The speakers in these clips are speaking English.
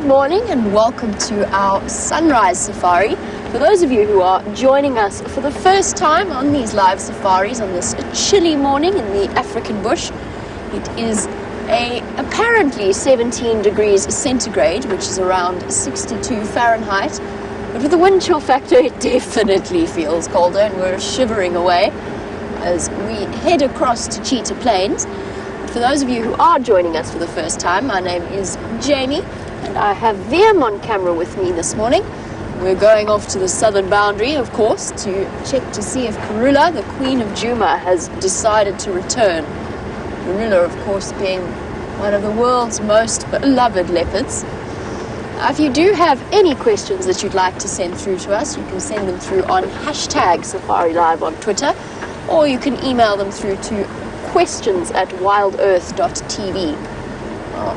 morning and welcome to our sunrise safari. For those of you who are joining us for the first time on these live safaris on this chilly morning in the African bush, it is apparently 17 degrees centigrade, which is around 62 Fahrenheit. But with the wind chill factor, it definitely feels colder, and we're shivering away as we head across to Cheetah Plains. For those of you who are joining us for the first time, my name is Jamie, and I have Liam on camera with me this morning. We're going off to the southern boundary, of course, to check to see if Karula, the Queen of Juma, has decided to return. Karula, of course, being one of the world's most beloved leopards. If you do have any questions that you'd like to send through to us, you can send them through on #SafariLive on Twitter, or you can email them through to questions@wildearth.tv. Oh,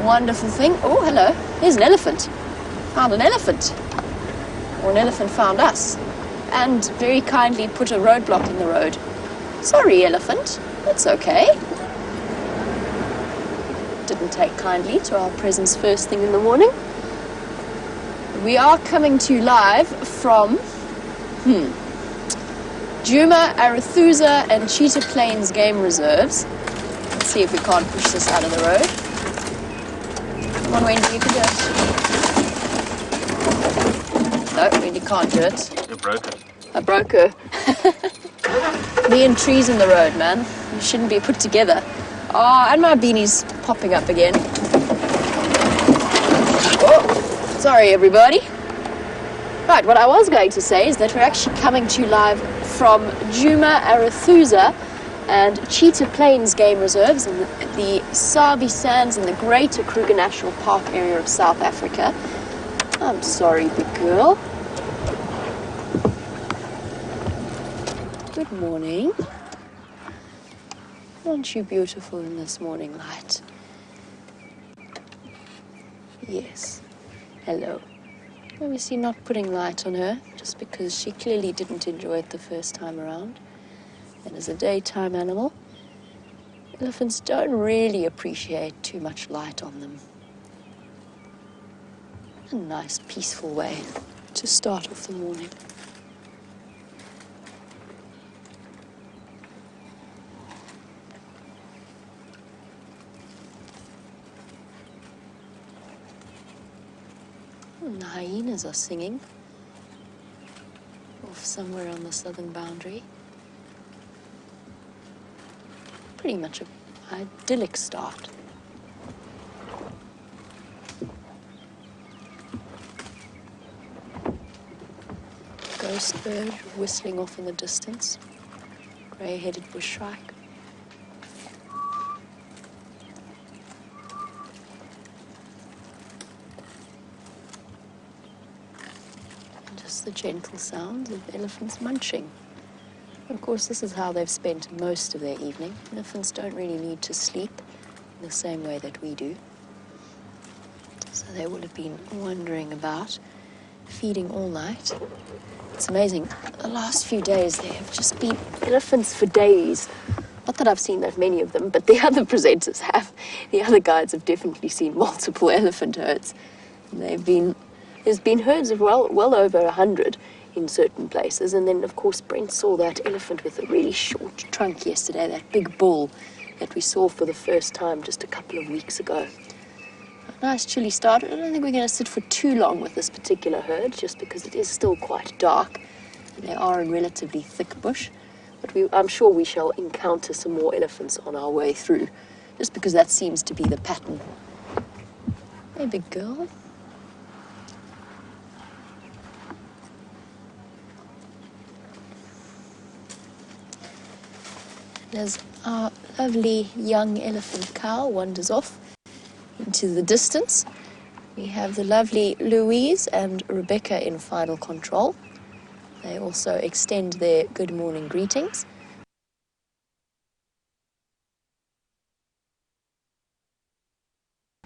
wonderful thing. Oh, hello. There's an elephant. Found an elephant. Or an elephant found us. And very kindly put a roadblock in the road. Sorry, elephant. It's okay. Didn't take kindly to our presence first thing in the morning. We are coming to you live from Juma, Arathusa and Cheetah Plains Game Reserves. Let's see if we can't push this out of the road. Come on, Wendy, you can do it. No, Wendy can't do it. You broke it. I broke her. Me and trees in the road, man. You shouldn't be put together. Oh, and my beanie's popping up again. Oh, sorry, everybody. Right, what I was going to say is that we're actually coming to you live from Juma, Arathusa and Cheetah Plains Game Reserves in the Sabi Sands in the Greater Kruger National Park area of South Africa. I'm sorry, big girl. Good morning. Aren't you beautiful in this morning light? Yes. Hello. Obviously not putting light on her, just because she clearly didn't enjoy it the first time around. And as a daytime animal, elephants don't really appreciate too much light on them. A nice, peaceful way to start off the morning. And the hyenas are singing off somewhere on the southern boundary. Pretty much an idyllic start. Ghost bird whistling off in the distance. Grey-headed bushshrike. The gentle sounds of elephants munching. Of course, this is how they've spent most of their evening. Elephants don't really need to sleep in the same way that we do. So they would have been wandering about, feeding all night. It's amazing. The last few days, there have just been elephants for days. Not that I've seen that many of them, but the other presenters have. The other guides have definitely seen multiple elephant herds. And there's been herds of well over 100 in certain places. And then, of course, Brent saw that elephant with a really short trunk yesterday, that big bull that we saw for the first time just a couple of weeks ago. A nice chilly start. I don't think we're going to sit for too long with this particular herd, just because it is still quite dark. And they are in relatively thick bush. But I'm sure we shall encounter some more elephants on our way through, just because that seems to be the pattern. Hey, big girl. As our lovely young elephant cow wanders off into the distance, we have the lovely Louise and Rebecca in final control. They also extend their good morning greetings.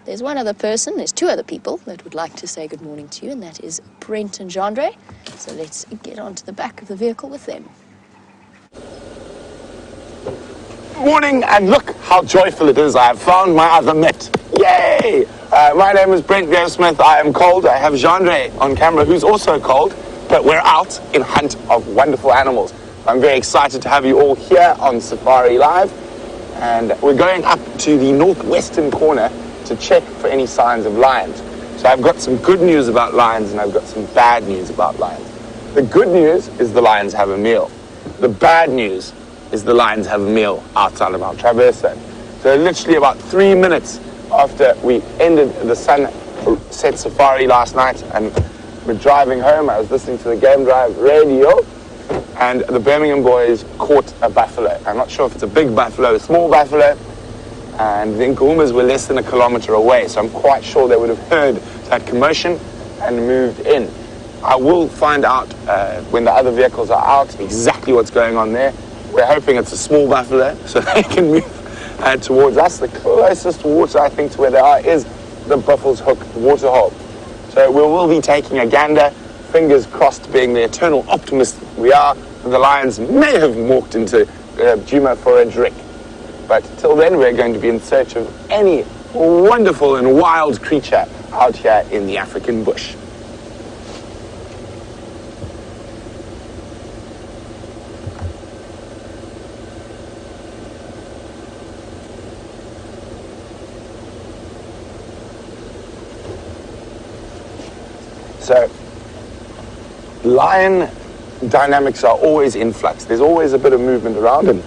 There's two other people that would like to say good morning to you, and that is Brent and Jandre. So let's get onto the back of the vehicle with them. Morning, and look how joyful it is. I have found my other met. Yay! My name is Brent Smith. I am cold. I have Genre on camera, who's also cold, but we're out in hunt of wonderful animals. I'm very excited to have you all here on Safari Live, and we're going up to the northwestern corner to check for any signs of lions. So I've got some good news about lions, and I've got some bad news about lions. The good news is the lions have a meal. The bad news is the lions have a meal outside of our traverso. So literally about 3 minutes after we ended the sunset safari last night and we're driving home, I was listening to the Game Drive radio, and the Birmingham boys caught a buffalo. I'm not sure if it's a big buffalo, a small buffalo, and the Nkuhumas were less than a kilometer away, so I'm quite sure they would have heard that commotion and moved in. I will find out when the other vehicles are out exactly what's going on there. We're hoping it's a small buffalo so they can move towards us. The closest water, I think, to where they are is the Buffels Hook waterhole. So we will be taking a gander, fingers crossed, being the eternal optimist we are. The lions may have walked into Nkuhuma for a drink. But till then, we're going to be in search of any wonderful and wild creature out here in the African bush. So, lion dynamics are always in flux. There's always a bit of movement around, and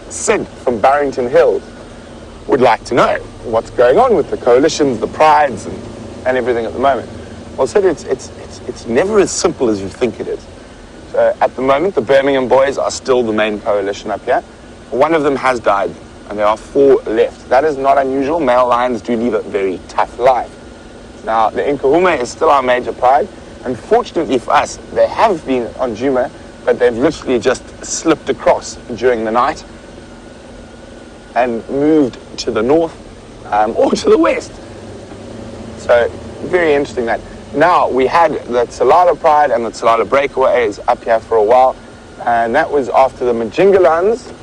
Sid from Barrington Hills would like to know what's going on with the coalitions, the prides, and everything at the moment. Well, Sid, it's never as simple as you think it is. So, at the moment, the Birmingham boys are still the main coalition up here. One of them has died, and there are 4 left. That is not unusual. Male lions do lead a very tough life. Now, the Nkuhuma is still our major pride. Unfortunately for us, they have been on Nkuhuma, but they've literally just slipped across during the night and moved to the north or to the west. So, very interesting that. Now, we had the Tsalala Pride and the Tsalala Breakaways up here for a while, and that was after the Majingalans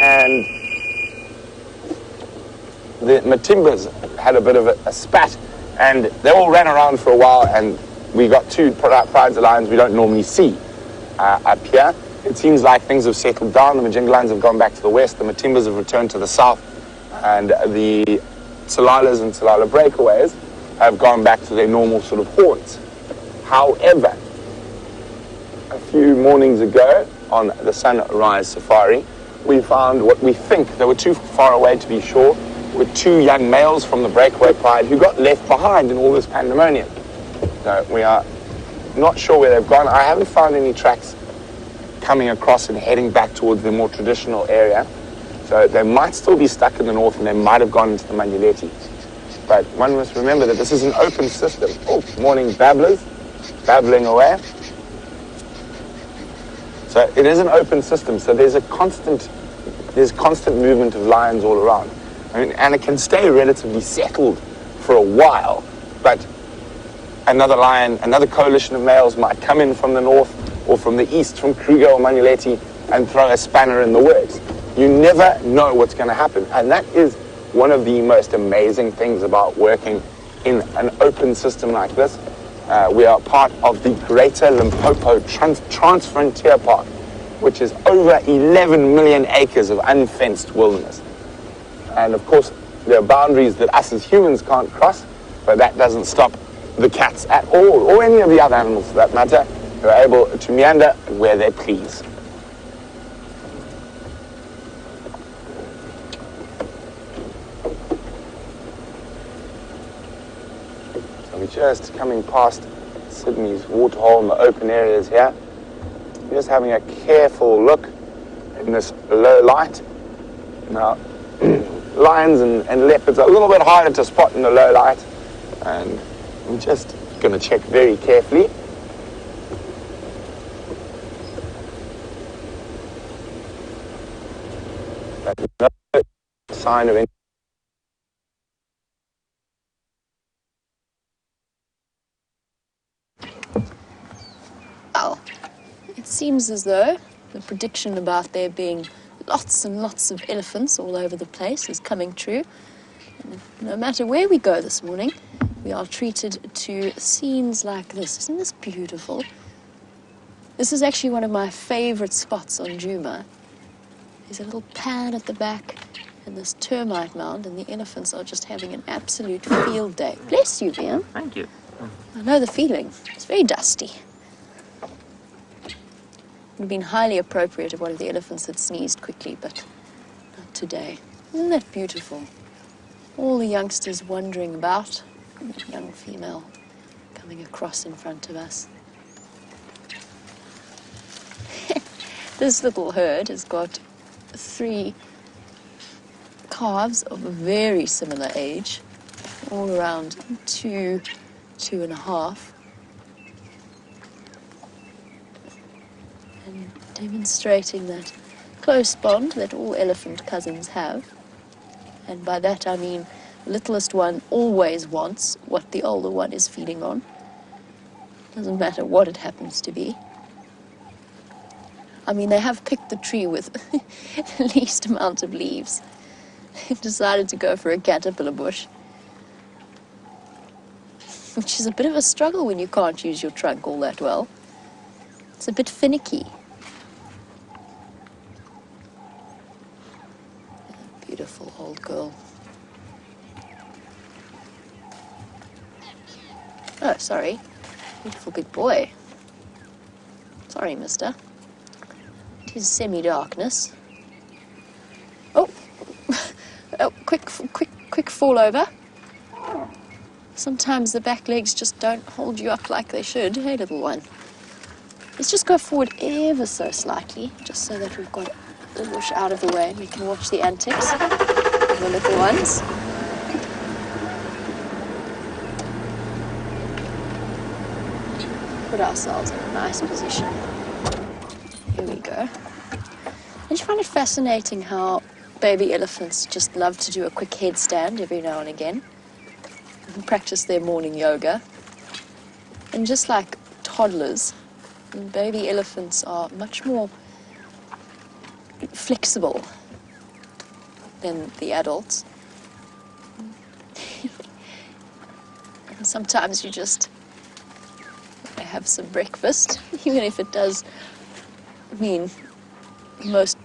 and the Matimbas had a bit of a spat, and they all ran around for a while, and we got 2 prides of lions we don't normally see up here. It seems like things have settled down. The Majingalans have gone back to the west, the Matimbas have returned to the south, and the Tsalalas and Tsalala Breakaways have gone back to their normal sort of haunts. However, a few mornings ago on the sunrise safari, we found what we think, they were too far away to be sure, with 2 young males from the breakaway pride who got left behind in all this pandemonium. So we are not sure where they've gone. I haven't found any tracks coming across and heading back towards the more traditional area. So they might still be stuck in the north, and they might have gone into the Manyuleti. But one must remember that this is an open system. Oh, morning babblers, babbling away. So it is an open system, so there's constant movement of lions all around. I mean, and it can stay relatively settled for a while, but another lion, another coalition of males might come in from the north or from the east, from Kruger or Manyuleti, and throw a spanner in the works. You never know what's going to happen, and that is one of the most amazing things about working in an open system like this. We are part of the Greater Limpopo Transfrontier Park, which is over 11 million acres of unfenced wilderness. And of course, there are boundaries that us as humans can't cross, but that doesn't stop the cats at all, or any of the other animals for that matter, who are able to meander where they please. So we're just coming past Sydney's waterhole in the open areas here. Just having a careful look in this low light. Now, lions and leopards are a little bit harder to spot in the low light, and I'm just going to check very carefully. There's no sign of any. Well, it seems as though the prediction about there being lots and lots of elephants all over the place is coming true. No matter where we go this morning, we are treated to scenes like this. Isn't this beautiful? This is actually one of my favorite spots on Nkuhuma. There's a little pad at the back and this termite mound, and the elephants are just having an absolute field day. Bless you, Liam. Thank you. I know the feeling. It's very dusty. It would have been highly appropriate if one of the elephants had sneezed quickly, but not today. Isn't that beautiful? All the youngsters wandering about, and a young female coming across in front of us. This little herd has got 3 calves of a very similar age, all around 2, 2.5. And demonstrating that close bond that all elephant cousins have. And by that I mean the littlest one always wants what the older one is feeding on. Doesn't matter what it happens to be. I mean, they have picked the tree with the least amount of leaves. They've decided to go for a caterpillar bush, which is a bit of a struggle when you can't use your trunk all that well. It's a bit finicky. Beautiful old girl. Oh, sorry. Beautiful big boy. Sorry, mister. It is semi-darkness. Oh! Oh, quick fall over. Sometimes the back legs just don't hold you up like they should. Hey, little one. Let's just go forward ever so slightly, just so that we've got the bush out of the way and we can watch the antics of the little ones. Put ourselves in a nice position. Here we go. Don't you find it fascinating how baby elephants just love to do a quick headstand every now and again and practice their morning yoga? And just like toddlers, baby elephants are much more flexible than the adults. And sometimes you just have some breakfast, even if it does mean the most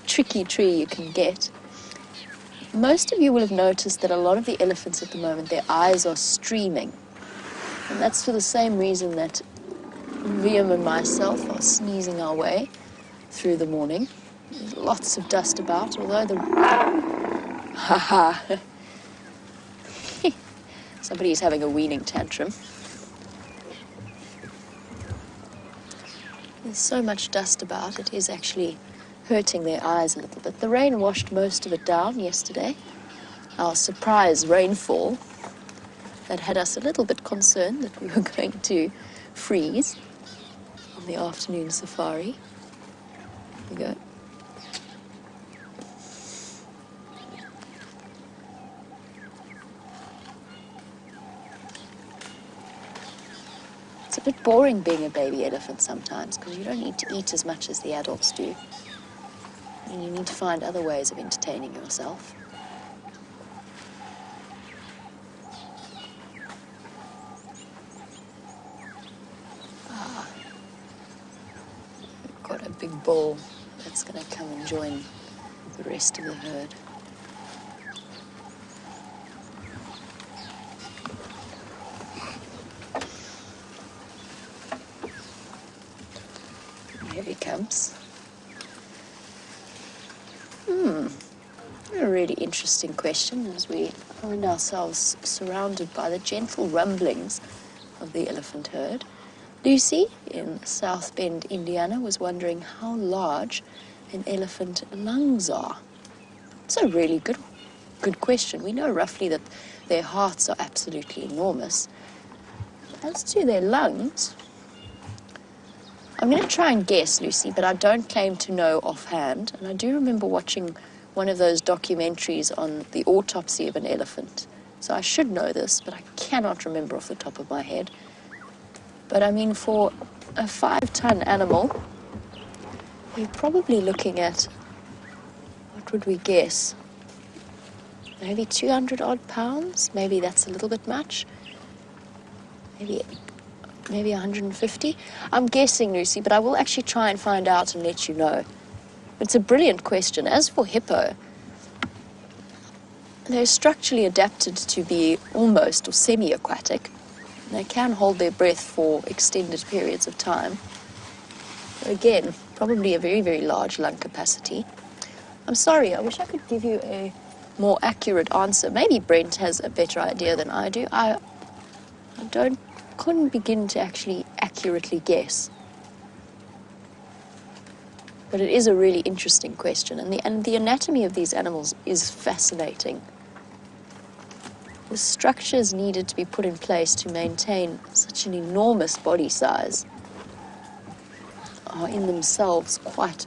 tricky tree you can get. Most of you will have noticed that a lot of the elephants at the moment, their eyes are streaming. And that's for the same reason that Liam and myself are sneezing our way through the morning. There's lots of dust about, although the... Ha-ha! Somebody's having a weaning tantrum. There's so much dust about, it is actually hurting their eyes a little bit. The rain washed most of it down yesterday. Our surprise rainfall that had us a little bit concerned that we were going to freeze on the afternoon safari. Here we go. It's a bit boring being a baby elephant sometimes because you don't need to eat as much as the adults do. And you need to find other ways of entertaining yourself. We've got a big bull that's going to come and join the rest of the herd. Here he comes. A really interesting question as we find ourselves surrounded by the gentle rumblings of the elephant herd. Lucy in South Bend, Indiana, was wondering how large an elephant lungs are. It's a really good question. We know roughly that their hearts are absolutely enormous. As to their lungs, I'm going to try and guess, Lucy, but I don't claim to know offhand. And I do remember watching one of those documentaries on the autopsy of an elephant. So I should know this, but I cannot remember off the top of my head. But I mean, for a 5-ton animal, you're probably looking at, what would we guess? maybe 200 odd pounds. Maybe that's a little bit much. Maybe 150. I'm guessing, Lucy, but I will actually try and find out and let you know. It's a brilliant question. As for hippo, they're structurally adapted to be almost or semi-aquatic. They can hold their breath for extended periods of time. Again, probably a very, very large lung capacity. I'm sorry, I wish I could give you a more accurate answer. Maybe Brent has a better idea than I do. I couldn't begin to actually accurately guess. But it is a really interesting question, and the anatomy of these animals is fascinating. The structures needed to be put in place to maintain such an enormous body size are in themselves quite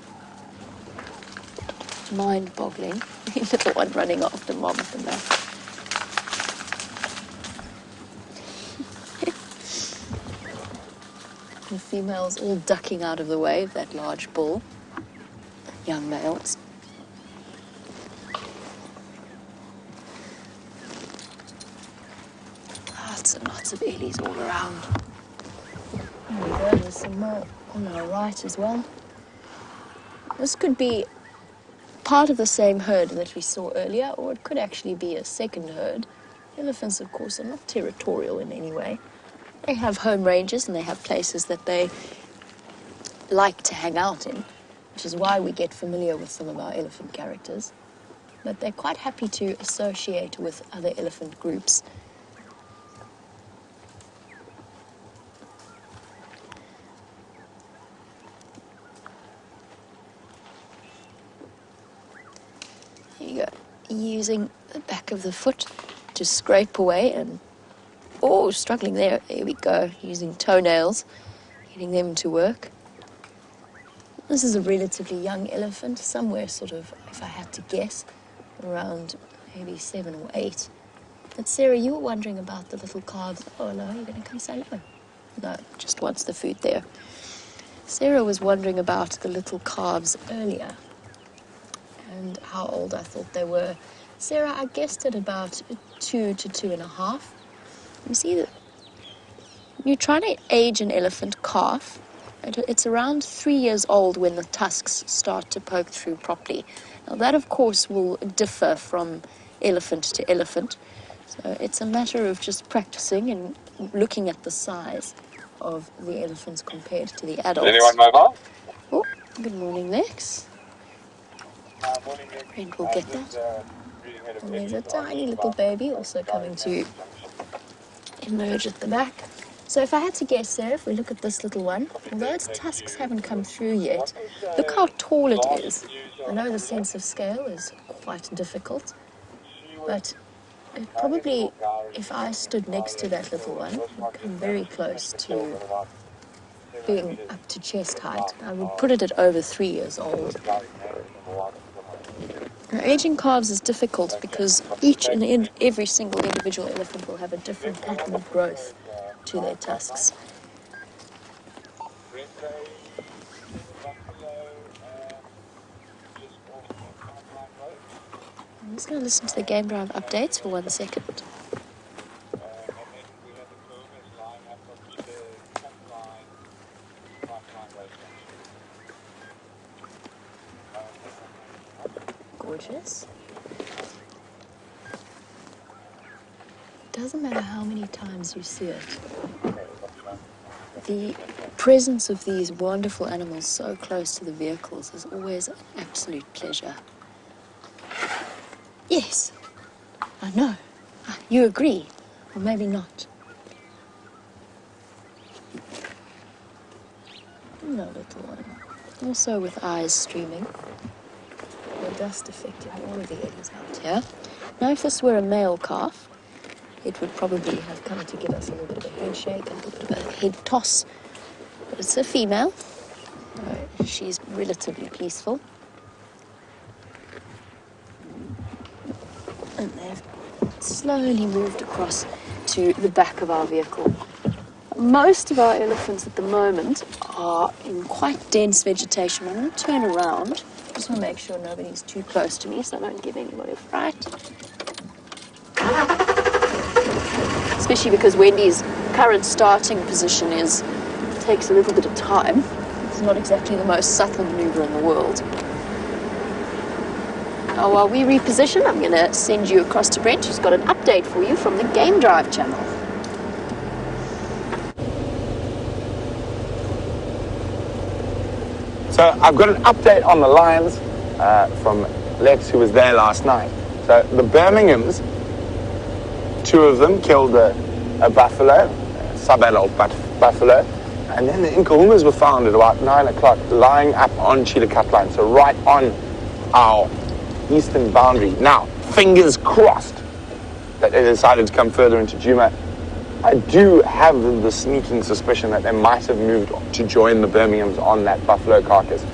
mind-boggling. Little one running after mom at the back. The females all ducking out of the way of that large bull. Young males. Lots and lots of ellies all around. There we go, there's some more on our right as well. This could be part of the same herd that we saw earlier, or it could actually be a second herd. Elephants, of course, are not territorial in any way. They have home ranges and they have places that they like to hang out in, which is why we get familiar with some of our elephant characters. But they're quite happy to associate with other elephant groups. There you go. Using the back of the foot to scrape away and, oh, struggling there. There we go. Using toenails, getting them to work. This is a relatively young elephant, somewhere sort of, if I had to guess, around maybe 7 or 8. But Sarah, you were wondering about the little calves. Oh, no, you're going to come say hello? No, just wants the food there. Sarah was wondering about the little calves earlier and how old I thought they were. Sarah, I guessed at about 2 to 2.5. You see that you're trying to age an elephant calf. It's around 3 years old when the tusks start to poke through properly. Now that, of course, will differ from elephant to elephant. So it's a matter of just practicing and looking at the size of the elephants compared to the adults. Is anyone mobile? Oh, good morning, Lex. Brent will get that. And there's a tiny little baby also coming to emerge at the back. So if I had to guess, Sarah, if we look at this little one, although its tusks haven't come through yet, look how tall it is. I know the sense of scale is quite difficult, but it probably, if I stood next to that little one, would come very close to being up to chest height. I would put it at over 3 years old. Now, aging calves is difficult because each and every single individual elephant will have a different pattern of growth to their tusks. I'm just going to listen to the game drive updates for 1 second. Gorgeous. Doesn't matter how many times you see it. The presence of these wonderful animals so close to the vehicles is always an absolute pleasure. Yes, I know. You agree, or maybe not. No, little one. Also with eyes streaming. The dust affecting all of the eddies out here. Now, if this were a male calf, it would probably have come to give us a little bit of a head shake, a little bit of a head toss. But it's a female. She's relatively peaceful. And they've slowly moved across to the back of our vehicle. Most of our elephants at the moment are in quite dense vegetation. I'm going to turn around. Just want to make sure nobody's too close to me so I don't give anybody a fright. especially because Wendy's current starting position takes a little bit of time. It's not exactly the most subtle maneuver in the world. Now, while we reposition, I'm going to send you across to Brent, who's got an update for you from the Game Drive channel. So I've got an update on the lions from Lex, who was there last night. So the Birminghams, 2 of them killed a buffalo, a sub-adult buffalo, and then the Nkuhumas were found at about 9 o'clock lying up on Cheetah Cut Line, so right on our eastern boundary. Now, fingers crossed that they decided to come further into Juma. I do have the sneaking suspicion that they might have moved to join the Birminghams on that buffalo carcass,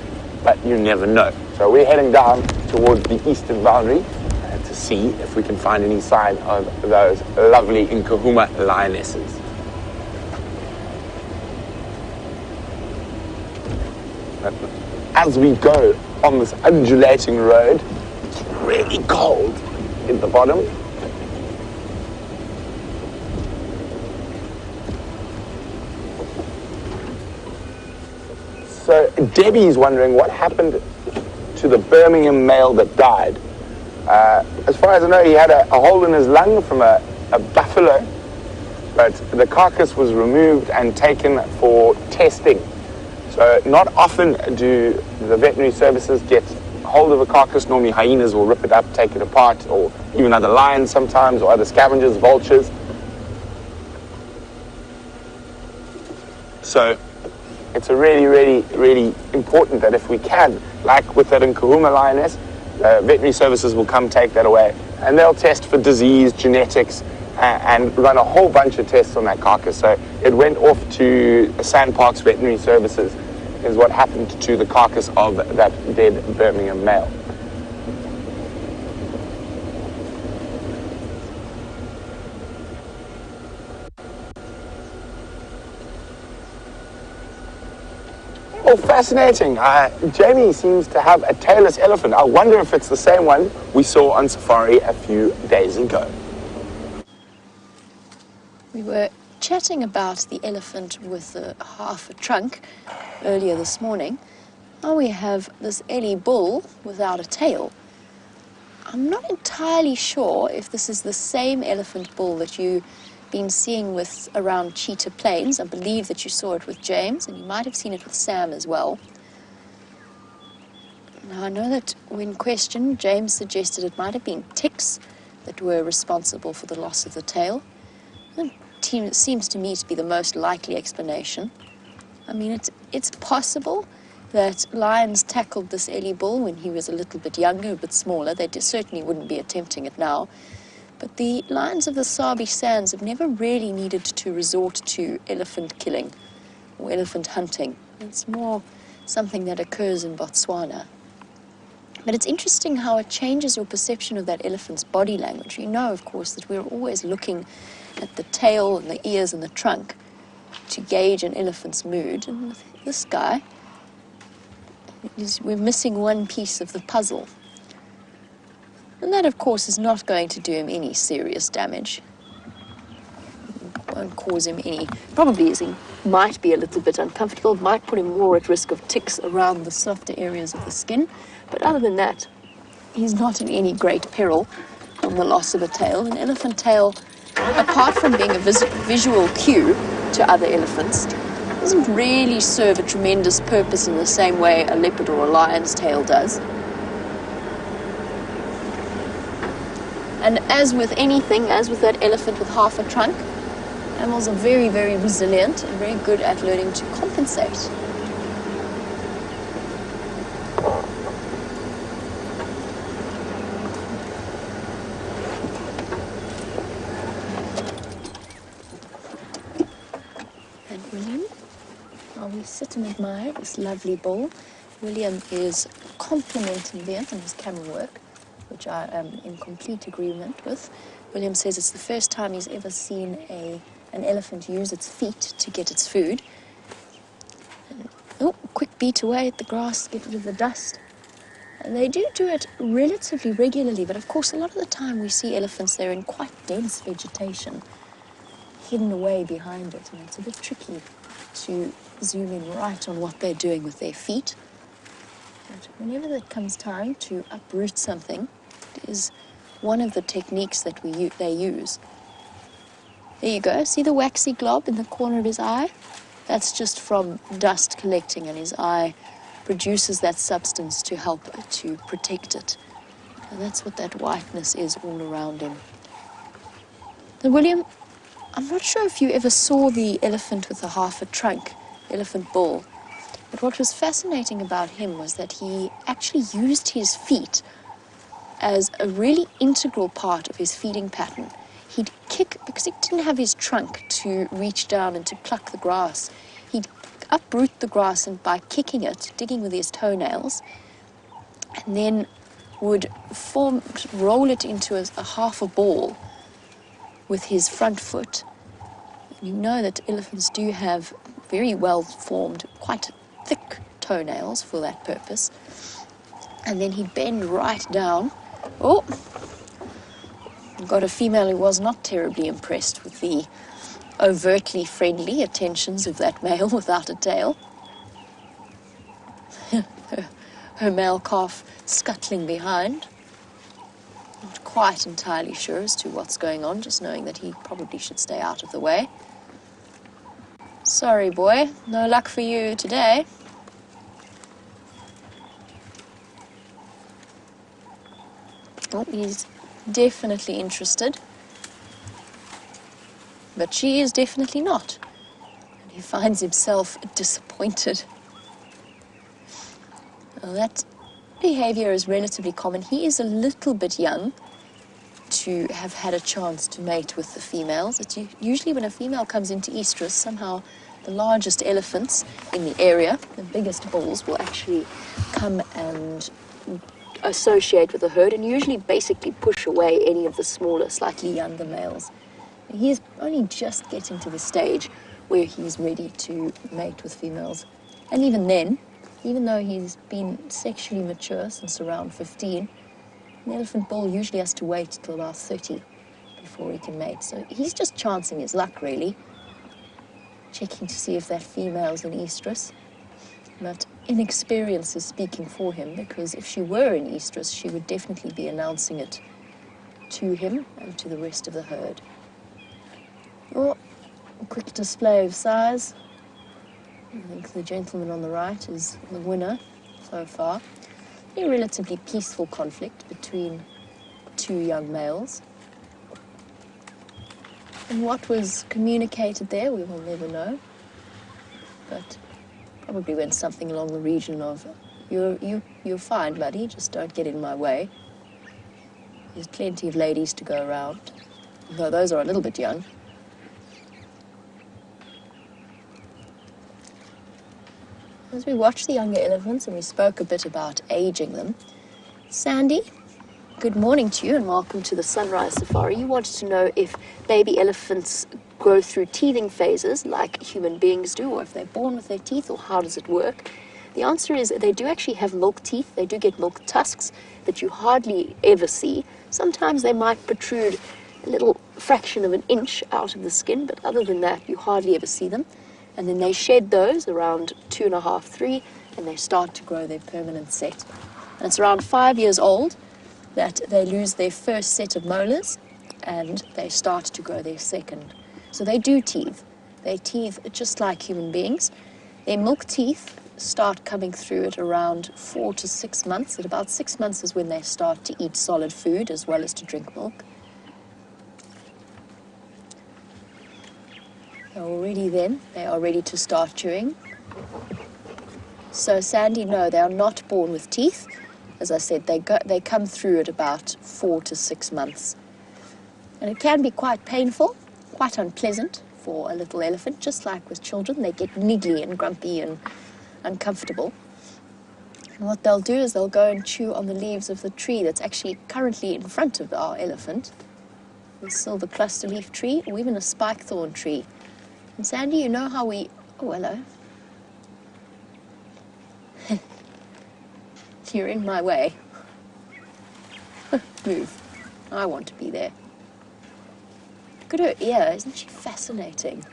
but you never know. So we're heading down towards the eastern boundary to see if we can find any sign of those lovely Nkuhuma lionesses. As we go on this undulating road, it's really cold in the bottom. So Debbie's wondering what happened to the Birmingham male that died. As far as I know, he had a hole in his lung from a buffalo, but the carcass was removed and taken for testing. So not often do the veterinary services get hold of a carcass. Normally hyenas will rip it up, take it apart, or even other lions sometimes, or other scavengers, vultures. So it's a really, really, really important that if we can, like with that Nkuhuma lioness, veterinary services will come take that away, and they'll test for disease, genetics, and run a whole bunch of tests on that carcass. So it went off to Sandparks Veterinary Services, is what happened to the carcass of that dead Birmingham male. Oh, fascinating. Jamie seems to have a tailless elephant. I wonder if it's the same one we saw on safari a few days ago. We were chatting about the elephant with half a trunk earlier this morning. Now we have this Ellie bull without a tail. I'm not entirely sure if this is the same elephant bull that you've been seeing with around Cheetah Plains. I believe that you saw it with James, and you might have seen it with Sam as well. Now I know that when questioned, James suggested it might have been ticks that were responsible for the loss of the tail. It seems to me to be the most likely explanation. I mean, it's possible that lions tackled this Ellie bull when he was a little bit younger, a bit smaller. They certainly wouldn't be attempting it now. But the lions of the Sabi Sands have never really needed to resort to elephant killing or elephant hunting. It's more something that occurs in Botswana. But it's interesting how it changes your perception of that elephant's body language. You know, of course, that we're always looking at the tail and the ears and the trunk to gauge an elephant's mood. And with this guy, we're missing one piece of the puzzle. And that, of course, is not going to do him any serious damage. It won't cause him any, probably he might be a little bit uncomfortable, might put him more at risk of ticks around the softer areas of the skin. But other than that, he's not in any great peril from the loss of a tail. An elephant tail, apart from being a visual cue to other elephants, doesn't really serve a tremendous purpose in the same way a leopard or a lion's tail does. And as with anything, as with that elephant with half a trunk, animals are very, very resilient and very good at learning to compensate. And William, while we sit and admire this lovely bull, William is complimenting Bent on his camera work, which I am in complete agreement with. William says it's the first time he's ever seen an elephant use its feet to get its food. And, quick beat away at the grass, get rid of the dust. And they do it relatively regularly, but of course a lot of the time we see elephants, they're in quite dense vegetation. hidden away behind it, and it's a bit tricky to zoom in right on what they're doing with their feet. But whenever it comes time to uproot something, it is one of the techniques that they use. There you go, see the waxy glob in the corner of his eye? That's just from dust collecting, and his eye produces that substance to help to protect it. And that's what that whiteness is all around him. Now, William, I'm not sure if you ever saw the elephant with a half a trunk, elephant bull, but what was fascinating about him was that he actually used his feet as a really integral part of his feeding pattern. He'd kick, because he didn't have his trunk to reach down and to pluck the grass, he'd uproot the grass and by kicking it, digging with his toenails, and then would roll it into a half a ball with his front foot. And you know that elephants do have very well formed, quite thick toenails for that purpose. And then he'd bend right down. Oh, got a female who was not terribly impressed with the overtly friendly attentions of that male without a tail. Her male calf scuttling behind. Not quite entirely sure as to what's going on, just knowing that he probably should stay out of the way. Sorry, boy, no luck for you today. Oh, he's definitely interested. But she is definitely not. And he finds himself disappointed. Well, that behavior is relatively common. He is a little bit young to have had a chance to mate with the females. It's usually when a female comes into estrus, somehow the largest elephants in the area, the biggest bulls, will actually come and associate with the herd and usually basically push away any of the smaller, slightly younger males. He's only just getting to the stage where he's ready to mate with females. And even then, even though he's been sexually mature since around 15, an elephant bull usually has to wait till about 30 before he can mate. So he's just chancing his luck, really, checking to see if that female's in estrus. But inexperience is speaking for him, because if she were in estrus, she would definitely be announcing it to him and to the rest of the herd. Oh, a quick display of size. I think the gentleman on the right is the winner so far. A relatively peaceful conflict between two young males. And what was communicated there, we will never know. But probably went something along the region of, you're fine, buddy, just don't get in my way. There's plenty of ladies to go around, though those are a little bit young. As we watched the younger elephants and we spoke a bit about aging them, Sandy, good morning to you and welcome to the Sunrise Safari. You wanted to know if baby elephants go through teething phases like human beings do, or if they're born with their teeth, or how does it work? The answer is they do actually have milk teeth. They do get milk tusks that you hardly ever see. Sometimes they might protrude a little fraction of an inch out of the skin, but other than that, you hardly ever see them. And then they shed those around 2.5, 3, and they start to grow their permanent set. And it's around 5 years old that they lose their first set of molars, and they start to grow their second. So they do teeth. They teeth just like human beings. Their milk teeth start coming through at around 4 to 6 months. At about 6 months is when they start to eat solid food as well as to drink milk. Already then, they are ready to start chewing. So Sandy, no, they are not born with teeth. As I said, they come through at about 4 to 6 months. And it can be quite painful, quite unpleasant for a little elephant, just like with children. They get niggly and grumpy and uncomfortable. And what they'll do is they'll go and chew on the leaves of the tree that's actually currently in front of our elephant. The silver cluster leaf tree, or even a spike thorn tree. And Sandy, you know how we... Oh, hello. You're in my way. Move. I want to be there. Look at her ear, isn't she fascinating?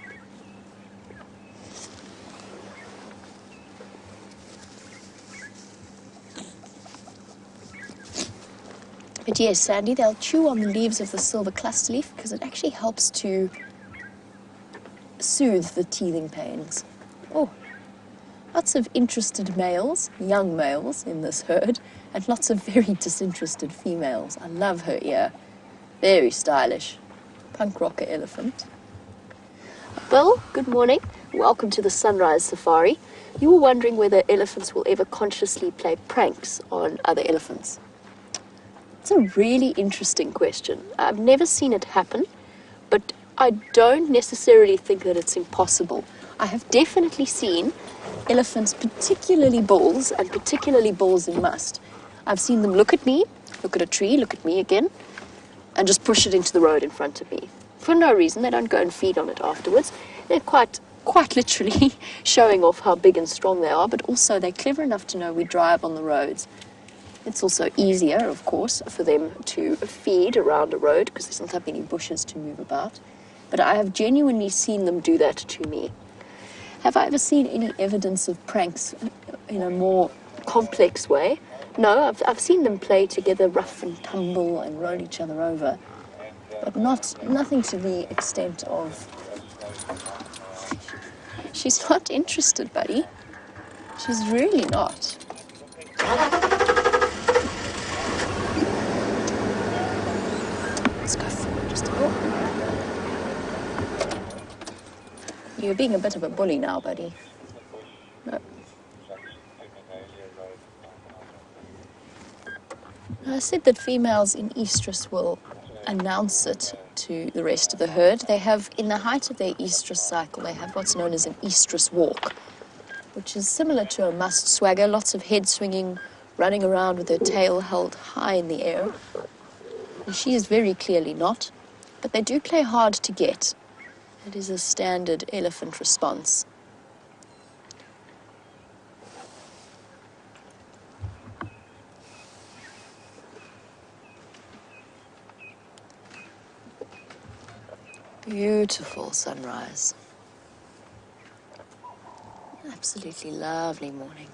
But yes, Sandy, they'll chew on the leaves of the silver cluster leaf because it actually helps to soothe the teething pains. Oh, lots of interested males, young males in this herd, and lots of very disinterested females. I love her ear. Very stylish. Punk rocker elephant. Bill, good morning. Welcome to the Sunrise Safari. You were wondering whether elephants will ever consciously play pranks on other elephants. It's a really interesting question. I've never seen it happen, but I don't necessarily think that it's impossible. I have definitely seen elephants, particularly bulls, and particularly bulls in must. I've seen them look at me, look at a tree, look at me again, and just push it into the road in front of me. For no reason. They don't go and feed on it afterwards. They're quite literally showing off how big and strong they are, but also they're clever enough to know we drive on the roads. It's also easier, of course, for them to feed around a road because there's not that many bushes to move about. But I have genuinely seen them do that to me. Have I ever seen any evidence of pranks in a more complex way? No, I've seen them play together, rough and tumble and roll each other over. But nothing to the extent of... She's not interested, buddy. She's really not. Let's go forward just a bit. You're being a bit of a bully now, buddy. No. I said that females in estrus will announce it to the rest of the herd. They have, in the height of their estrus cycle, they have what's known as an estrus walk, which is similar to a must swagger, lots of head swinging, running around with her tail held high in the air. And she is very clearly not, but they do play hard to get. It is a standard elephant response. Beautiful sunrise. Absolutely lovely morning.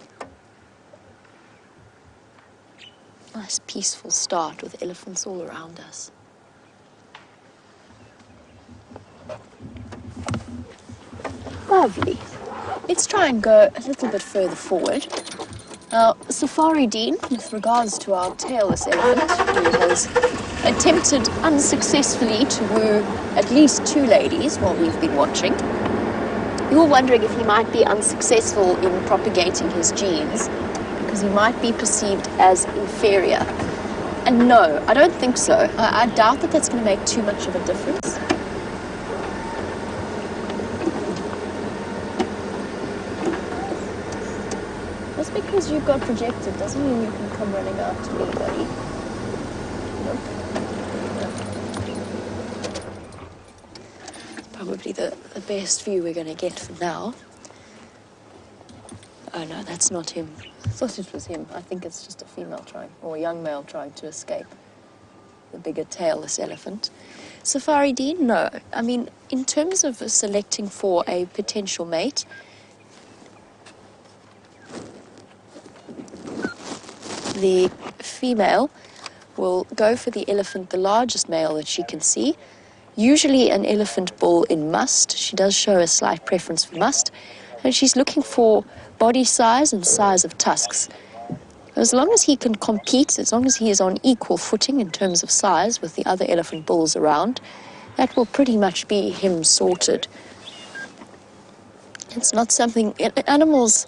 Nice peaceful start with elephants all around us. Lovely. Let's try and go a little bit further forward. Now, Safari Dean, with regards to our tailless elephant, who has attempted unsuccessfully to woo at least 2 ladies while we've been watching, you were wondering if he might be unsuccessful in propagating his genes because he might be perceived as inferior. And no, I don't think so. I doubt that that's going to make too much of a difference. Just because you got projected doesn't mean you can come running out to me, buddy. Nope. Probably the best view we're going to get for now. Oh no, that's not him. I thought it was him. I think it's just a female trying, or a young male trying to escape the bigger tailless elephant. Safari Dean, no. I mean, in terms of selecting for a potential mate, the female will go for the elephant, the largest male that she can see. Usually an elephant bull in must. She does show a slight preference for must. And she's looking for body size and size of tusks. As long as he can compete, as long as he is on equal footing in terms of size with the other elephant bulls around, that will pretty much be him sorted. It's not something... Animals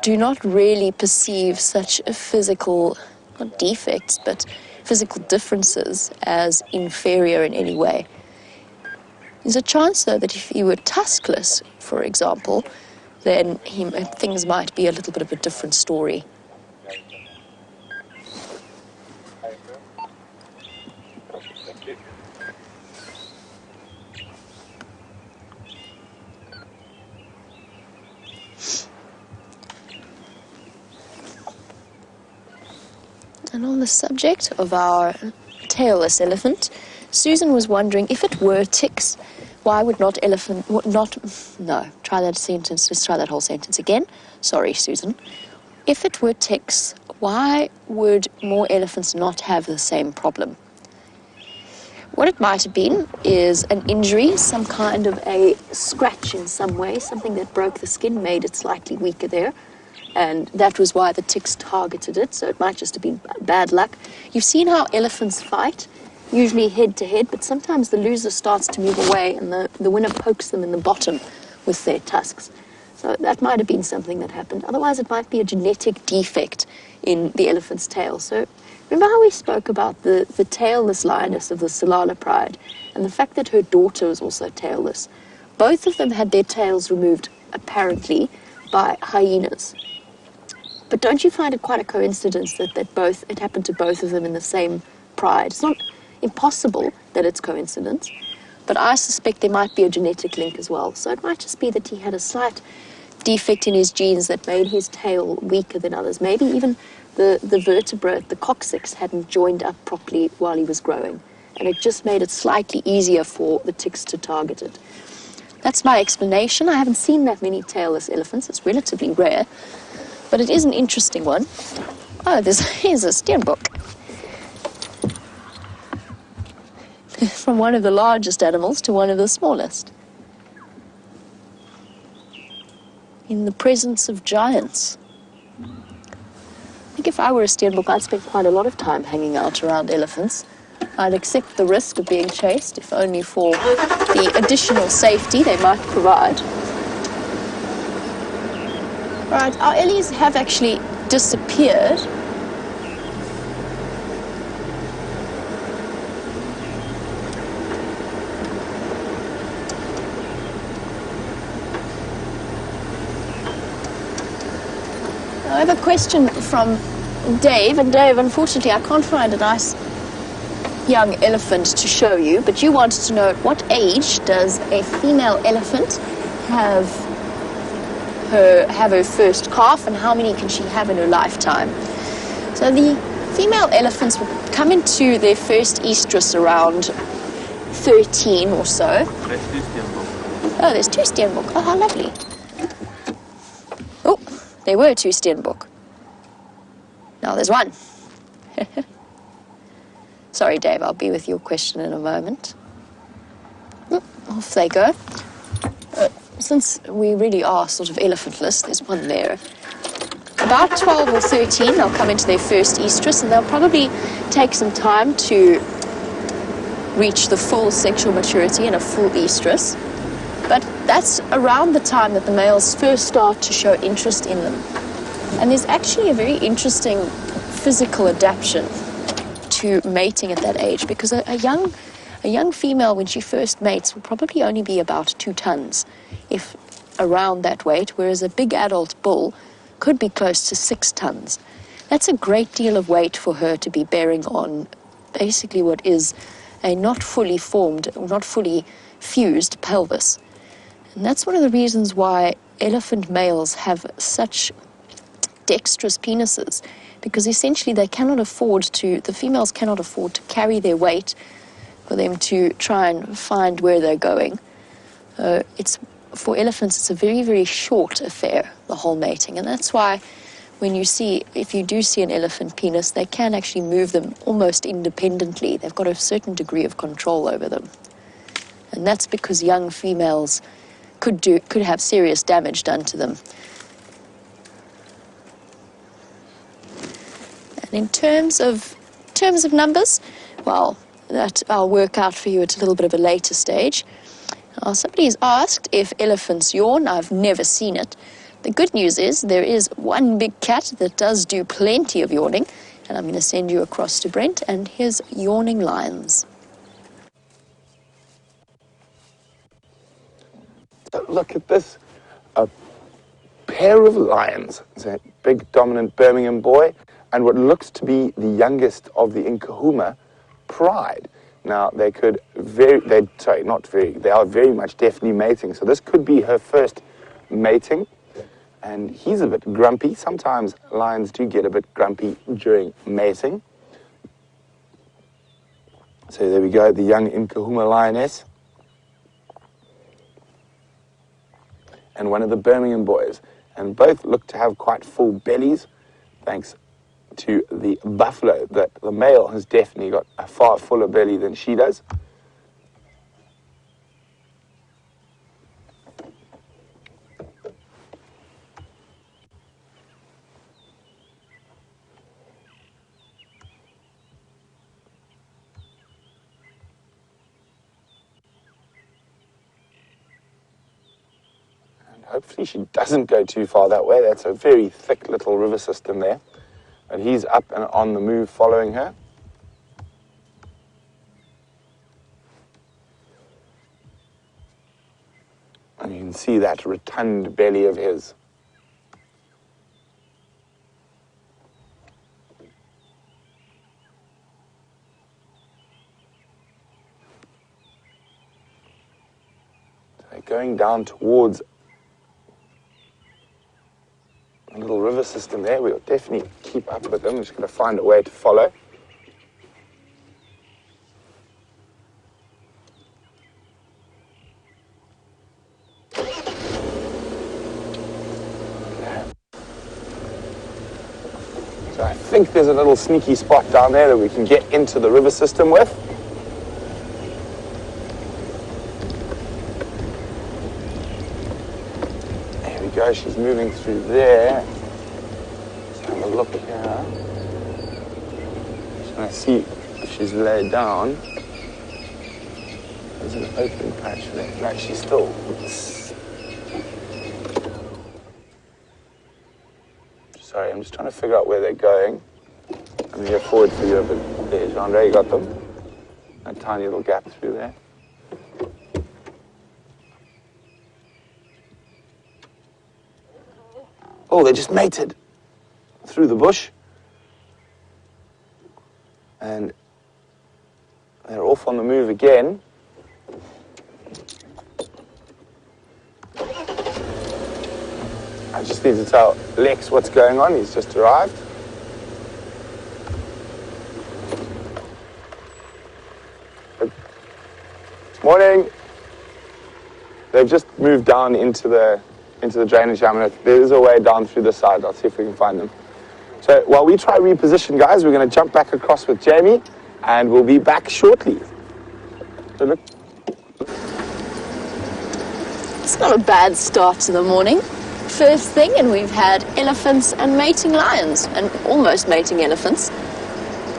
do not really perceive such physical, not defects, but physical differences as inferior in any way. There's a chance, though, that if he were tuskless, for example, then things might be a little bit of a different story. And on the subject of our tailless elephant, Susan was wondering, if it were ticks, why would not try that sentence, let's try that whole sentence again. Sorry, Susan. If it were ticks, why would more elephants not have the same problem? What it might have been is an injury, some kind of a scratch in some way, something that broke the skin, made it slightly weaker there, and that was why the ticks targeted it, so it might just have been bad luck. You've seen how elephants fight, usually head to head, but sometimes the loser starts to move away and the winner pokes them in the bottom with their tusks. So that might have been something that happened. Otherwise, it might be a genetic defect in the elephant's tail. So remember how we spoke about the tailless lioness of the Salala pride and the fact that her daughter was also tailless? Both of them had their tails removed, apparently, by hyenas. But don't you find it quite a coincidence that it happened to both of them in the same pride? It's not impossible that it's coincidence, but I suspect there might be a genetic link as well. So it might just be that he had a slight defect in his genes that made his tail weaker than others. Maybe even the vertebra, the coccyx, hadn't joined up properly while he was growing, and it just made it slightly easier for the ticks to target it. That's my explanation. I haven't seen that many tailless elephants. It's relatively rare, but it is an interesting one. Oh, here's a steenbok. From one of the largest animals to one of the smallest. In the presence of giants. I think if I were a steenbok, I'd spend quite a lot of time hanging out around elephants. I'd accept the risk of being chased, if only for the additional safety they might provide. Right, our ellies have actually disappeared. I have a question from Dave, and Dave, unfortunately, I can't find a nice young elephant to show you, but you wanted to know at what age does a female elephant have her first calf, and how many can she have in her lifetime? So the female elephants will come into their first estrus around 13 or so. There's two steenbok. Oh, there's two steenbok. Oh, how lovely. Oh, there were two steenbok. Now there's one. Sorry, Dave, I'll be with your question in a moment. Off they go. Since we really are sort of elephantless, there's one there. About 12 or 13, they'll come into their first estrus, and they'll probably take some time to reach the full sexual maturity in a full estrus. But that's around the time that the males first start to show interest in them. And there's actually a very interesting physical adaptation to mating at that age, because a young female, when she first mates, will probably only be about 2 tons, if around that weight, whereas a big adult bull could be close to 6 tons. That's a great deal of weight for her to be bearing on basically what is a not fully formed, or not fully fused pelvis. And that's one of the reasons why elephant males have such dexterous penises, because essentially the females cannot afford to carry their weight for them to try and find where they're going. For elephants, it's a very, very short affair, the whole mating. And that's why if you do see an elephant penis, they can actually move them almost independently. They've got a certain degree of control over them. And that's because young females could have serious damage done to them. And in terms of numbers, well, that I'll work out for you at a little bit of a later stage. Somebody's asked if elephants yawn. I've never seen it. The good news is there is one big cat that does do plenty of yawning, and I'm going to send you across to Brent and his yawning lions. Look at this. A pair of lions. It's a big, dominant Birmingham boy, and what looks to be the youngest of the Nkuhuma pride. Now, they are very much definitely mating. So this could be her first mating. And he's a bit grumpy. Sometimes lions do get a bit grumpy during mating. So there we go, the young Nkuhuma lioness. And one of the Birmingham boys. And both look to have quite full bellies, thanks to the buffalo, that the male has definitely got a far fuller belly than she does. Hopefully she doesn't go too far that way. That's a very thick little river system there. But he's up and on the move following her. And you can see that rotund belly of his. So going down towards a little river system there. We'll definitely keep up with them. We're just going to find a way to follow. So I think there's a little sneaky spot down there that we can get into the river system with. There we go, she's moving through there. Let's have a look here. Just want to see if she's laid down. There's an open patch there. No, she's still... Sorry, I'm just trying to figure out where they're going. I'm going to go forward for you, but there's Andre, you got them. A tiny little gap through there. Oh, they just mated through the bush. And they're off on the move again. I just need to tell Lex what's going on. He's just arrived. Morning. They've just moved down into the drainage jam. There's a way down through the side. I'll see if we can find them. So while we try reposition, guys, we're going to jump back across with Jamie, and we'll be back shortly. So look. It's not a bad start to the morning. First thing, and we've had elephants and mating lions, and almost mating elephants.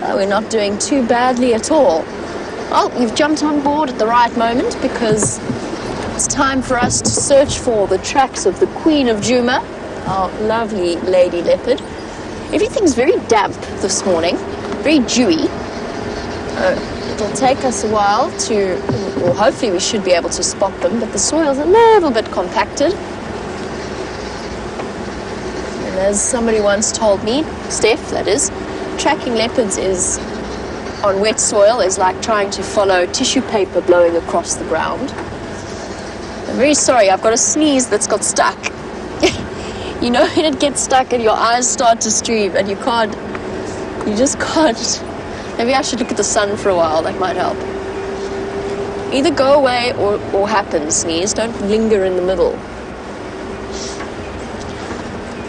We're not doing too badly at all. Well, you've jumped on board at the right moment, because it's time for us to search for the tracks of the Queen of Djuma, our lovely lady leopard. Everything's very damp this morning, very dewy. It'll take us a while to, or hopefully we should be able to spot them, but the soil's a little bit compacted. And as somebody once told me, Steph that is, tracking leopards on wet soil is like trying to follow tissue paper blowing across the ground. I'm very sorry, I've got a sneeze that's got stuck. You know when it gets stuck and your eyes start to stream and you just can't. Maybe I should look at the sun for a while, that might help. Either go away or happen, sneeze. Don't linger in the middle.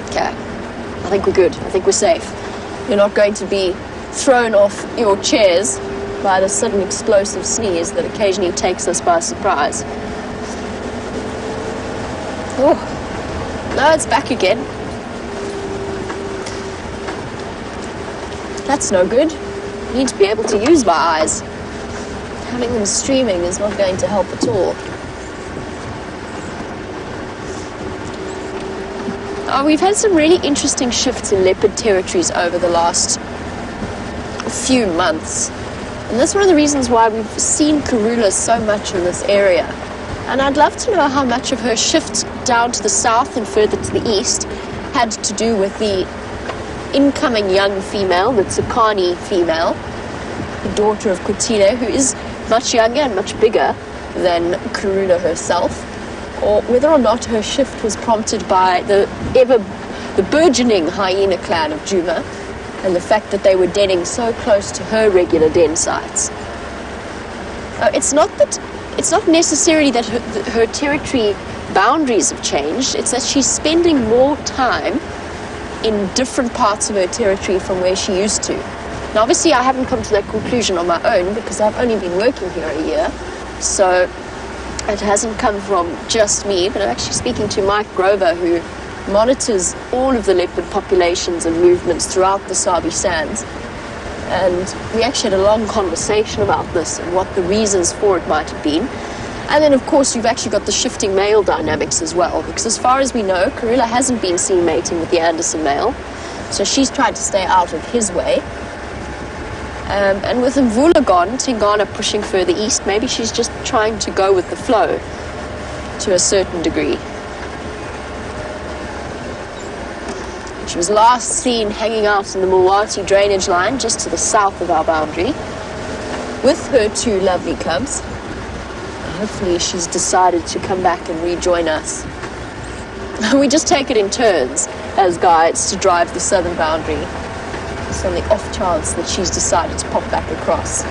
Okay, I think we're good. I think we're safe. You're not going to be thrown off your chairs by the sudden explosive sneeze that occasionally takes us by surprise. Oh. No, it's back again. That's no good. I need to be able to use my eyes. Having them streaming is not going to help at all. We've had some really interesting shifts in leopard territories over the last few months. And that's one of the reasons why we've seen Karula so much in this area. And I'd love to know how much of her shift down to the south and further to the east had to do with the incoming young female, the Tsakani female, the daughter of Kotile, who is much younger and much bigger than Karula herself, or whether or not her shift was prompted by the burgeoning hyena clan of Djuma and the fact that they were denning so close to her regular den sites. It's not necessarily that her territory boundaries have changed. It's that she's spending more time in different parts of her territory from where she used to. Now, obviously, I haven't come to that conclusion on my own because I've only been working here a year. So it hasn't come from just me, but I'm actually speaking to Mike Grover, who monitors all of the leopard populations and movements throughout the Sabi Sands. And we actually had a long conversation about this and what the reasons for it might have been. And then, of course, you've actually got the shifting male dynamics as well, because as far as we know, Karula hasn't been seen mating with the Anderson male, so she's tried to stay out of his way. And with Mvula gone, Tingana pushing further east, maybe she's just trying to go with the flow to a certain degree. She was last seen hanging out in the Mulwati drainage line just to the south of our boundary with her two lovely cubs. Hopefully she's decided to come back and rejoin us. We just take it in turns as guides to drive the southern boundary. It's on the off chance that she's decided to pop back across.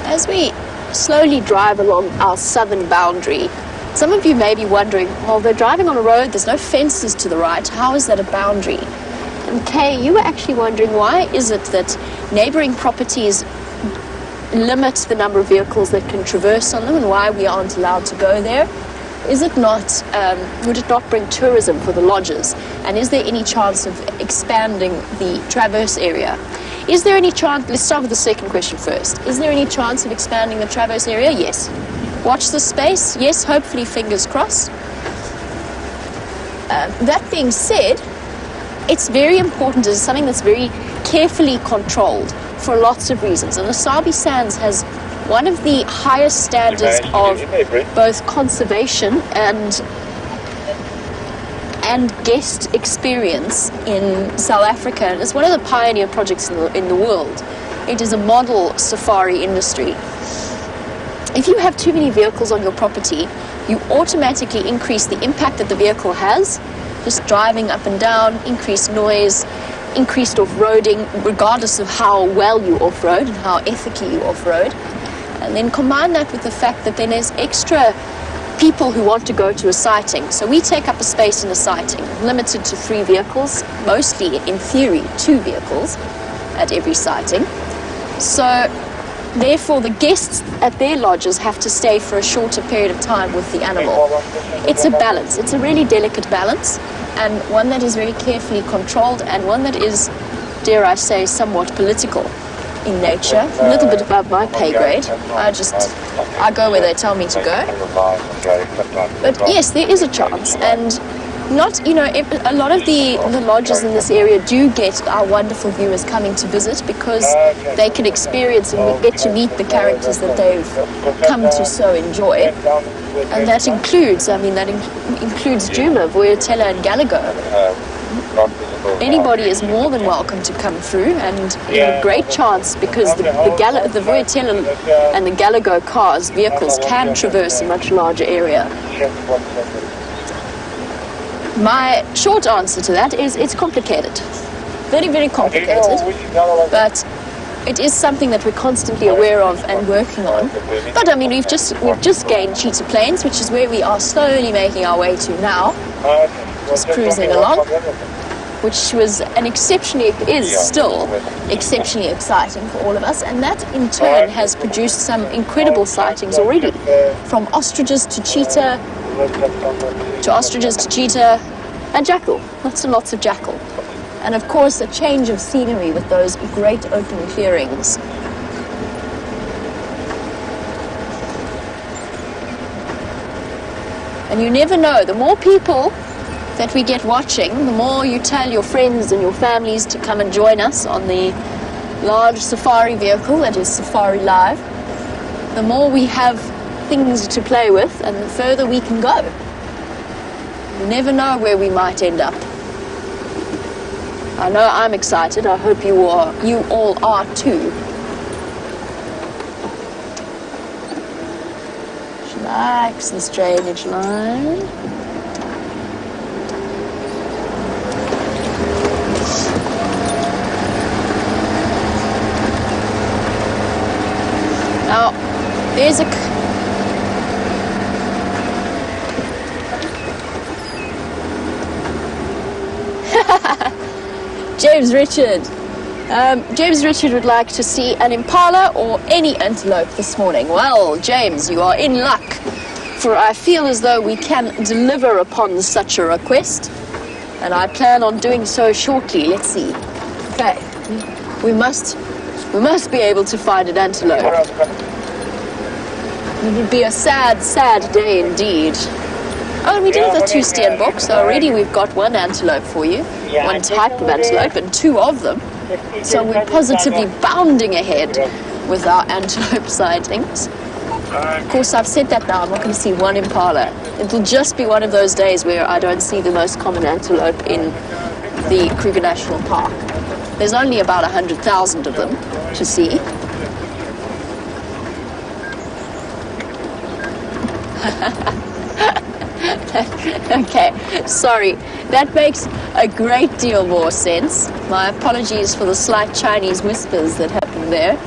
As we slowly drive along our southern boundary, some of you may be wondering, well, they're driving on a road, there's no fences to the right, how is that a boundary? And Kay, you were actually wondering, why is it that neighbouring properties limit the number of vehicles that can traverse on them and why we aren't allowed to go there? Is it not, would it not bring tourism for the lodges? And is there any chance of expanding the traverse area? Is there any chance, let's start with the second question first. Is there any chance of expanding the traverse area? Yes. Watch the space? Yes, hopefully, fingers crossed. That being said, it's very important. It's something that's very carefully controlled for lots of reasons. And the Sabi Sands has one of the highest standards of both conservation and guest experience in South Africa. And it's one of the pioneer projects in the world. It is a model safari industry. If you have too many vehicles on your property, you automatically increase the impact that the vehicle has, just driving up and down, increased noise, increased off-roading, regardless of how well you off-road and how ethically you off-road. And then combine that with the fact that then there's extra people who want to go to a sighting. So we take up a space in a sighting, limited to 3 vehicles, mostly, in theory, 2 vehicles at every sighting. So therefore, the guests at their lodges have to stay for a shorter period of time with the animal. It's a balance. It's a really delicate balance, and one that is very carefully controlled, and one that is, dare I say, somewhat political in nature, a little bit above my pay grade. I go where they tell me to go. But yes, there is a chance, and not, a lot of the lodges in this area do get our wonderful viewers coming to visit because they can experience and get to meet the characters that they've come to so enjoy. And that includes, includes Djuma, Voyatella and Galago. Anybody is more than welcome to come through, and a great chance because the Voyatella and the Galago cars, vehicles, can traverse a much larger area. My short answer to that is it's complicated. Very, very complicated. But it is something that we're constantly aware of and working on. But we've just gained cheetah plains, which is where we are slowly making our way to now. Just cruising along, which was is still exceptionally exciting for all of us. And that in turn has produced some incredible sightings already, from ostriches to cheetah, and jackal. Lots and lots of jackal. And of course, a change of scenery with those great open clearings. And you never know, the more people that we get watching, the more you tell your friends and your families to come and join us on the large safari vehicle that is Safari Live, the more we have things to play with and the further we can go. You never know where we might end up. I know I'm excited. I hope you all are too. She likes this drainage line. Now, there's a... James Richard would like to see an impala or any antelope this morning. Well, James, you are in luck, for I feel as though we can deliver upon such a request, and I plan on doing so shortly. Let's see. Okay, we must be able to find an antelope. It would be a sad, sad day indeed. Oh, and we do have a 2 steenbok, so already we've got 1 antelope for you, 1 type of antelope, and 2 of them. So we're positively bounding ahead with our antelope sightings. Of course, I've said that now, I'm not going to see 1 impala. It'll just be one of those days where I don't see the most common antelope in the Kruger National Park. There's only about 100,000 of them to see. Okay, sorry. That makes a great deal more sense. My apologies for the slight Chinese whispers that happened there.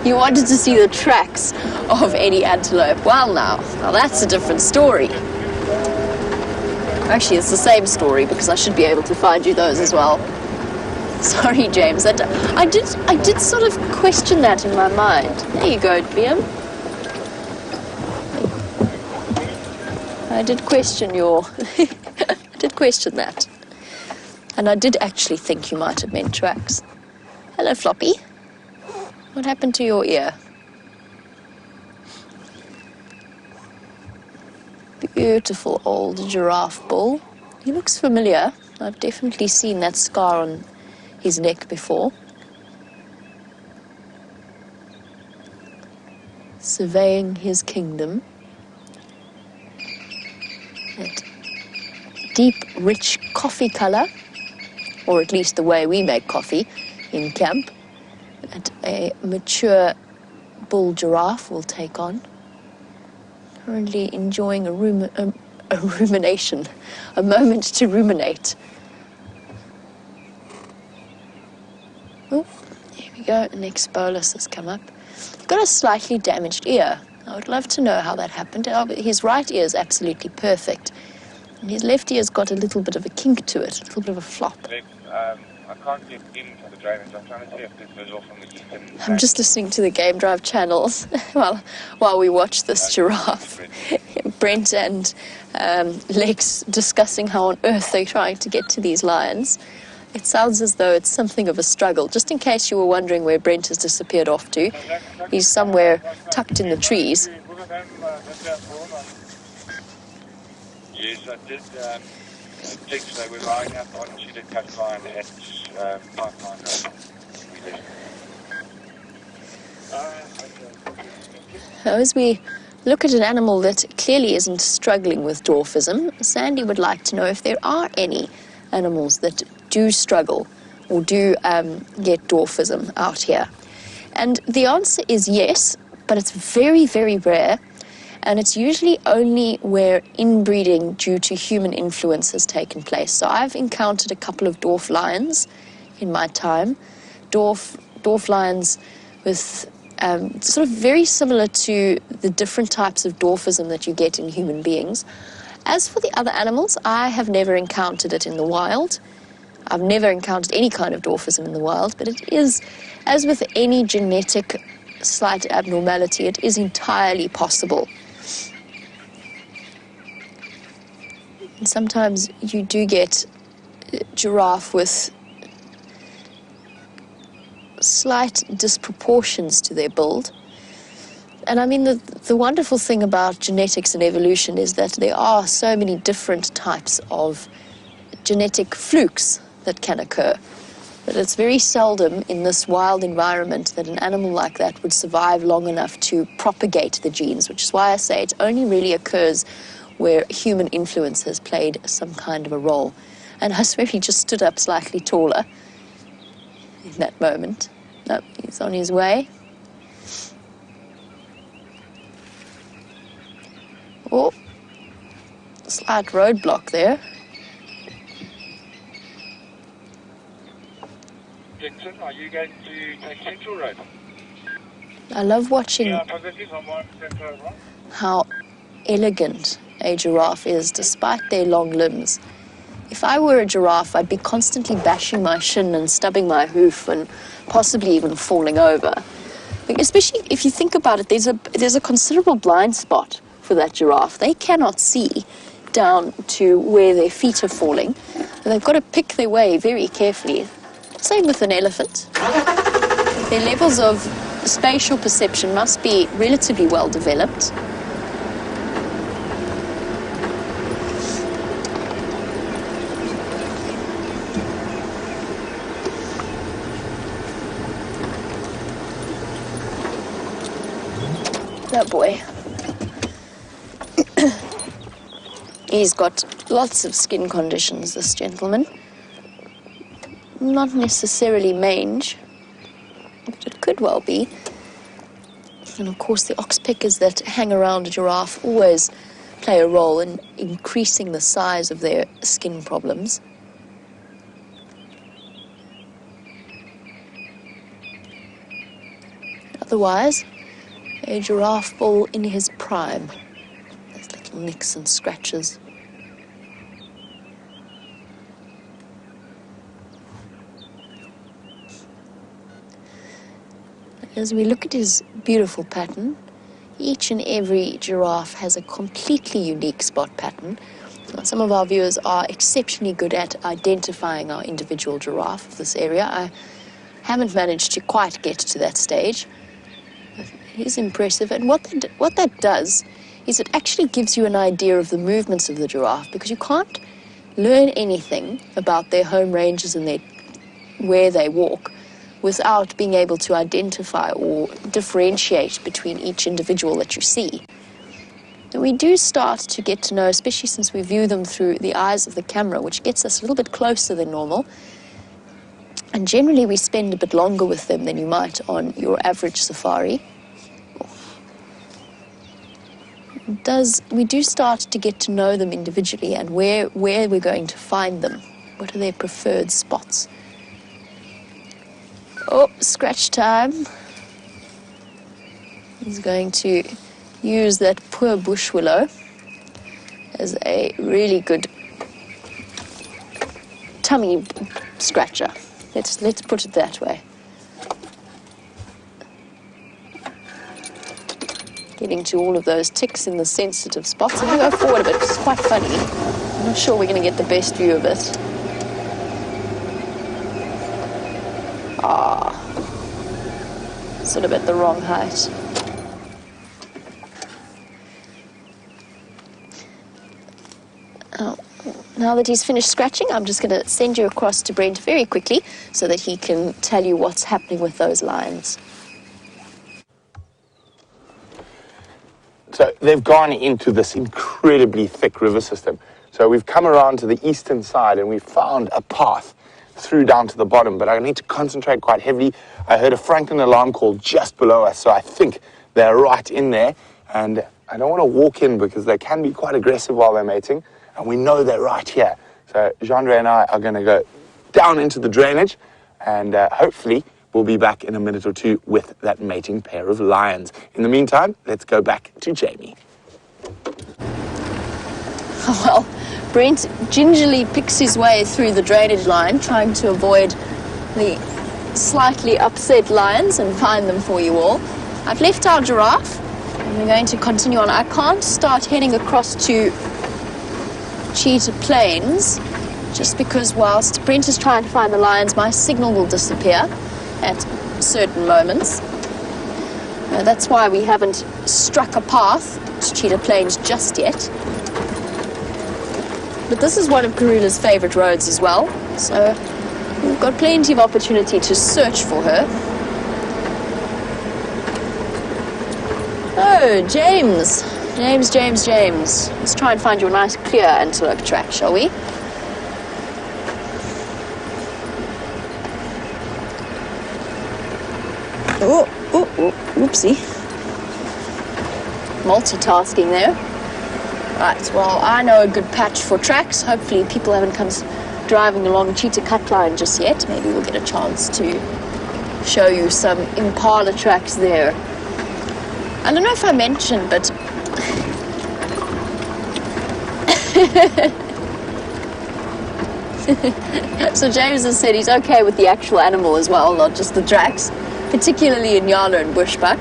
You wanted to see the tracks of any antelope. Well, now that's a different story. Actually, it's the same story because I should be able to find you those as well. Sorry, James. I did sort of question that in my mind. There you go, Liam. I did question that. And I did actually think you might have meant tracks. Hello, Floppy. What happened to your ear? Beautiful old giraffe bull. He looks familiar. I've definitely seen that scar on his neck before. Surveying his kingdom. That deep, rich coffee color, or at least the way we make coffee in camp, that a mature bull giraffe will take on. Currently enjoying a rumination, a moment to ruminate. Oh, here we go, the next bolus has come up. He's got a slightly damaged ear. I would love to know how that happened. His right ear is absolutely perfect. And his left ear's got a little bit of a kink to it, a little bit of a flop. I can't get into the drainage. I'm trying to see if there's visual from the eastern... I'm just listening to the Game Drive channels while we watch this giraffe. Brent and Lex discussing how on earth they're trying to get to these lions. It sounds as though it's something of a struggle. Just in case you were wondering where Brent has disappeared off to, he's somewhere tucked in the trees. Yes, I did think so. We're lying up on, she did cut line at 5 As we look at an animal that clearly isn't struggling with dwarfism, Sandy would like to know if there are any animals that do struggle or do get dwarfism out here. And the answer is yes, but it's very, very rare. And it's usually only where inbreeding due to human influence has taken place. So I've encountered a couple of dwarf lions in my time. Dwarf lions with sort of very similar to the different types of dwarfism that you get in human beings. As for the other animals, I have never encountered it in the wild. I've never encountered any kind of dwarfism in the wild, but it is, as with any genetic slight abnormality, it is entirely possible. And sometimes you do get giraffe with slight disproportions to their build. And I mean, the wonderful thing about genetics and evolution is that there are so many different types of genetic flukes that can occur. But it's very seldom in this wild environment that an animal like that would survive long enough to propagate the genes, which is why I say it only really occurs where human influence has played some kind of a role. And I swear he just stood up slightly taller in that moment. Nope, he's on his way. Oh, slight roadblock there. Jensen, are you going to take Central Road? I love watching Yeah, positive, I'm on Central Road. how elegant a giraffe is despite their long limbs. If I were a giraffe, I'd be constantly bashing my shin and stubbing my hoof and possibly even falling over. Especially if you think about it, there's a considerable blind spot for that giraffe. They cannot see down to where their feet are falling, and they've got to pick their way very carefully. Same with an elephant. Their levels of spatial perception must be relatively well developed. That boy. He's got lots of skin conditions, this gentleman. Not necessarily mange, but it could well be. And of course, the oxpeckers that hang around a giraffe always play a role in increasing the size of their skin problems. Otherwise, a giraffe bull in his prime. Those little nicks and scratches. As we look at his beautiful pattern, each and every giraffe has a completely unique spot pattern. Now, some of our viewers are exceptionally good at identifying our individual giraffe of this area. I haven't managed to quite get to that stage. It is impressive, and what that does is it actually gives you an idea of the movements of the giraffe, because you can't learn anything about their home ranges and where they walk without being able to identify or differentiate between each individual that you see. And we do start to get to know, especially since we view them through the eyes of the camera, which gets us a little bit closer than normal. And generally we spend a bit longer with them than you might on your average safari. We do start to get to know them individually and where we're going to find them. What are their preferred spots? Oh, scratch time. He's going to use that poor bush willow as a really good tummy scratcher. Let's put it that way. Getting to all of those ticks in the sensitive spots. And we go forward a bit, it's quite funny. I'm not sure we're going to get the best view of it. Sort of at the wrong height. Now that he's finished scratching, I'm just going to send you across to Brent very quickly so that he can tell you what's happening with those lions. So they've gone into this incredibly thick river system. So we've come around to the eastern side and we've found a path through down to the bottom, but I need to concentrate quite heavily. I heard a Franklin alarm call just below us, so I think they're right in there, and I don't want to walk in because they can be quite aggressive while they're mating, and we know they're right here. So Jean-Andre and I are going to go down into the drainage, and hopefully we'll be back in a minute or two with that mating pair of lions. In the meantime, let's go back to Jamie. Well, Brent gingerly picks his way through the drainage line, trying to avoid the slightly upset lions and find them for you all. I've left our giraffe, and we're going to continue on. I can't start heading across to Cheetah Plains, just because whilst Brent is trying to find the lions, my signal will disappear at certain moments. That's why we haven't struck a path to Cheetah Plains just yet. But this is one of Karula's favourite roads as well, so we've got plenty of opportunity to search for her. Oh, James. James. Let's try and find you a nice clear antelope track, shall we? Oopsie. Multitasking there. Right, well, I know a good patch for tracks. Hopefully people haven't come driving along Cheetah Cut Line just yet. Maybe we'll get a chance to show you some impala tracks there. I don't know if I mentioned, but so James has said he's okay with the actual animal as well, not just the tracks, particularly Inyala and Bushbuck.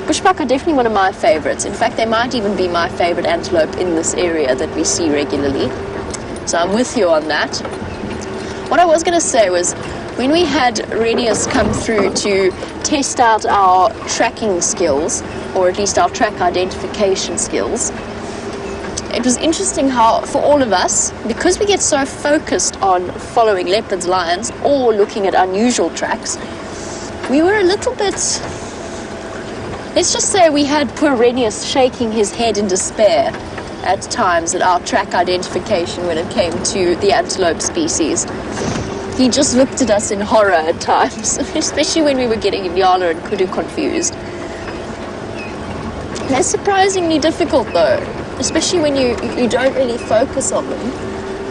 Bushbuck are definitely one of my favorites. In fact, they might even be my favorite antelope in this area that we see regularly. So I'm with you on that. What I was going to say was, when we had Renius come through to test out our tracking skills, or at least our track identification skills, it was interesting how, for all of us, because we get so focused on following leopards, lions, or looking at unusual tracks, we were a little bit... Let's just say we had poor Renius shaking his head in despair at times at our track identification when it came to the antelope species. He just looked at us in horror at times, especially when we were getting Inyala and Kudu confused. They're surprisingly difficult though, especially when you don't really focus on them.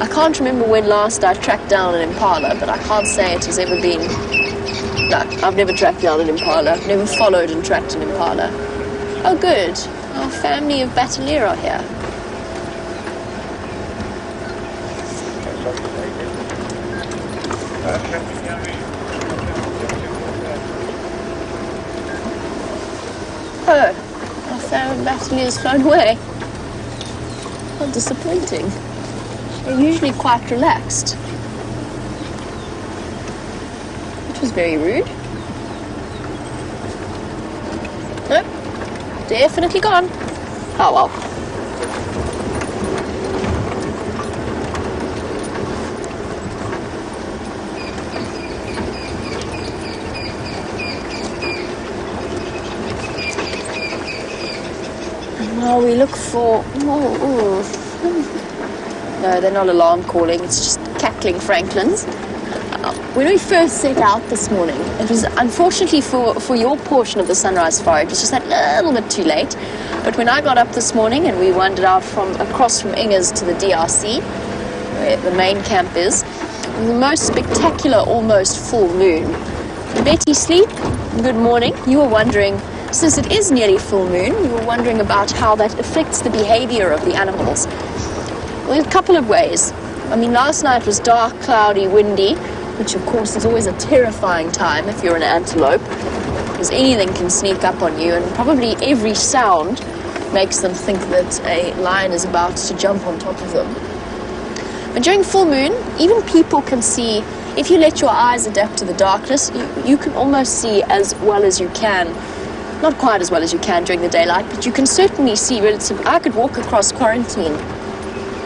I can't remember when last I tracked down an impala, but I can't say it has ever been... No, I've never tracked down an impala. I've never followed and tracked an impala. Oh good, our family of Battalier are here. Oh, our family of Battalier has flown away. How disappointing. They're usually quite relaxed. Which was very rude. Nope. Definitely gone. Oh well. And now we look for... No, they're not alarm calling, it's just cackling francolins. When we first set out this morning, it was unfortunately for your portion of the sunrise safari, it was just that little bit too late. But when I got up this morning and we wandered out across from Ingers to the DRC, where the main camp is, the most spectacular almost full moon. Betty Sleep, good morning. You were wondering, since it is nearly full moon, you were wondering about how that affects the behavior of the animals. Well, a couple of ways. I mean, last night was dark, cloudy, windy, which of course is always a terrifying time if you're an antelope, because anything can sneak up on you, and probably every sound makes them think that a lion is about to jump on top of them. But during full moon, even people can see, if you let your eyes adapt to the darkness, you can almost see as well as you can. Not quite as well as you can during the daylight, but you can certainly see relatively. I could walk across quarantine.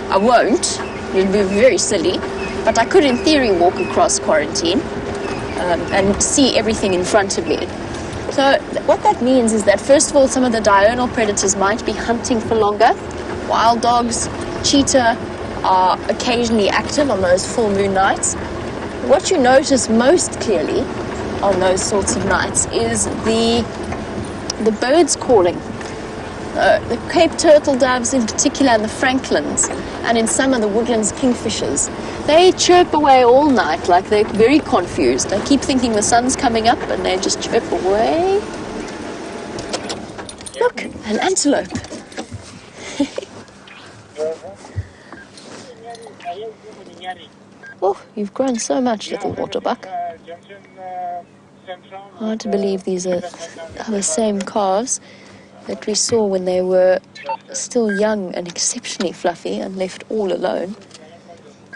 I won't, it would be very silly, but I could in theory walk across quarantine and see everything in front of me. So what that means is that first of all, some of the diurnal predators might be hunting for longer. Wild dogs, cheetah are occasionally active on those full moon nights. What you notice most clearly on those sorts of nights is the birds calling. The Cape turtle doves in particular, and the francolins, and in some of the woodlands kingfishers, they chirp away all night like they're very confused. They keep thinking the sun's coming up and they just chirp away. Look, an antelope. Oh, you've grown so much, little waterbuck. Hard to believe these are the same calves that we saw when they were still young and exceptionally fluffy and left all alone.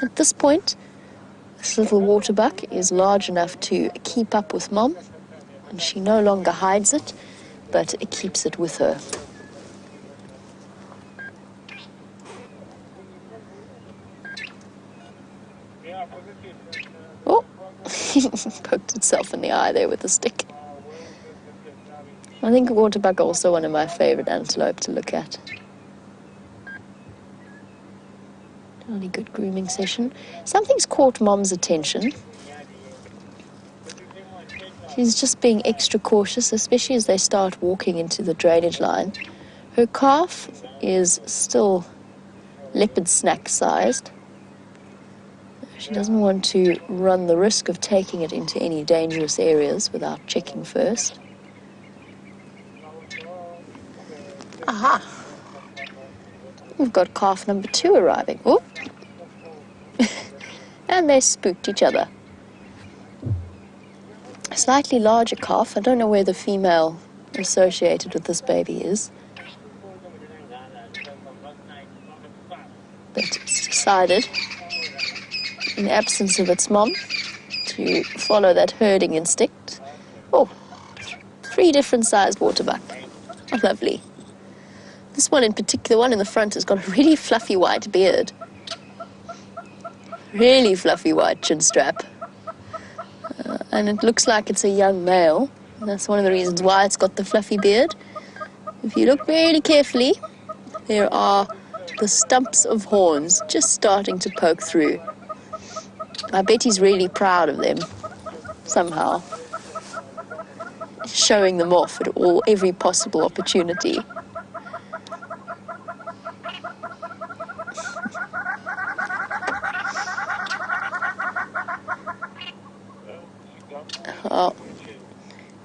At this point, this little waterbuck is large enough to keep up with Mom, and she no longer hides it, but it keeps it with her. Oh, poked itself in the eye there with a stick. I think waterbuck are also one of my favorite antelope to look at. Really good grooming session. Something's caught Mom's attention. She's just being extra cautious, especially as they start walking into the drainage line. Her calf is still leopard snack sized. She doesn't want to run the risk of taking it into any dangerous areas without checking first. Aha! We've got calf number 2 arriving. Oh! And they spooked each other. A slightly larger calf. I don't know where the female associated with this baby is. But it's decided, in the absence of its mom, to follow that herding instinct. Oh, 3 different sized waterbuck. Oh, lovely. This one in particular, the one in the front, has got a really fluffy white beard. Really fluffy white chin strap. And it looks like it's a young male. And that's one of the reasons why it's got the fluffy beard. If you look really carefully, there are the stumps of horns just starting to poke through. I bet he's really proud of them, somehow. Showing them off at every possible opportunity. Oh,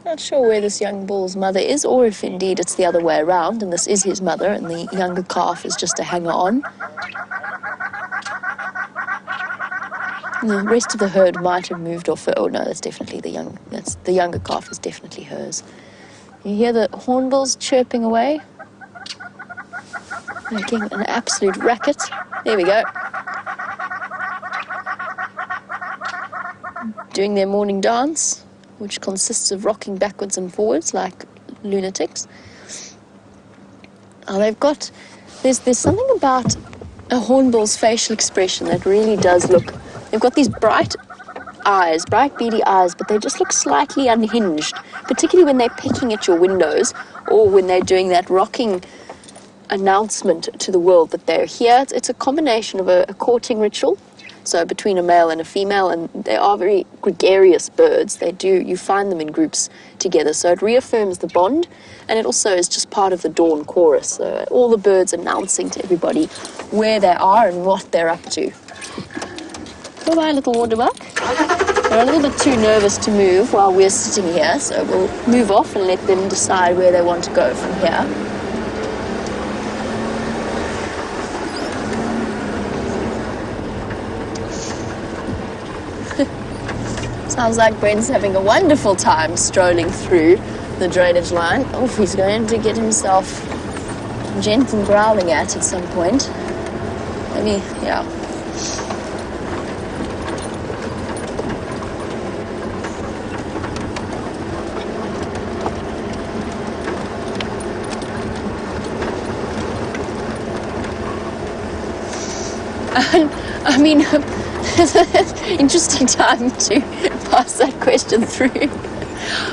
not sure where this young bull's mother is, or if indeed it's the other way around, and this is his mother, and the younger calf is just a hanger-on. The rest of the herd might have moved off. Oh no, that's definitely the younger calf is definitely hers. You hear the hornbills chirping away, making an absolute racket. There we go. Doing their morning dance, which consists of rocking backwards and forwards like lunatics. Oh, there's something about a hornbill's facial expression that really does look, they've got these bright eyes, bright beady eyes, but they just look slightly unhinged, particularly when they're pecking at your windows or when they're doing that rocking announcement to the world that they're here. It's a combination of a courting ritual, so between a male and a female, and they are very gregarious birds. You find them in groups together, so it reaffirms the bond, and it also is just part of the dawn chorus, so all the birds announcing to everybody where they are and what they're up to. Bye-bye, little waterbuck. They're a little bit too nervous to move while we're sitting here, so we'll move off and let them decide where they want to go from here. Sounds like Brent's having a wonderful time strolling through the drainage line. Oh, he's going to get himself gentle growling at some point. Maybe, yeah. I mean, interesting time to pass that question through.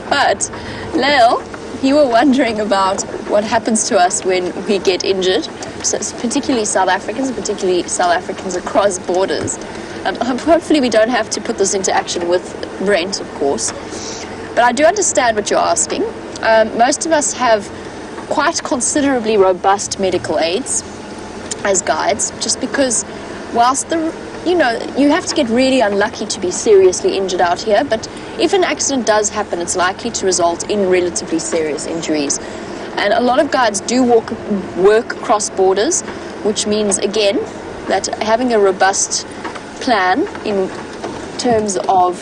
But, Lael, you were wondering about what happens to us when we get injured, so particularly South Africans across borders. Hopefully we don't have to put this into action with Brent, of course. But I do understand what you're asking. Most of us have quite considerably robust medical aids as guides, just because whilst you have to get really unlucky to be seriously injured out here, but if an accident does happen, it's likely to result in relatively serious injuries. And a lot of guides do work across borders, which means, again, that having a robust plan in terms of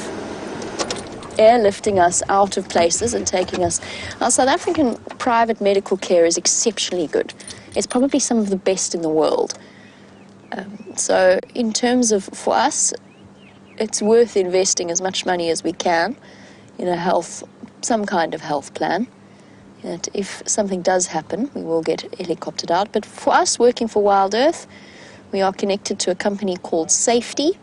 airlifting us out of places and taking us. Our South African private medical care is exceptionally good. It's probably some of the best in the world. So in terms of, for us, it's worth investing as much money as we can in some kind of health plan. That if something does happen, we will get helicoptered out. But for us, working for WildEarth, we are connected to a company called Safety.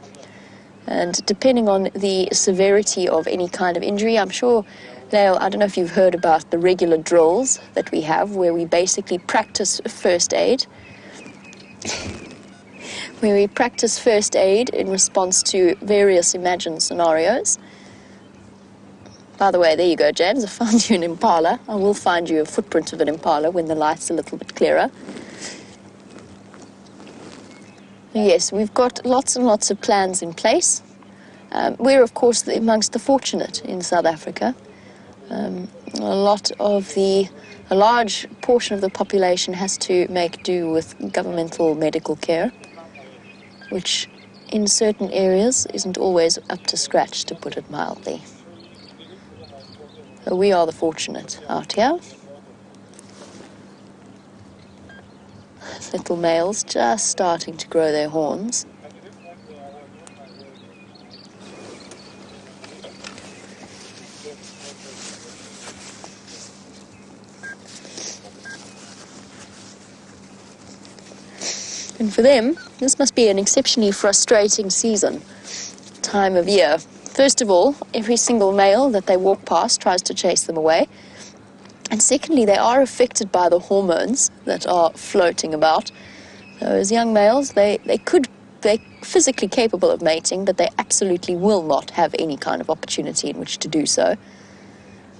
And depending on the severity of any kind of injury, I'm sure, Lael, I don't know if you've heard about the regular drills that we have, where we basically practice first aid. Where we practice first aid in response to various imagined scenarios. By the way, there you go, James. I found you an impala. I will find you a footprint of an impala when the light's a little bit clearer. Yes, we've got lots and lots of plans in place. We're, of course, amongst the fortunate in South Africa. A large portion of the population has to make do with governmental medical care, which in certain areas isn't always up to scratch, to put it mildly. So we are the fortunate out here. Little males just starting to grow their horns. And for them, this must be an exceptionally frustrating time of year. First of all, every single male that they walk past tries to chase them away. And secondly, they are affected by the hormones that are floating about. So as young males, they're physically capable of mating, but they absolutely will not have any kind of opportunity in which to do so.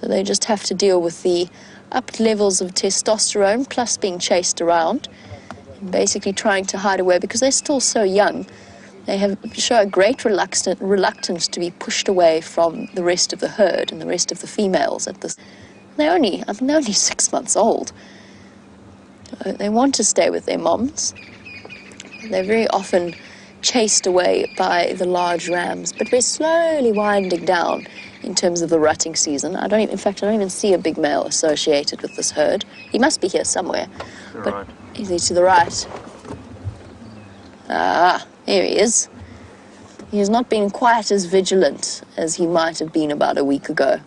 So they just have to deal with the upped levels of testosterone plus being chased around, basically trying to hide away because they're still so young. They show a great reluctance to be pushed away from the rest of the herd and the rest of the females at this. They're only 6 months old. They want to stay with their moms. They're very often chased away by the large rams, but we're slowly winding down in terms of the rutting season. I don't even see a big male associated with this herd. He must be here somewhere. Right. Is he to the right? Ah, here he is. He has not been quite as vigilant as he might have been about a week ago.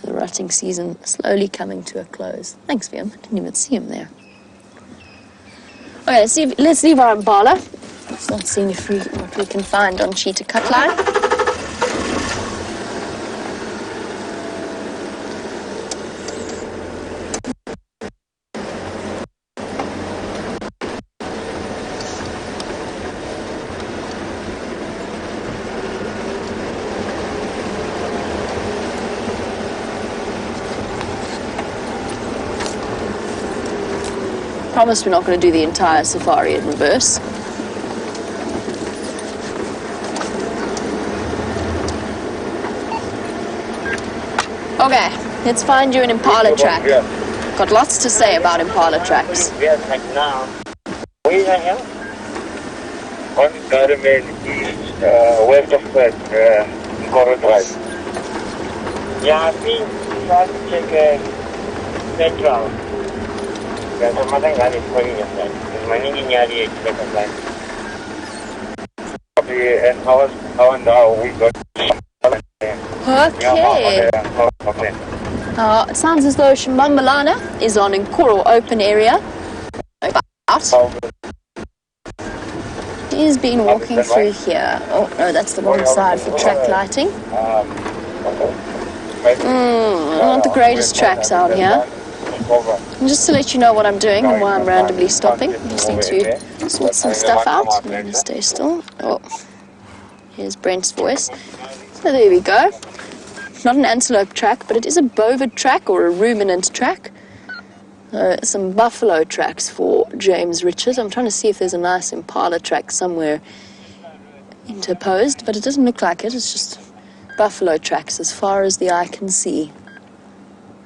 The rutting season slowly coming to a close. Thanks, Viam. I didn't even see him there. Okay, let's leave our impala. Let's not see what we can find on cheetah cutline. Promise we're not going to do the entire safari in reverse. Okay, let's find you an impala track. Got lots to say about impala tracks. On Garmin is west of Goro Drive. Yeah, I think you have to check Central. And how now we got. Okay. It sounds as though Shimambalana is on Nkuru open area. He's been walking through here. Oh no, that's the wrong side for track lighting. Not the greatest tracks out here. And just to let you know what I'm doing and why I'm randomly stopping, I just need to sort some stuff out. I'm going to stay still. Oh, here's Brent's voice. So there we go. Not an antelope track, but it is a bovid track or a ruminant track. Some buffalo tracks for James Richards. I'm trying to see if there's a nice impala track somewhere interposed, but it doesn't look like it. It's just buffalo tracks as far as the eye can see.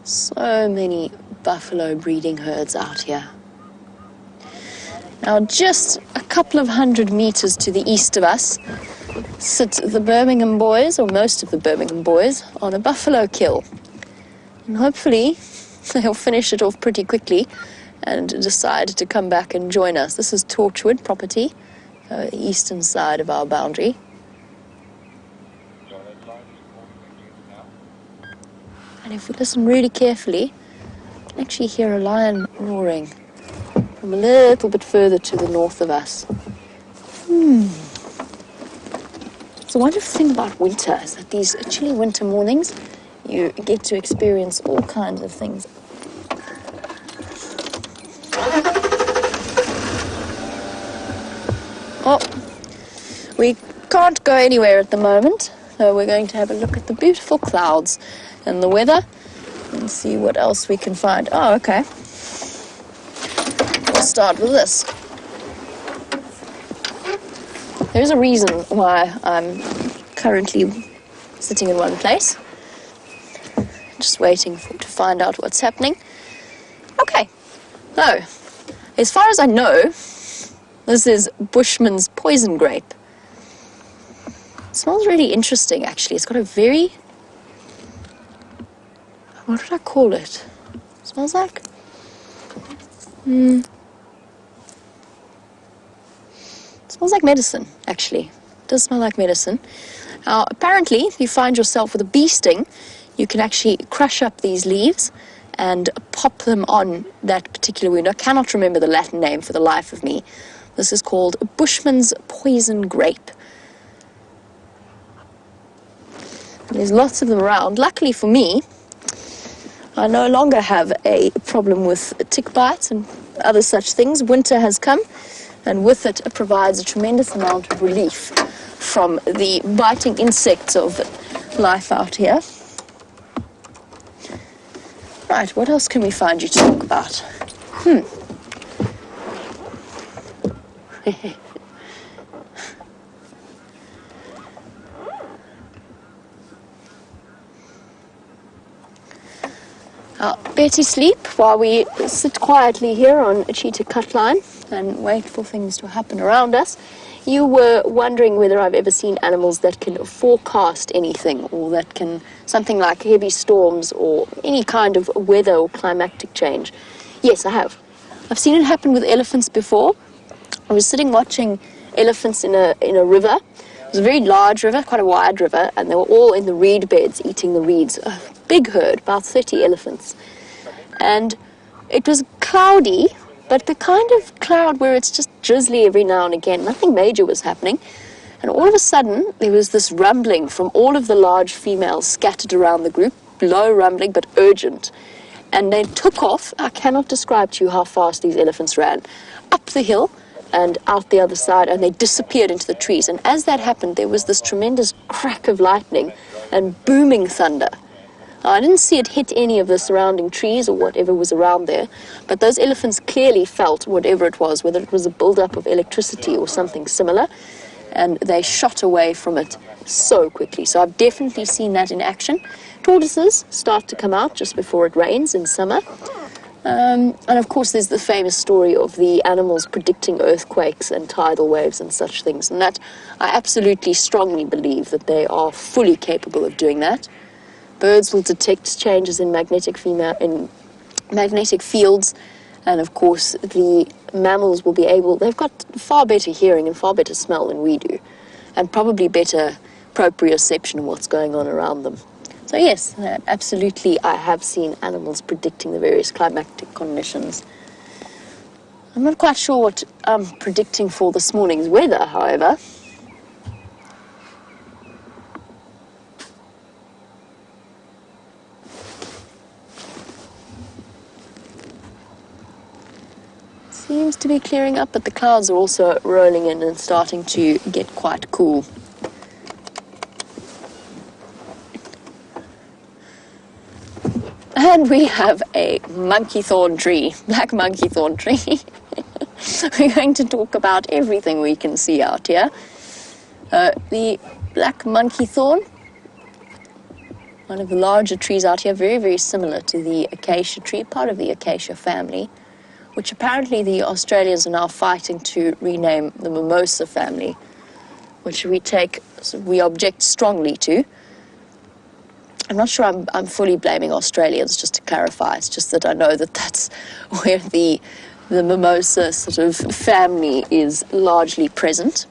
So many buffalo breeding herds out here. Now, just a couple of 100 meters to the east of us sit the Birmingham boys, or most of the Birmingham boys, on a buffalo kill. And hopefully they'll finish it off pretty quickly and decide to come back and join us. This is Torchwood property, the eastern side of our boundary. And if we listen really carefully, you can actually hear a lion roaring from a little bit further to the north of us. The wonderful thing about winter is that these chilly winter mornings, you get to experience all kinds of things. Oh, we can't go anywhere at the moment. So we're going to have a look at the beautiful clouds and the weather and see what else we can find. Oh, okay. We'll start with this. There's a reason why I'm currently sitting in one place. Just waiting to find out what's happening. Okay. So, as far as I know, this is Bushman's poison grape. It smells really interesting, actually. It's got a very... what would I call it? It smells like... It smells like medicine, actually. It does smell like medicine. Now, apparently, if you find yourself with a bee sting, you can actually crush up these leaves and pop them on that particular wound. I cannot remember the Latin name for the life of me. This is called Bushman's poison grape. There's lots of them around. Luckily for me, I no longer have a problem with tick bites and other such things. Winter has come, and with it, it provides a tremendous amount of relief from the biting insects of life out here. Right, what else can we find you to talk about? Betty sleep while we sit quietly here on a cheetah cut line and wait for things to happen around us. You were wondering whether I've ever seen animals that can forecast anything, or that can, something like heavy storms or any kind of weather or climatic change. Yes, I have. I've seen it happen with elephants before. I was sitting watching elephants in a river. It was a very large river, quite a wide river, and they were all in the reed beds eating the reeds. A big herd, about 30 elephants. And it was cloudy, but the kind of cloud where it's just drizzly every now and again. Nothing major was happening. And all of a sudden, there was this rumbling from all of the large females scattered around the group. Low rumbling, but urgent. And they took off. I cannot describe to you how fast these elephants ran. Up the hill and out the other side, and they disappeared into the trees. And as that happened, there was this tremendous crack of lightning and booming thunder. Now, I didn't see it hit any of the surrounding trees or whatever was around there, but those elephants clearly felt whatever it was, whether it was a buildup of electricity or something similar, and they shot away from it so quickly. So I've definitely seen that in action. Tortoises start to come out just before it rains in summer. And of course there's the famous story of the animals predicting earthquakes and tidal waves and such things, and that I absolutely strongly believe that they are fully capable of doing that. Birds will detect changes in magnetic fields, and of course the mammals will be able, they've got far better hearing and far better smell than we do, and probably better proprioception of what's going on around them. So yes, absolutely, I have seen animals predicting the various climatic conditions. I'm not quite sure what I'm predicting for this morning's weather, however. Seems to be clearing up, but the clouds are also rolling in and starting to get quite cool. And we have a monkey thorn tree, black monkey thorn tree. We're going to talk about everything we can see out here. The black monkey thorn, one of the larger trees out here, very, very similar to the acacia tree, part of the acacia family, which apparently the Australians are now fighting to rename the mimosa family, which we object strongly to. I'm not sure I'm fully blaming Australians, just to clarify. It's just that I know that that's where the mimosa sort of family is largely present.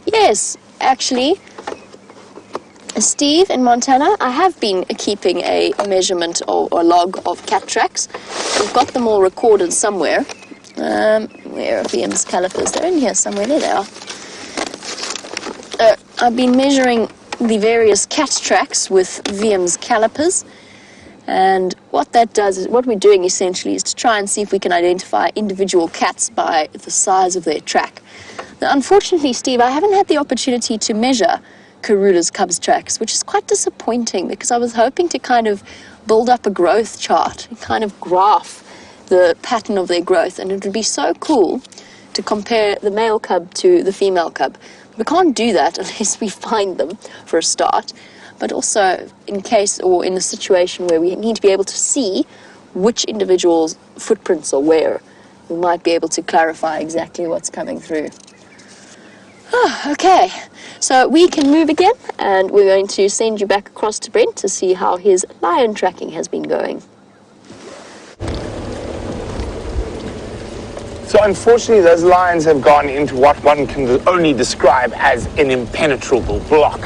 Yes, actually, Steve in Montana, I have been keeping a measurement or a log of cat tracks. We've got them all recorded somewhere. Where are VM's calipers? They're in here somewhere. There they are. I've been measuring the various cat tracks with VM's calipers, And what that does is, what we're doing essentially is to try and see if we can identify individual cats by the size of their track. Now, unfortunately, Steve, I haven't had the opportunity to measure Karula's cubs' tracks, which is quite disappointing because I was hoping to kind of build up a growth chart and kind of graph the pattern of their growth, and it would be so cool to compare the male cub to the female cub. We can't do that unless we find them for a start, but also in case or in a situation where we need to be able to see which individual's footprints are where, we might be able to clarify exactly what's coming through. Okay, so we can move again, and we're going to send you back across to Brent to see how his lion tracking has been going. So unfortunately, those lions have gone into what one can only describe as an impenetrable block.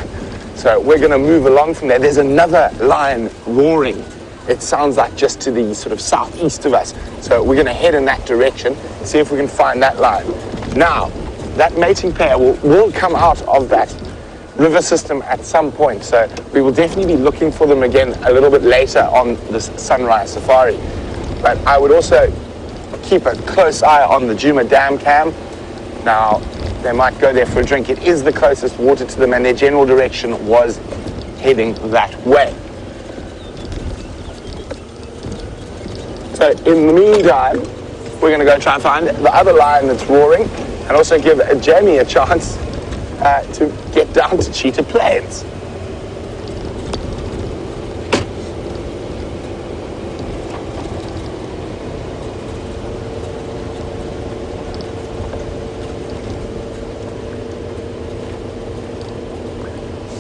So we're going to move along from there. There's another lion roaring. It sounds like just to the sort of southeast of us. So we're going to head in that direction, see if we can find that lion. Now, that mating pair will come out of that river system at some point. So we will definitely be looking for them again a little bit later on this sunrise safari. But I would also keep a close eye on the Nkuhuma Dam cam. Now, they might go there for a drink. It is the closest water to them, and their general direction was heading that way. So in the meantime, we're going to go try and find the other lion that's roaring, and also give Jamie a chance to get down to Cheetah Plains.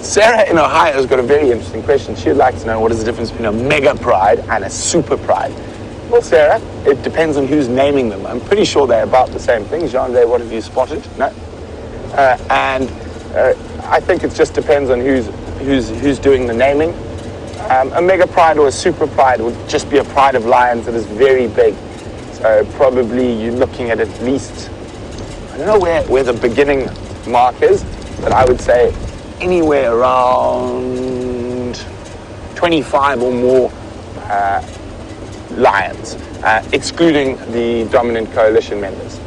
Sarah in Ohio has got a very interesting question. She'd like to know what is the difference between a mega pride and a super pride. Well, Sarah, it depends on who's naming them. I'm pretty sure they're about the same thing. Jean-Day, what have you spotted? No? I think it just depends on who's doing the naming. A mega pride or a super pride would just be a pride of lions that is very big. So probably you're looking at least, I don't know where the beginning mark is, but I would say anywhere around 25 or more lions, excluding the dominant coalition members.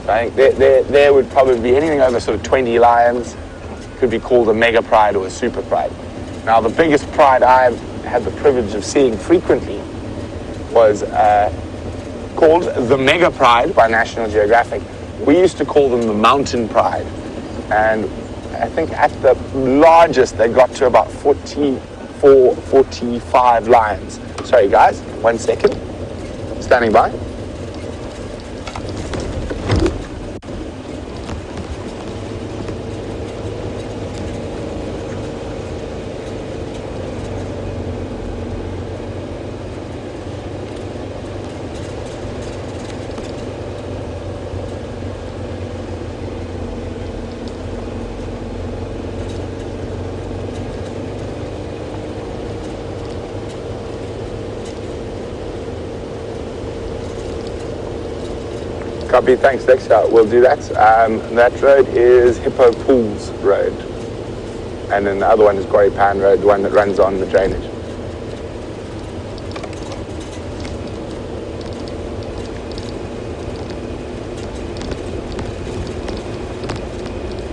So I think there would probably be anything over sort of 20 lions could be called a mega pride or a super pride. Now, the biggest pride I've had the privilege of seeing frequently was called the Mega Pride by National Geographic. We used to call them the Mountain Pride, and I think at the largest they got to about 44, 45 lions. Sorry guys, 1 second. Standing by. Copy, thanks Dexter, we'll do that. That road is Hippo Pools Road. And then the other one is Quarry Pan Road, the one that runs on the drainage.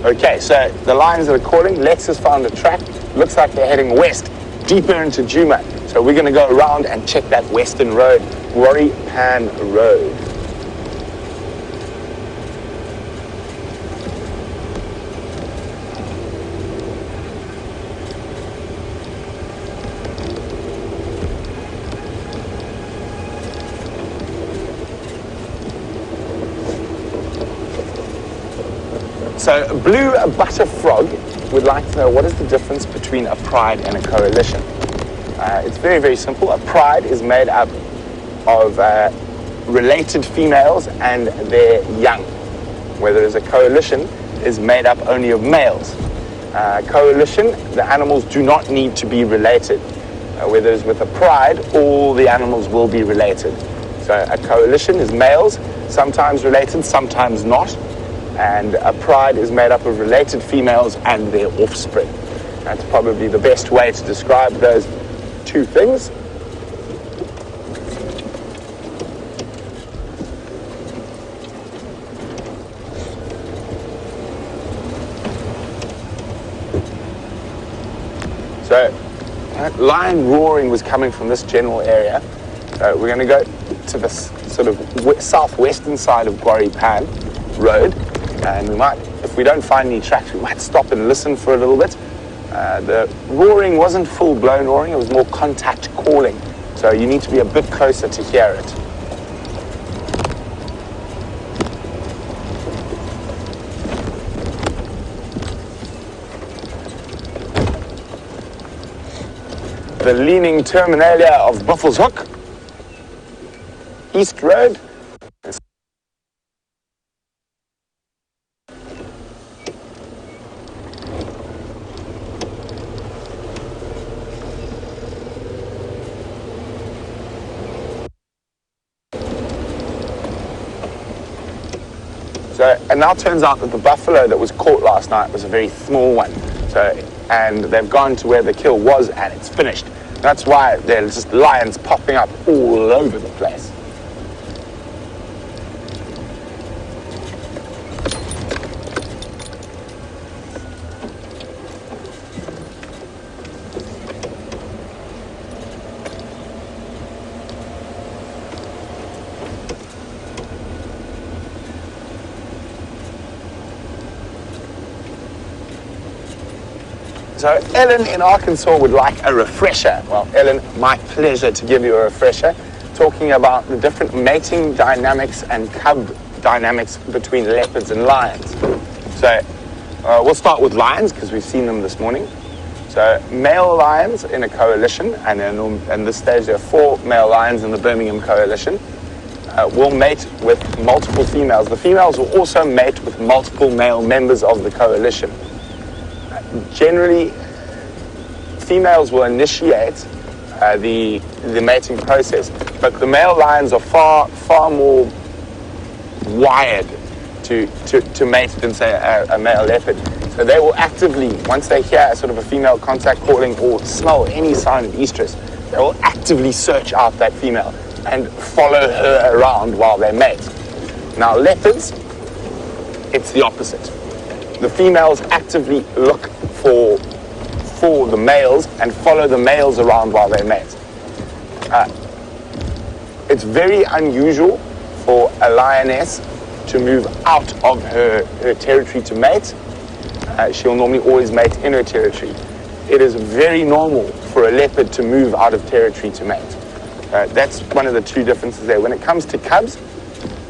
Okay, so the lions that are calling, Lex has found a track. Looks like they're heading west, deeper into Nkuhuma. So we're gonna go around and check that western road, Quarry Pan Road. So Blue Butterfrog would like to know what is the difference between a pride and a coalition. It's very, very simple. A pride is made up of related females and their young, whereas a coalition is made up only of males. Coalition, the animals do not need to be related. Whereas with a pride, all the animals will be related. So a coalition is males, sometimes related, sometimes not. And a pride is made up of related females and their offspring. That's probably the best way to describe those two things. So lion roaring was coming from this general area. We're going to go to this sort of southwestern side of Quarry Pan Road, and we might, if we don't find any tracks, we might stop and listen for a little bit. The roaring wasn't full-blown roaring, it was more contact calling, so you need to be a bit closer to hear it. The leaning terminalia of Buffels Hook, East Road. So, and now it turns out that the buffalo that was caught last night was a very small one. So, and they've gone to where the kill was and it's finished. That's why there's just lions popping up all over the place. So Ellen in Arkansas would like a refresher. Well, Ellen, my pleasure to give you a refresher, talking about the different mating dynamics and cub dynamics between leopards and lions. So we'll start with lions because we've seen them this morning. So male lions in a coalition, and in this stage there are 4 male lions in the Birmingham coalition, will mate with multiple females. The females will also mate with multiple male members of the coalition. Generally, females will initiate the mating process, but the male lions are far more wired to mate than, say, a male leopard. So they will actively, once they hear sort of a female contact calling or smell any sign of estrus, they will actively search out that female and follow her around while they mate. Now, leopards, it's the opposite. The females actively look for the males and follow the males around while they mate. It's very unusual for a lioness to move out of her territory to mate. She'll normally always mate in her territory. It is very normal for a leopard to move out of territory to mate. That's one of the 2 differences there. When it comes to cubs,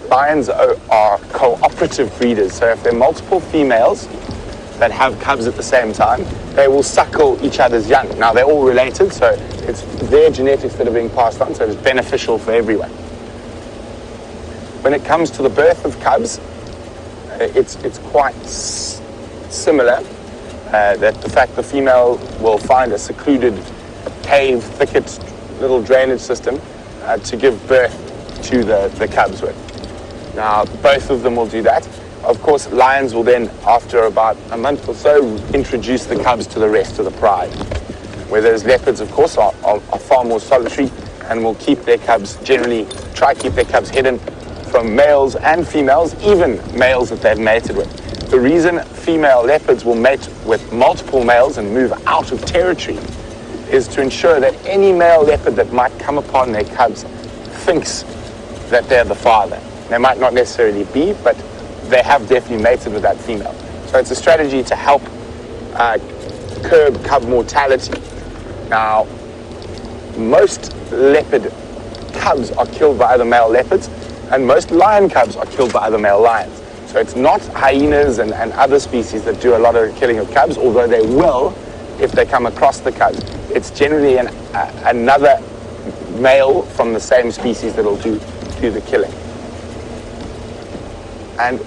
lions are cooperative breeders, so if there are multiple females that have cubs at the same time, they will suckle each other's young. Now, they're all related, so it's their genetics that are being passed on, so it's beneficial for everyone. When it comes to the birth of cubs, it's quite similar, that the fact the female will find a secluded cave, thicket, little drainage system to give birth to the cubs with. Now, both of them will do that. Of course, lions will then, after about a month or so, introduce the cubs to the rest of the pride. Whereas leopards, of course, are far more solitary and will keep their cubs, generally try to keep their cubs hidden from males and females, even males that they've mated with. The reason female leopards will mate with multiple males and move out of territory is to ensure that any male leopard that might come upon their cubs thinks that they're the father. They might not necessarily be, but they have definitely mated with that female. So it's a strategy to help curb cub mortality. Now, most leopard cubs are killed by other male leopards, and most lion cubs are killed by other male lions. So it's not hyenas and other species that do a lot of killing of cubs, although they will if they come across the cubs. It's generally another male from the same species that will do the killing. And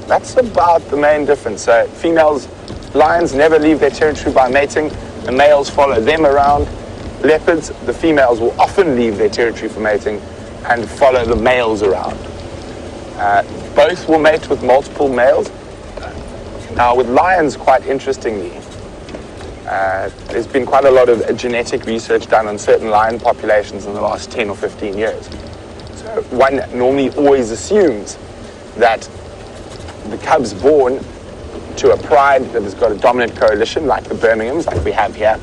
that's about the main difference. So lions never leave their territory by mating. The males follow them around. Leopards, the females will often leave their territory for mating and follow the males around. Both will mate with multiple males. Now, with lions, quite interestingly, there's been quite a lot of genetic research done on certain lion populations in the last 10 or 15 years. So one normally always assumes that the cubs born to a pride that has got a dominant coalition, like the Birminghams, like we have here,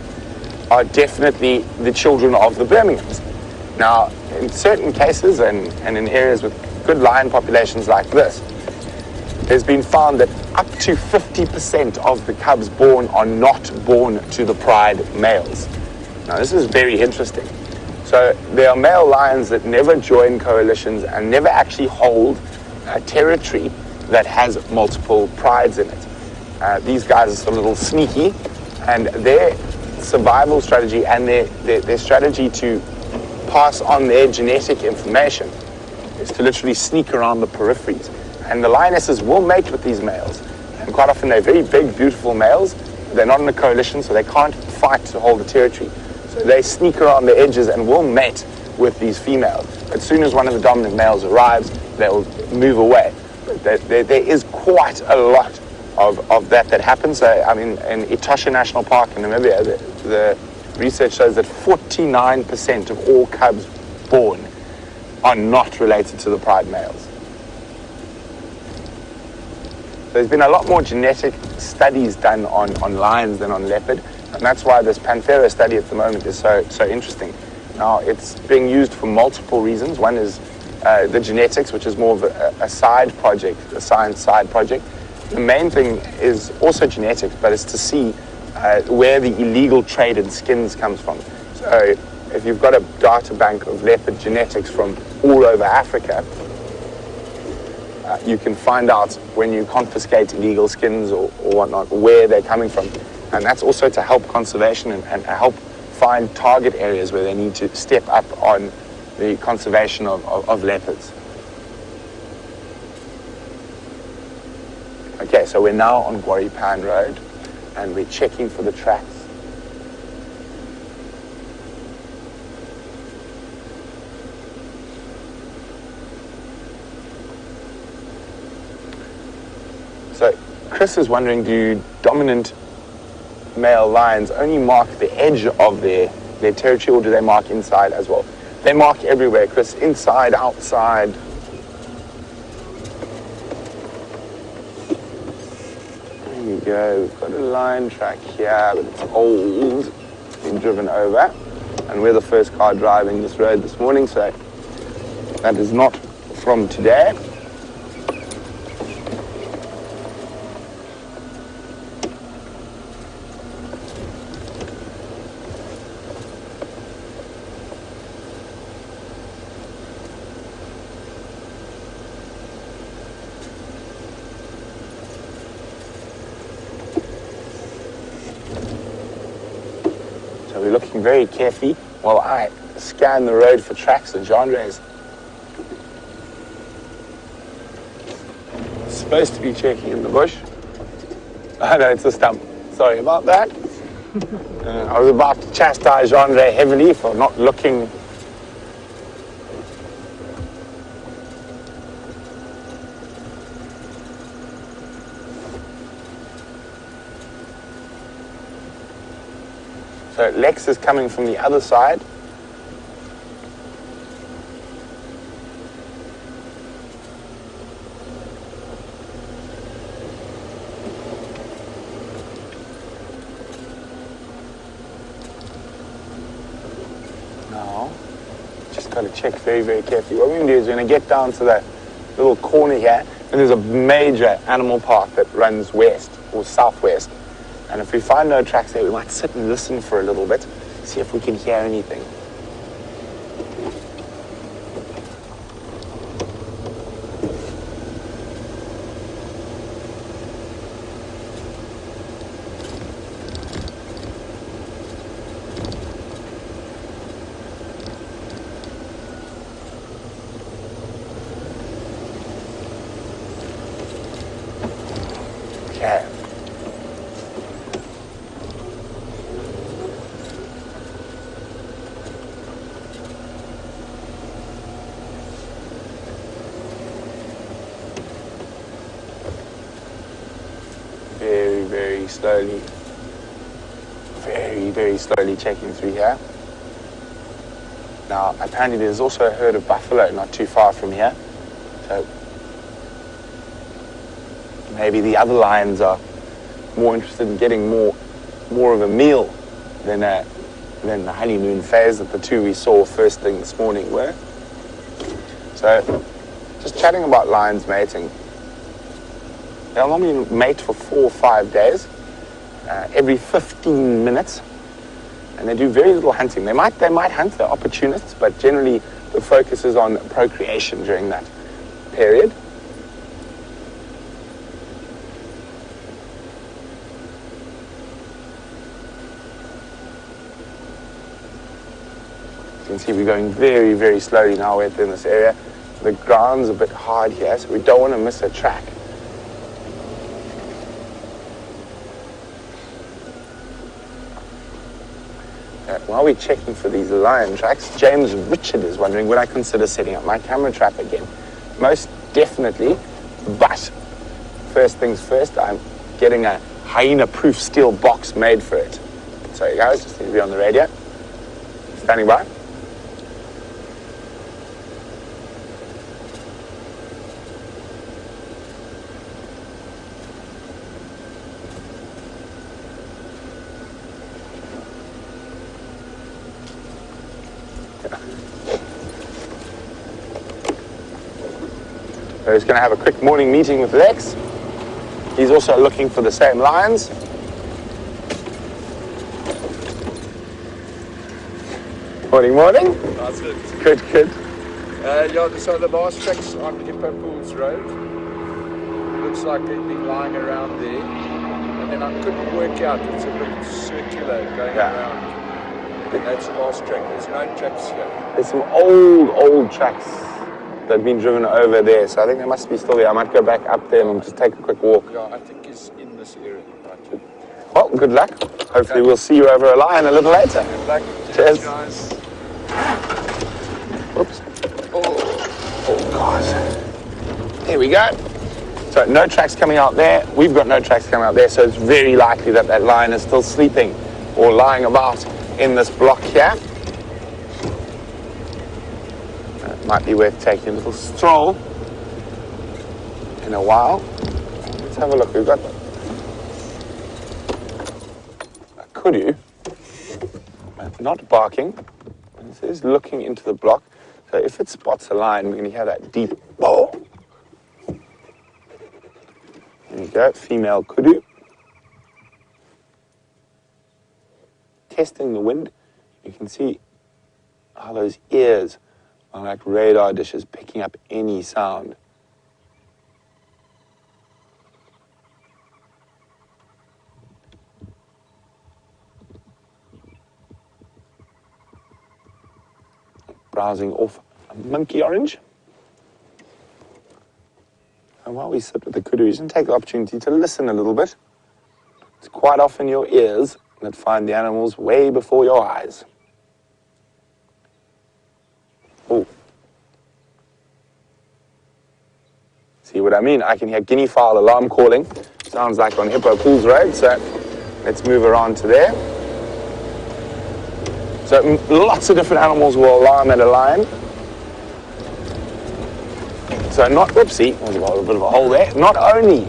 are definitely the children of the Birminghams. Now, in certain cases and in areas with good lion populations like this, there's been found that up to 50% of the cubs born are not born to the pride males. Now, this is very interesting. So there are male lions that never join coalitions and never actually hold a territory that has multiple prides in it. These guys are sort of a little sneaky, and their survival strategy and their strategy to pass on their genetic information is to literally sneak around the peripheries. And the lionesses will mate with these males. And quite often they're very big, beautiful males. They're not in a coalition, so they can't fight to hold the territory. So they sneak around the edges and will mate with these females. As soon as one of the dominant males arrives, they'll move away. But there is quite a lot of that happens. I mean, in Etosha National Park in Namibia, the research shows that 49% of all cubs born are not related to the pride males. There's been a lot more genetic studies done on lions than on leopard, and that's why this Panthera study at the moment is so interesting. Now, it's being used for multiple reasons. One is the genetics, which is more of a side project, a science side project. The main thing is also genetics, but it's to see where the illegal trade in skins comes from. So if you've got a data bank of leopard genetics from all over Africa, you can find out when you confiscate illegal skins or whatnot, where they're coming from. And that's also to help conservation and help find target areas where they need to step up on the conservation of leopards. Okay, so we're now on Gwaripan Road and we're checking for the tracks. So Chris is wondering, do dominant male lions only mark the edge of their territory, or do they mark inside as well? They mark everywhere, Chris, inside, outside. There you go, we've got a lion track here, but it's old, it's been driven over, and we're the first car driving this road this morning, so that is not from today. We're looking very carefully while I scan the road for tracks and genres. Supposed to be checking in the bush. Oh no, it's a stump. Sorry about that. I was about to chastise Genre heavily for not looking. So Lex is coming from the other side. Now, just got to check very, very carefully. What we're going to do is we're going to get down to that little corner here, and there's a major animal park that runs west or southwest. And if we find no tracks there, we might sit and listen for a little bit, see if we can hear anything. Okay. Very slowly checking through here. Now, apparently there's also a herd of buffalo not too far from here. So maybe the other lions are more interested in getting more of a meal than than the honeymoon phase that the two we saw first thing this morning were. So, just chatting about lions mating. They'll normally mate for 4 or 5 days, every 15 minutes, and they do very little hunting. They might hunt, they're opportunists, but generally the focus is on procreation during that period. You can see we're going very, very slowly now within this area. The ground's a bit hard here, so we don't want to miss a track. While we're checking for these lion tracks, James Richard is wondering, would I consider setting up my camera trap again? Most definitely, but first things first, I'm getting a hyena-proof steel box made for it. Sorry guys, just need to be on the radio. Standing by. So he's going to have a quick morning meeting with Lex. He's also looking for the same lions. Morning, morning. That's it. Good, good. So the last tracks on Hippo Pools Road. Looks like they've been lying around there. And then I couldn't work out, it's a bit circular going around. And that's the last track. There's no tracks here. There's some old tracks that have been driven over there, so I think they must be still there. I might go back up there and just take a quick walk. Yeah, I think he's in this area. Right. Well, good luck. Hopefully we'll see you over a lion a little later. Good luck. Cheers. Guys. Oops. Oh, God. There we go. So no tracks coming out there. We've got no tracks coming out there, so it's very likely that that lion is still sleeping or lying about in this block here. Might be worth taking a little stroll in a while. Let's have a look. We've got a kudu, not barking. It says looking into the block. So if it spots a lion, we're going to hear that deep bow. There you go, female kudu. Testing the wind, you can see how those ears are like radar dishes picking up any sound. Browsing off a monkey orange. And while we sit with the kudus and take the opportunity to listen a little bit, it's quite often your ears that find the animals way before your eyes. Oh. See what I mean? I can hear guinea fowl alarm calling. Sounds like on Hippo Pools Road, so let's move around to there. So lots of different animals will alarm at a lion. So not, whoopsie, there's a little bit of a hole there. Not only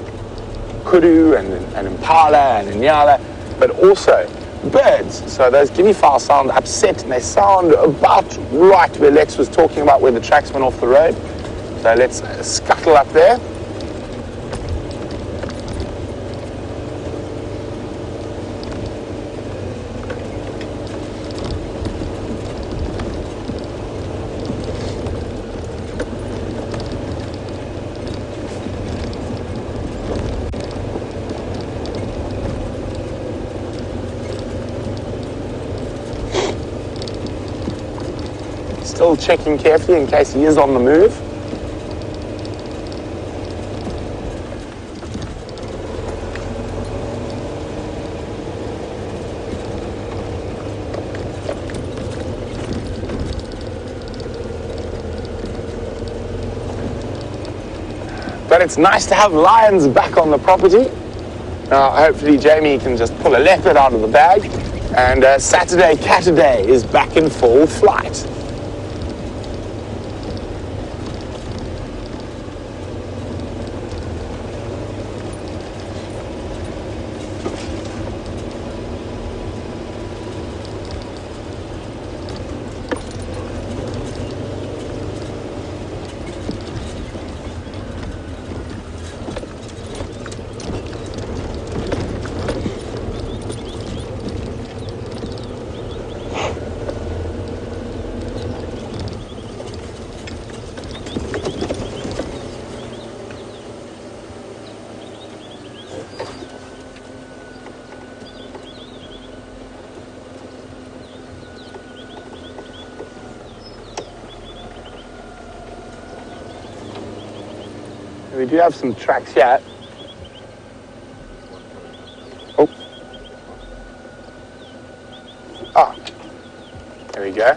kudu and impala and nyala, but also birds. So those guinea fowl sound upset and they sound about right where Lex was talking about, where the tracks went off the road. So let's scuttle up there. Still checking carefully in case he is on the move. But it's nice to have lions back on the property. Now, hopefully Jamie can just pull a leopard out of the bag, and Saturday Cataday is back in full flight. We do have some tracks here. Oh. Ah. There we go.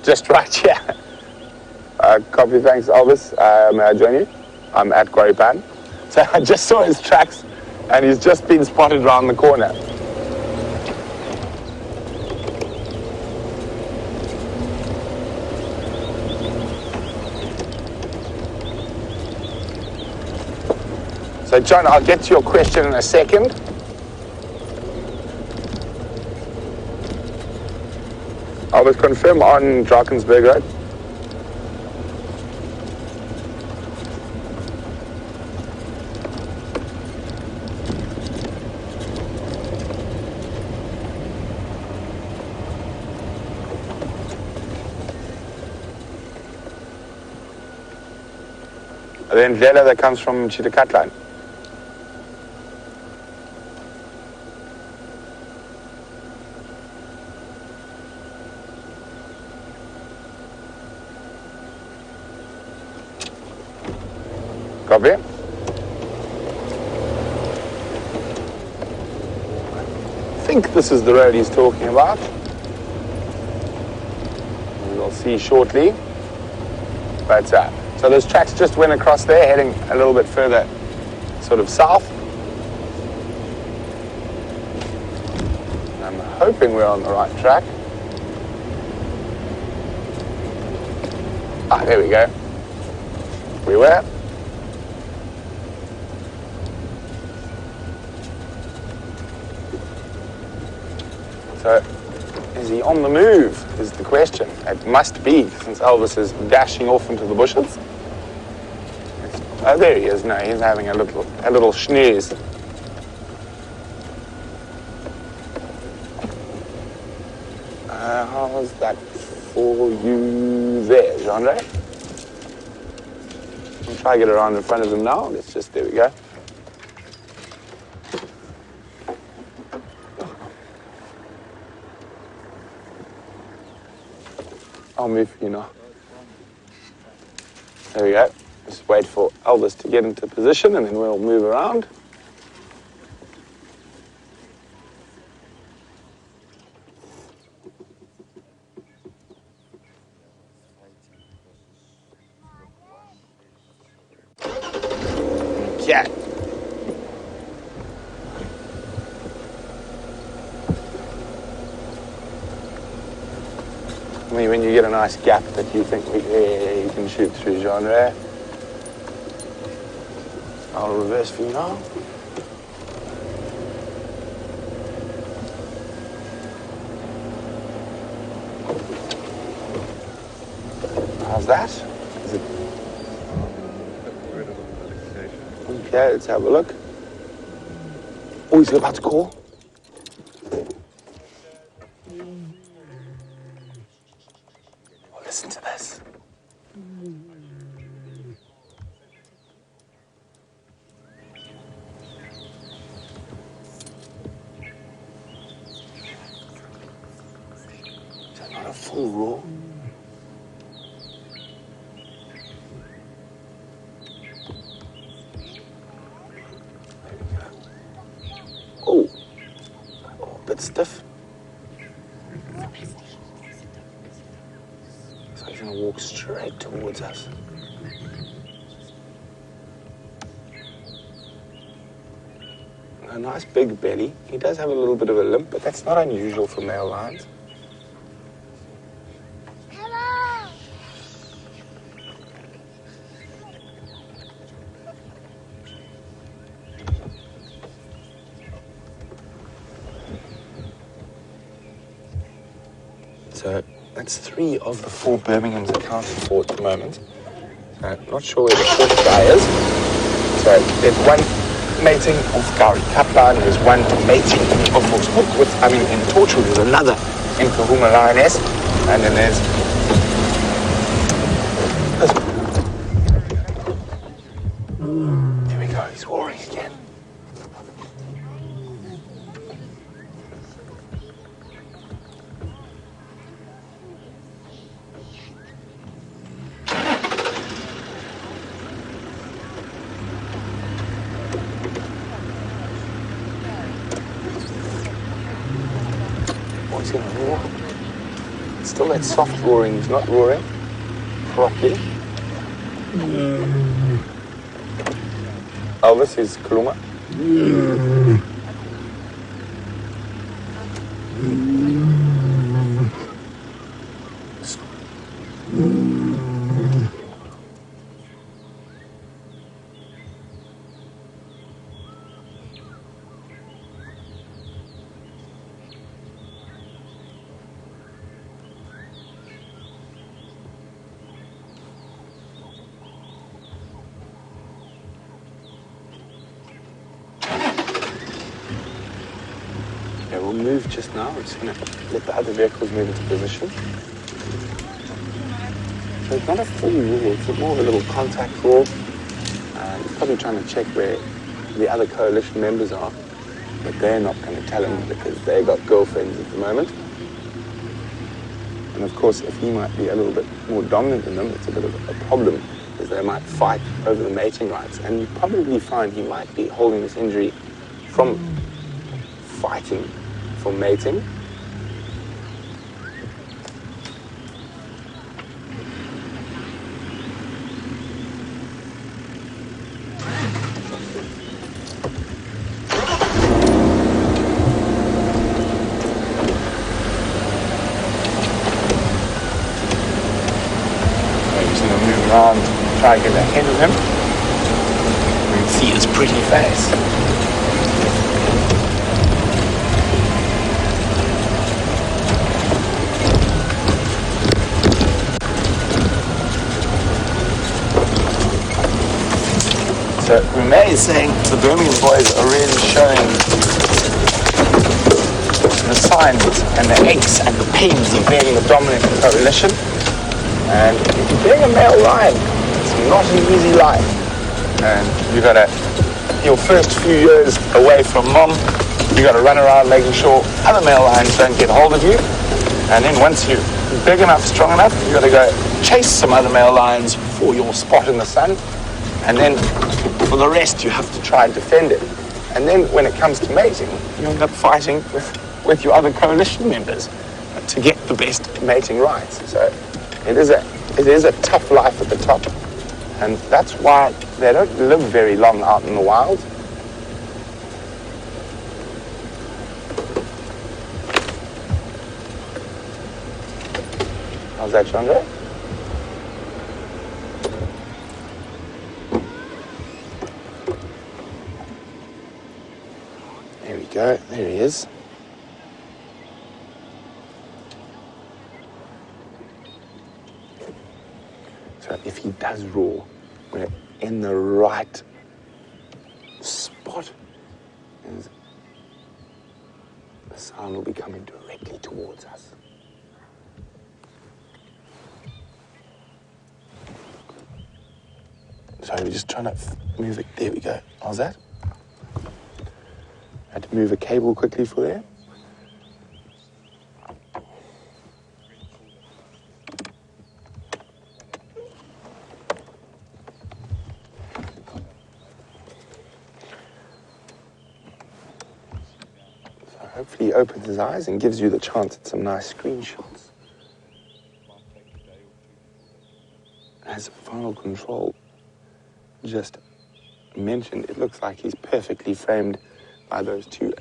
Just right here. Copy, thanks, Elvis. May I join you? I'm at Quarry Pan. So I just saw his tracks, and he's just been spotted around the corner. So John, I'll get to your question in a second. I was confirmed on Drakensberg Road. And then Vela that comes from Chitakatlan. Copy. I think this is the road he's talking about. We'll see shortly. But so those tracks just went across there, heading a little bit further, sort of south. I'm hoping we're on the right track. Ah, there we go. We were. So, is he on the move, is the question. It must be, since Elvis is dashing off into the bushes. Oh, there he is. No, he's having a little snooze. How's that for you there, Genre? I'll try to get around in front of him now. There we go. I'll move for you now. There we go. Just wait for Elvis to get into position and then we'll move around. Yeah. I mean, when you get a nice gap that you think you can shoot through, Genre. I'll reverse for you now. How's that? Is it... Okay, let's have a look. Oh, he's about to call. Oh, listen to this. Is that not a full roar? Oh, a bit stiff. So he's going to walk straight towards us. A nice big belly. He does have a little bit of a limp, but that's not unusual for male lions. Hello. So that's 3 of the 4 Birmingham's accounted for at the moment. Not sure where the 4th guy is. So there's 1 mating of Gary Kaplan, there's 1 mating of Volkshoek with, in Torchwood there's another Nkuhuma lioness, and then there's this one. Here we go, he's roaring again. getting a roar. Still that soft roaring, he's not roaring properly. Elvis is Nkuhuma. Okay, we'll move just now. We're just going to let the other vehicles move into position. So it's not a full roar, it's more of a little contact roar. He's probably trying to check where the other coalition members are, but they're not going to tell him because they've got girlfriends at the moment. And of course, if he might be a little bit more dominant than them, it's a bit of a problem, because they might fight over the mating rights. And you probably find he might be holding this injury from fighting for mating. Around, try and get ahead of him. You can see his pretty face. So Renee is saying the Birmingham boys are really showing the signs and the aches and the pains of being the dominant coalition. And being a male lion, it's not an easy life. And you gotta, your first few years away from mom, you gotta run around making sure other male lions don't get hold of you. And then once you're big enough, strong enough, you gotta go chase some other male lions for your spot in the sun. And then for the rest, you have to try and defend it. And then when it comes to mating, you end up fighting with your other coalition members to get the best mating rights. So it is a tough life at the top, and that's why they don't live very long out in the wild. How's that, Chandra? There we go, there he is. So if he does roar, we're in the right spot. And the sound will be coming directly towards us. So we're just trying to move it. There we go. How's that? I had to move a cable quickly for there. Hopefully he opens his eyes and gives you the chance at some nice screenshots. As final control just mentioned, it looks like he's perfectly framed by those two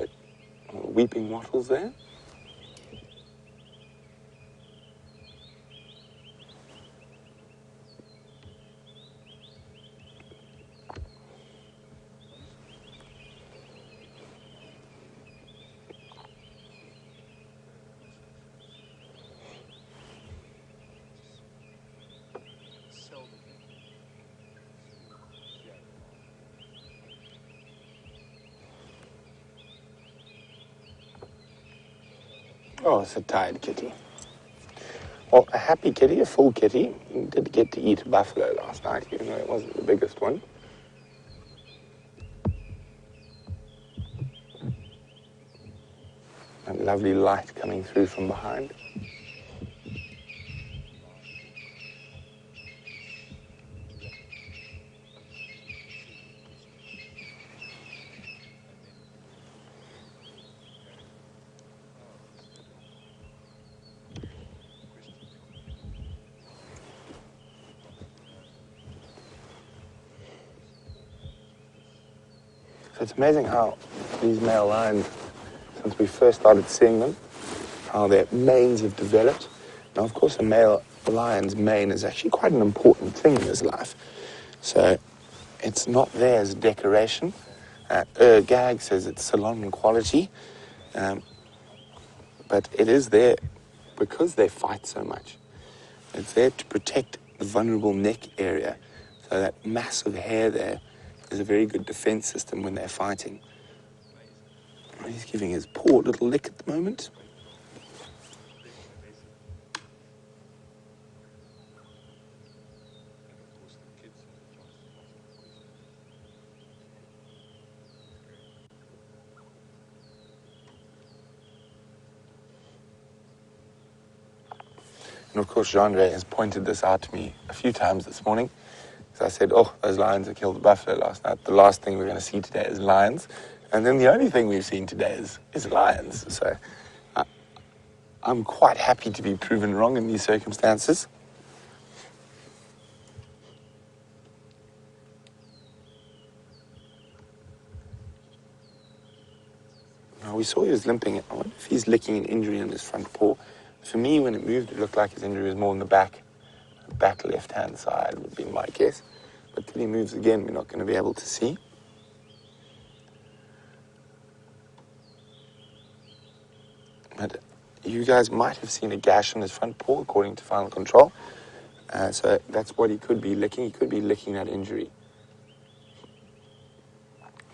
weeping wattles there. Oh, it's a tired kitty. Well, a happy kitty, a full kitty. He did get to eat buffalo last night, even though it wasn't the biggest one. That lovely light coming through from behind. So it's amazing how these male lions, since we first started seeing them, how their manes have developed. Now, of course, a male lion's mane is actually quite an important thing in his life. So it's not there as a decoration. Gag says it's salon quality, but it is there because they fight so much. It's there to protect the vulnerable neck area. So that massive hair there is a very good defense system when they're fighting. He's giving his paw a little lick at the moment. And of course, Jean-Ray has pointed this out to me a few times this morning. So I said, oh, those lions that killed the buffalo last night. The last thing we're going to see today is lions. And then the only thing we've seen today is lions. So I'm quite happy to be proven wrong in these circumstances. Now, we saw he was limping. I wonder if he's licking an injury in his front paw. For me, when it moved, it looked like his injury was more in the back left-hand side would be my guess. But till he moves again, we're not going to be able to see. But you guys might have seen a gash on his front paw, according to Final Control. So that's what he could be licking. He could be licking that injury.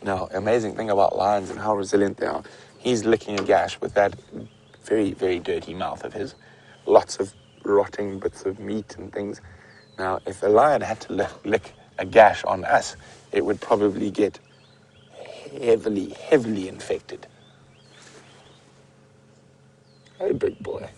Now, amazing thing about lions and how resilient they are, he's licking a gash with that very, very dirty mouth of his. Lots of rotting bits of meat and things. Now, if a lion had to lick a gash on us, it would probably get heavily, heavily infected. Hey, big boy.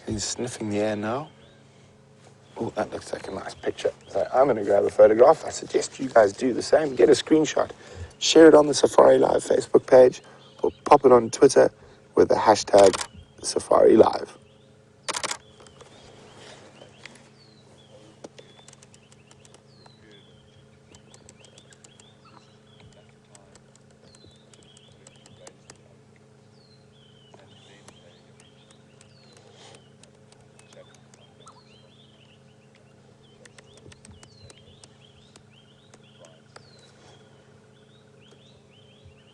He's sniffing the air now. Oh, that looks like a nice picture. So I'm going to grab a photograph. I suggest you guys do the same. Get a screenshot. Share it on the Safari Live Facebook page or pop it on Twitter with the hashtag Safari Live.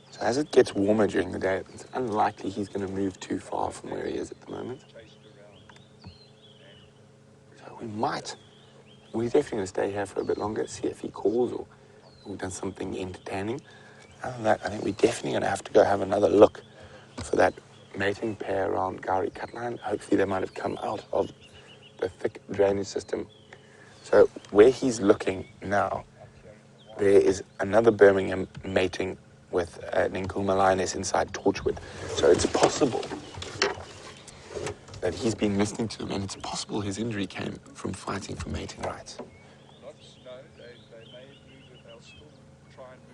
So as it gets warmer during the day, it's unlikely he's going to move too far from where he is at the moment. So we're definitely going to stay here for a bit longer, see if he calls or we've done something entertaining. Other than that, I think we're definitely going to have to go have another look for that mating pair around Gowrie Cutline. Hopefully they might have come out of the thick drainage system. So where he's looking now, there is another Birmingham mating with an Nkuhuma lioness inside Torchwood. So it's possible that he's been listening to them, and it's possible his injury came from fighting for mating rights.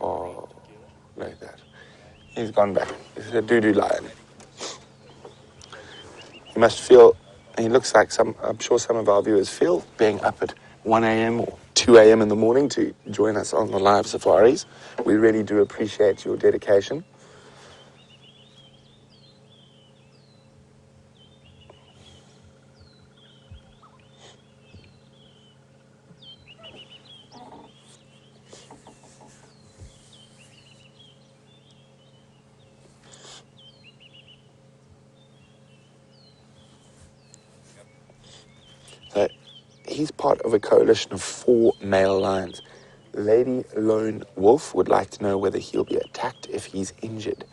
Oh, look at that. He's gone back. This is a doo-doo lion. He must feel, he looks like I'm sure some of our viewers feel, being up at 1 a.m. or 2 a.m. in the morning to join us on the live safaris. We really do appreciate your dedication. So he's part of a coalition of 4 male lions. Lady Lone Wolf would like to know whether he'll be attacked if he's injured.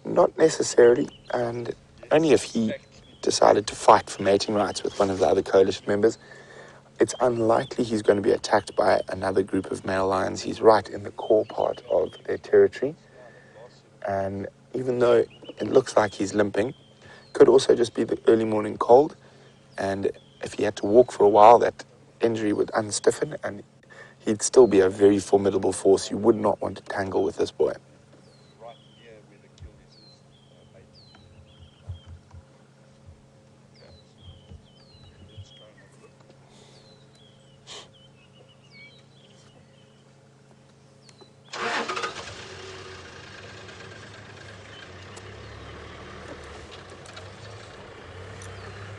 Not necessarily, and only if he decided to fight for mating rights with one of the other coalition members. It's unlikely he's going to be attacked by another group of male lions. He's right in the core part of their territory. And even though it looks like he's limping, could also just be the early morning cold. And if he had to walk for a while, that injury would unstiffen and he'd still be a very formidable force. You would not want to tangle with this boy.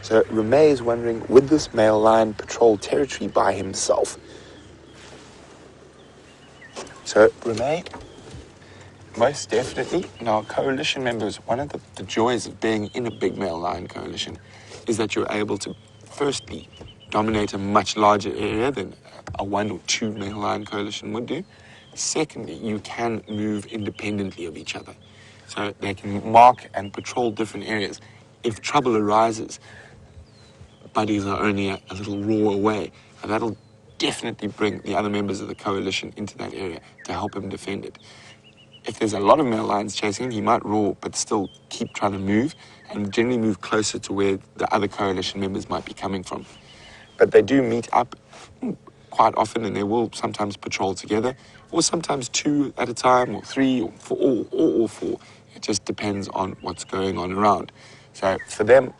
So Remay is wondering, would this male lion patrol territory by himself? So Remay, most definitely. Now, coalition members, one of the joys of being in a big male lion coalition is that you're able to, firstly, dominate a much larger area than a 1 or 2 male lion coalition would do. Secondly, you can move independently of each other. So they can mark and patrol different areas. If trouble arises, buddies are only a little roar away, and that'll definitely bring the other members of the coalition into that area to help him defend it. If there's a lot of male lions chasing him, he might roar, but still keep trying to move, and generally move closer to where the other coalition members might be coming from. But they do meet up quite often, and they will sometimes patrol together, or sometimes 2 at a time, or 3, or 4, or all 4. It just depends on what's going on around. So for them,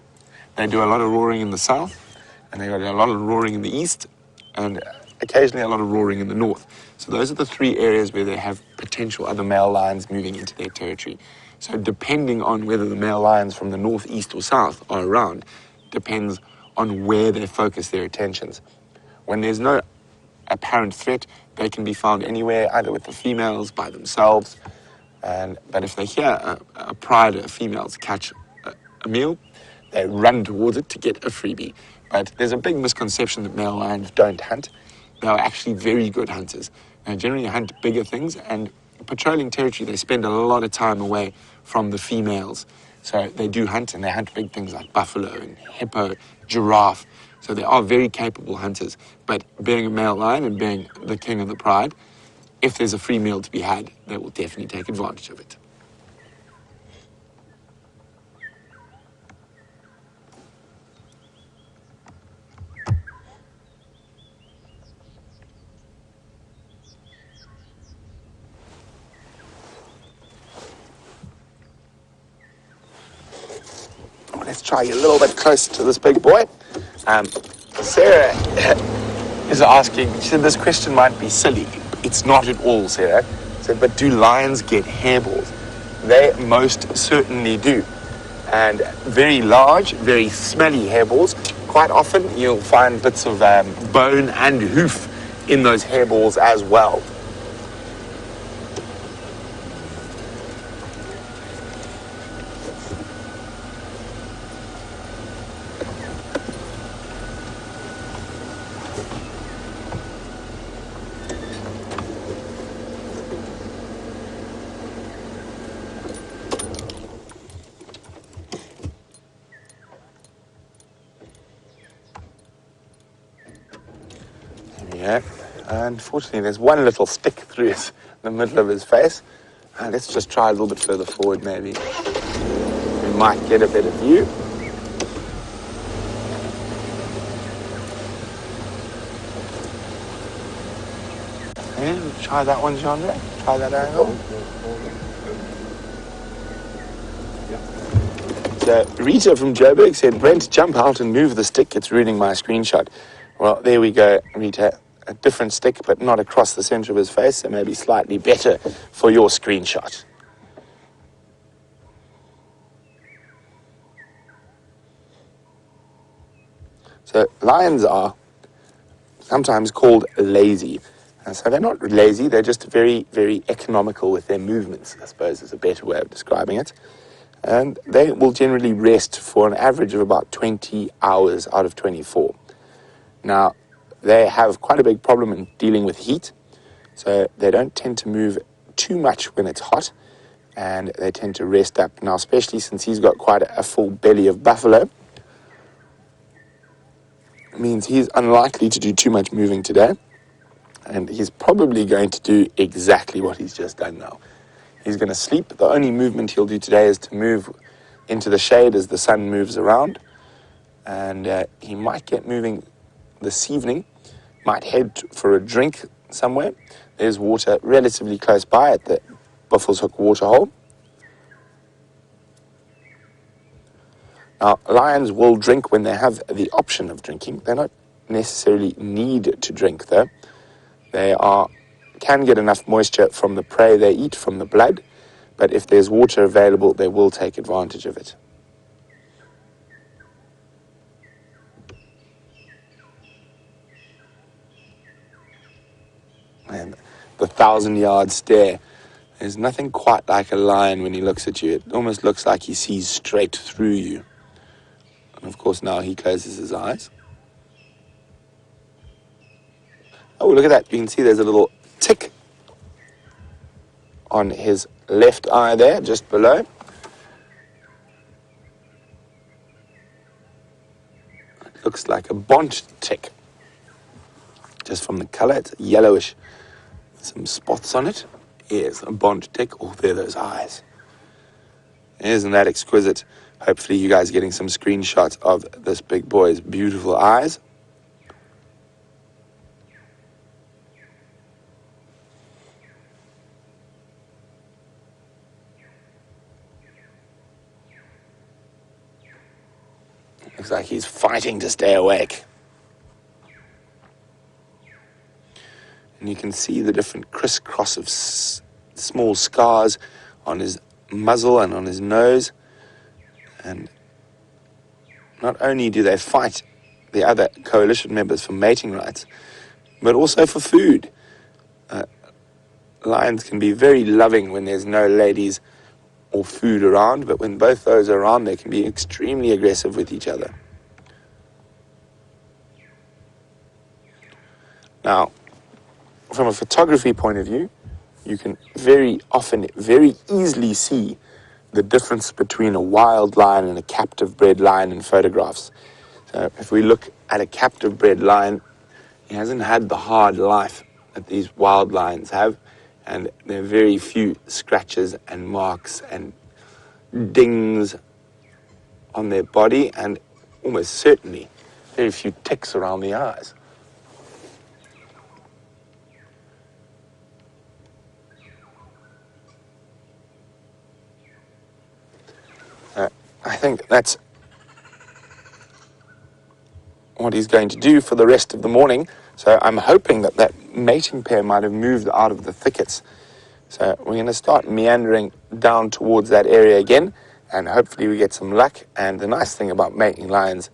they do a lot of roaring in the south, and they got a lot of roaring in the east, and occasionally a lot of roaring in the north. So those are the 3 areas where they have potential other male lions moving into their territory. So depending on whether the male lions from the north, east, or south are around, depends on where they focus their attentions. When there's no apparent threat, they can be found anywhere, either with the females by themselves, but if they hear a pride of females catch a meal, they run towards it to get a freebie. But there's a big misconception that male lions don't hunt. They are actually very good hunters. They generally hunt bigger things, and patrolling territory, they spend a lot of time away from the females. So they do hunt, and they hunt big things like buffalo and hippo, giraffe. So they are very capable hunters. But being a male lion and being the king of the pride, if there's a free meal to be had, they will definitely take advantage of it. Let's try you a little bit closer to this big boy. Sarah is asking, she said this question might be silly. It's not at all, Sarah. She said, but do lions get hairballs? They most certainly do. And very large, very smelly hairballs. Quite often you'll find bits of bone and hoof in those hairballs as well. Yeah, unfortunately there's one little stick through the middle of his face. Let's just try a little bit further forward maybe. We might get a better view. Yeah, try that one, Chandra. Try that angle. So Rita from Joburg said, Brent, jump out and move the stick. It's ruining my screenshot. Well, there we go, Rita. A different stick, but not across the center of his face, so maybe slightly better for your screenshot. So lions are sometimes called lazy. So they're not lazy, they're just very, very economical with their movements, I suppose is a better way of describing it. And they will generally rest for an average of about 20 hours out of 24. Now, they have quite a big problem in dealing with heat, so they don't tend to move too much when it's hot, and they tend to rest up. Now, especially since he's got quite a full belly of buffalo, it means he's unlikely to do too much moving today, and he's probably going to do exactly what he's just done now. He's going to sleep. The only movement he'll do today is to move into the shade as the sun moves around, and he might get moving this evening, might head for a drink somewhere. There's water relatively close by at the Buffalo's Hook waterhole. Now, lions will drink when they have the option of drinking. They don't necessarily need to drink, though. They can get enough moisture from the prey they eat, from the blood, but if there's water available, they will take advantage of it. the 1,000-yard stare. There's nothing quite like a lion when he looks at you. It almost looks like he sees straight through you. And of course now he closes his eyes. Oh, look at that. You can see there's a little tick on his left eye there, just below. It looks like a Bont tick. Just from the color, it's yellowish. Some spots on it. Here's a Bont tick. Oh, there are those eyes. Isn't that exquisite? Hopefully you guys are getting some screenshots of this big boy's beautiful eyes. Looks like he's fighting to stay awake. And you can see the different crisscross of small scars on his muzzle and on his nose. And not only do they fight the other coalition members for mating rights, but also for food. Lions can be very loving when there's no ladies or food around, but when both those are around, they can be extremely aggressive with each other. Now, from a photography point of view, you can very often, very easily see the difference between a wild lion and a captive bred lion in photographs. So if we look at a captive bred lion, he hasn't had the hard life that these wild lions have, and there are very few scratches and marks and dings on their body, and almost certainly very few ticks around the eyes. I think that's what he's going to do for the rest of the morning. So I'm hoping that that mating pair might have moved out of the thickets. So we're going to start meandering down towards that area again, and hopefully we get some luck. And the nice thing about mating lions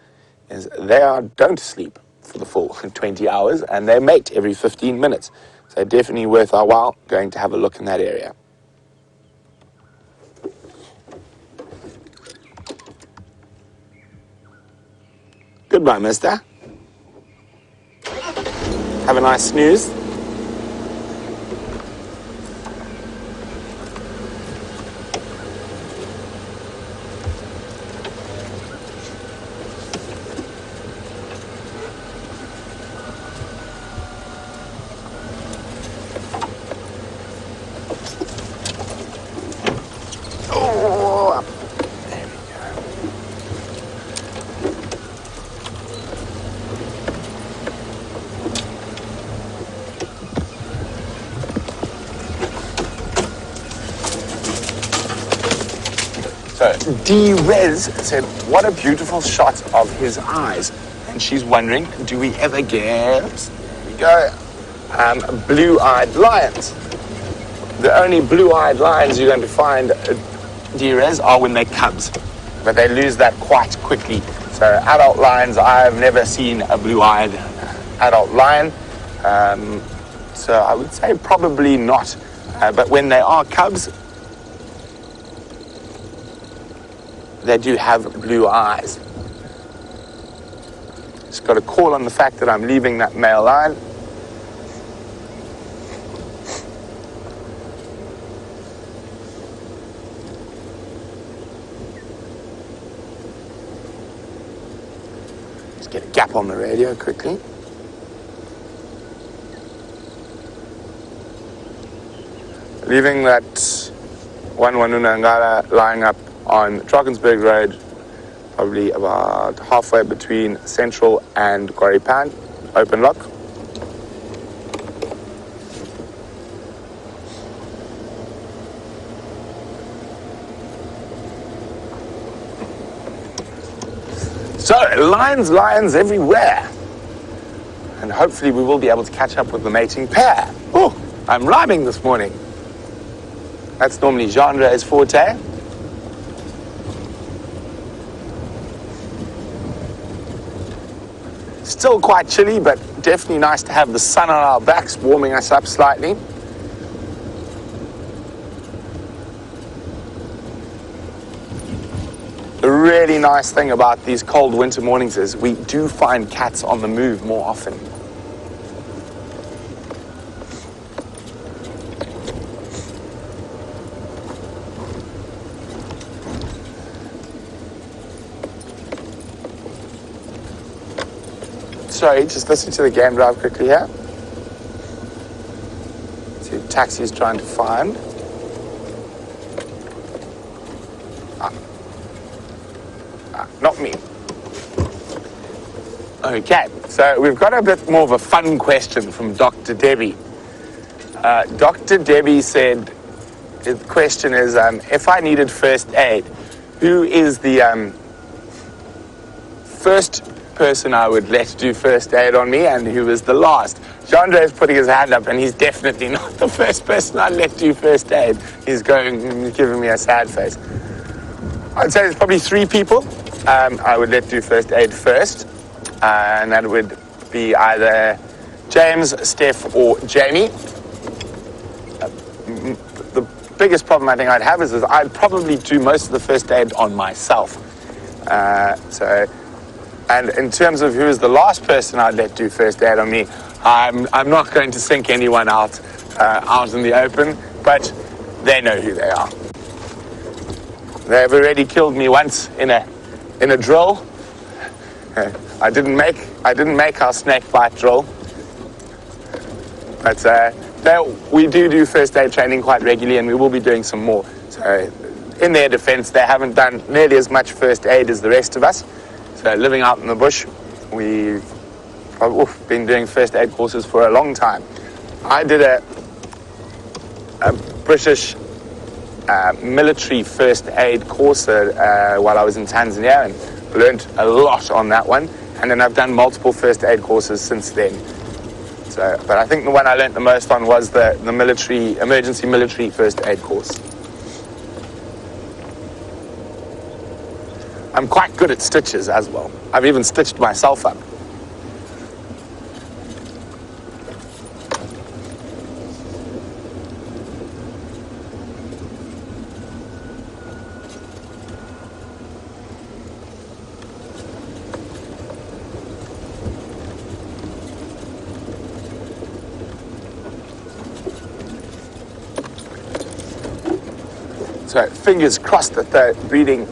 is they don't sleep for the full 20 hours, and they mate every 15 minutes. So definitely worth our while going to have a look in that area. Goodbye, mister. Have a nice snooze. So D-Rez said, what a beautiful shot of his eyes. And she's wondering, do we ever get, here we go, blue-eyed lions? The only blue-eyed lions you're going to find, D-Rez, are when they're cubs. But they lose that quite quickly. So adult lions, I've never seen a blue-eyed adult lion. So I would say probably not. But when they are cubs, they do have blue eyes. Just got a call on the fact that I'm leaving that male lion. Just get a gap on the radio quickly. Leaving that one Wanuna Ngala lying up on Drakensberg Road, probably about halfway between Central and Quarry Pan, open lock. So, lions everywhere. And hopefully we will be able to catch up with the mating pair. Oh, I'm rhyming this morning. That's normally Genre's forte. Still quite chilly, but definitely nice to have the sun on our backs, warming us up slightly. nice thing about these cold winter mornings is we do find cats on the move more often. Sorry, just listen to the game drive quickly here. See who taxi's trying to find. Not me. Okay, so we've got a bit more of a fun question from Dr. Debbie. Dr. Debbie said, the question is, if I needed first aid, who is the first person I would let do first aid on me, and who is the last? Jandre is putting his hand up, and he's definitely not the first person I'd let do first aid. He's giving me a sad face. I'd say there's probably 3 people I would let do first aid first, and that would be either James, Steph, or Jamie. The biggest problem I think I'd have is I'd probably do most of the first aid on myself. And in terms of who is the last person I'd let do first aid on me, I'm not going to sink anyone out in the open, but they know who they are. They've already killed me once in a drill. I didn't make our snake bite drill, but we do first aid training quite regularly, and we will be doing some more. So, in their defence, they haven't done nearly as much first aid as the rest of us. So, living out in the bush, we've been doing first aid courses for a long time. I did a British military first aid course while I was in Tanzania, and learned a lot on that one. And then I've done multiple first aid courses since then. So, but I think the one I learned the most on was the emergency military first aid course. I'm quite good at stitches as well. I've even stitched myself up. So fingers crossed that the breeding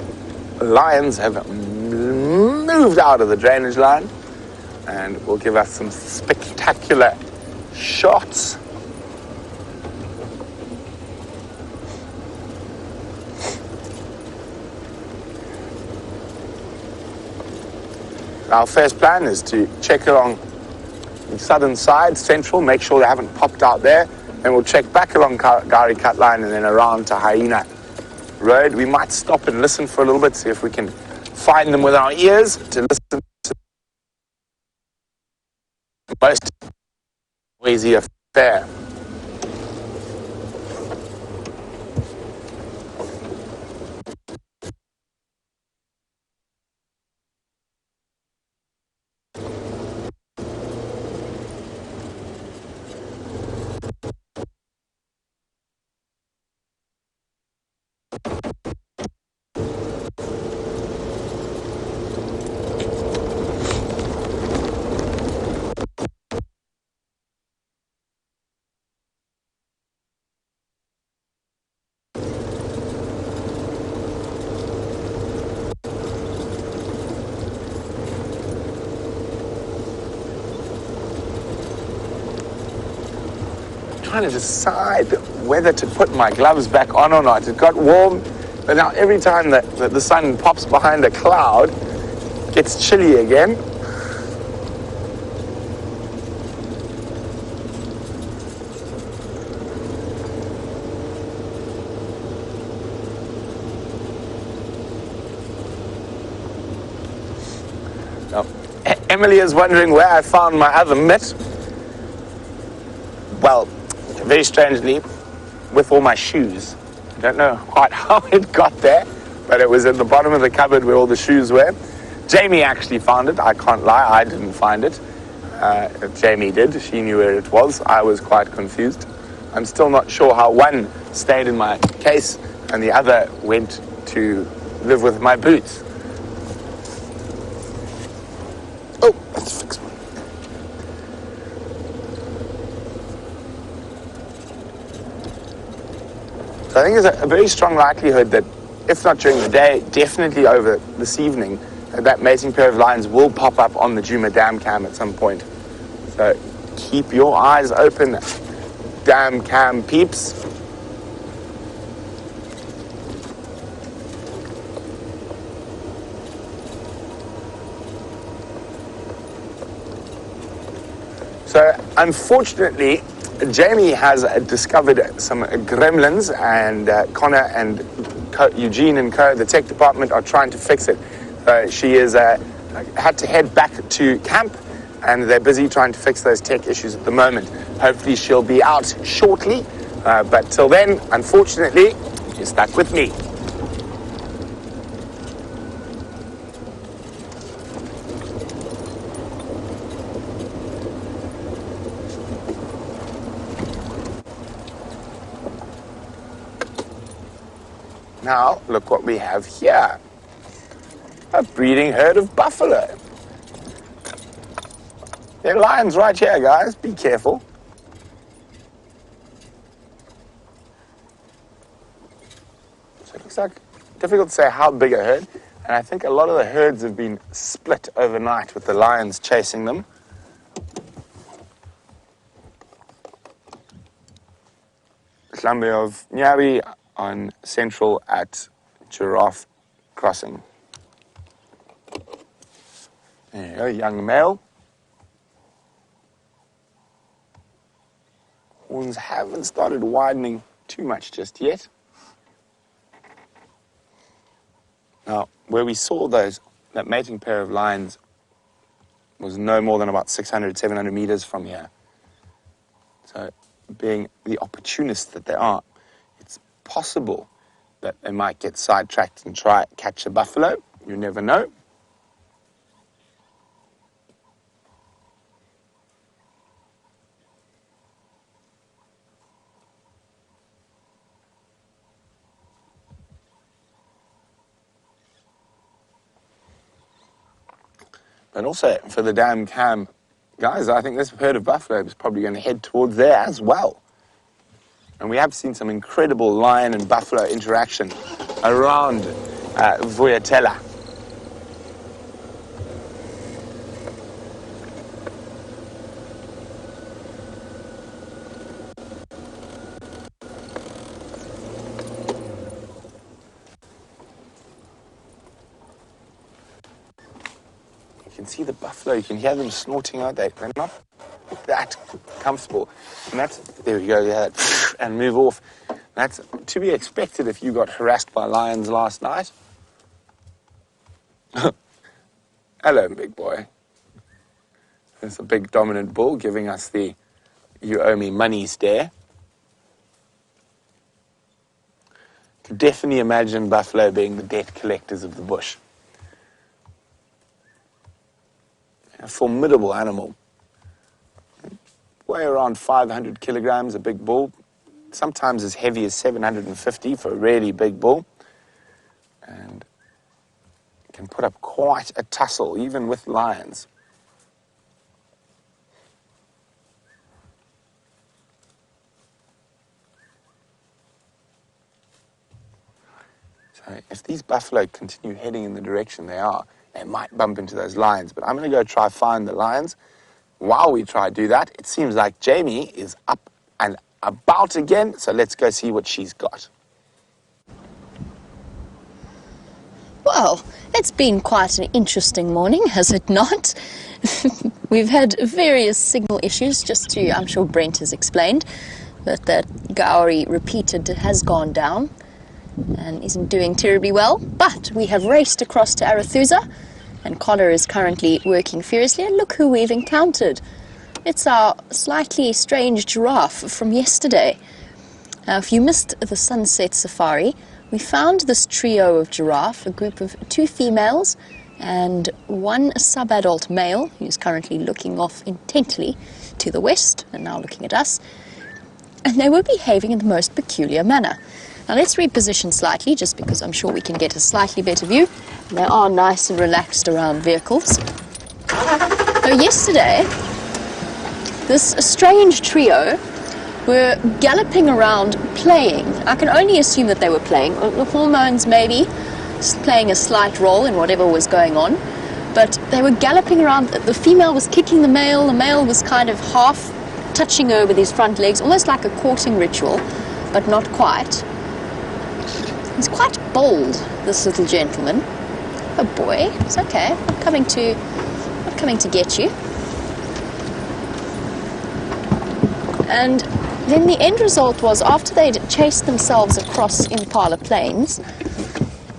lions have moved out of the drainage line and will give us some spectacular shots. Our first plan is to check along the southern side, central, make sure they haven't popped out there. Then we'll check back along Gari Cut Line and then around to Hyena Road. We might stop and listen for a little bit, see if we can find them with our ears to listen to the most noisy affair. Trying to decide whether to put my gloves back on or not. It got warm, but now every time that the sun pops behind a cloud, it gets chilly again. Now, Emily is wondering where I found my other mitt. Well, very strangely, with all my shoes. I don't know quite how it got there, but it was at the bottom of the cupboard where all the shoes were. Jamie actually found it. I can't lie, I didn't find it. Jamie did. She knew where it was. I was quite confused. I'm still not sure how one stayed in my case and the other went to live with my boots. So I think there's a very strong likelihood that, if not during the day, definitely over this evening, that mating pair of lions will pop up on the Nkuhuma dam cam at some point. So keep your eyes open, dam cam peeps. So unfortunately, Jamie has discovered some gremlins, and Connor and Eugene and the tech department are trying to fix it. She is had to head back to camp, and they're busy trying to fix those tech issues at the moment. Hopefully she'll be out shortly, but till then, unfortunately, you're stuck with me. Now, look what we have here. A breeding herd of buffalo. There are lions right here, guys. Be careful. So it looks like difficult to say how big a herd. And I think a lot of the herds have been split overnight with the lions chasing them. Hlambe of Nyabi on Central at Giraffe Crossing. There you go, young male. Horns haven't started widening too much just yet. Now, where we saw that mating pair of lions was no more than about 600, 700 meters from here. So, being the opportunists that they are, it's possible that they might get sidetracked and try catch a buffalo. You never know. And also, for the dam cam, guys, I think this herd of buffalo is probably going to head towards there as well. And we have seen some incredible lion and buffalo interaction around Vuyatela. You can see the buffalo, you can hear them snorting out there. They're not that comfortable. And that's, there we go, yeah, and move off. That's to be expected if you got harassed by lions last night. Hello, big boy. There's a big dominant bull giving us the you owe me money stare. Could definitely imagine buffalo being the debt collectors of the bush. A formidable animal. Weigh around 500 kilograms, a big bull. Sometimes as heavy as 750 for a really big bull. And can put up quite a tussle, even with lions. So if these buffalo continue heading in the direction they are, they might bump into those lions. But I'm going to go try find the lions. While we try to do that, it seems like Jamie is up and about again. So let's go see what she's got. Well, it's been quite an interesting morning, has it not? We've had various signal issues, I'm sure Brent has explained, that Gauri repeated has gone down and isn't doing terribly well. But we have raced across to Arathusa, and Connor is currently working furiously, and look who we've encountered. It's our slightly strange giraffe from yesterday. Now, if you missed the sunset safari, we found this trio of giraffe, a group of 2 females and 1 subadult male, who's currently looking off intently to the west and now looking at us. And they were behaving in the most peculiar manner. Now let's reposition slightly, just because I'm sure we can get a slightly better view. They are nice and relaxed around vehicles. So yesterday, this strange trio were galloping around playing. I can only assume that they were playing. The hormones maybe playing a slight role in whatever was going on. But they were galloping around. The female was kicking the male was kind of half touching her with his front legs, almost like a courting ritual, but not quite. He's quite bold, this little gentleman. Oh boy, it's okay. I'm not coming to get you. And then the end result was, after they'd chased themselves across Impala Plains,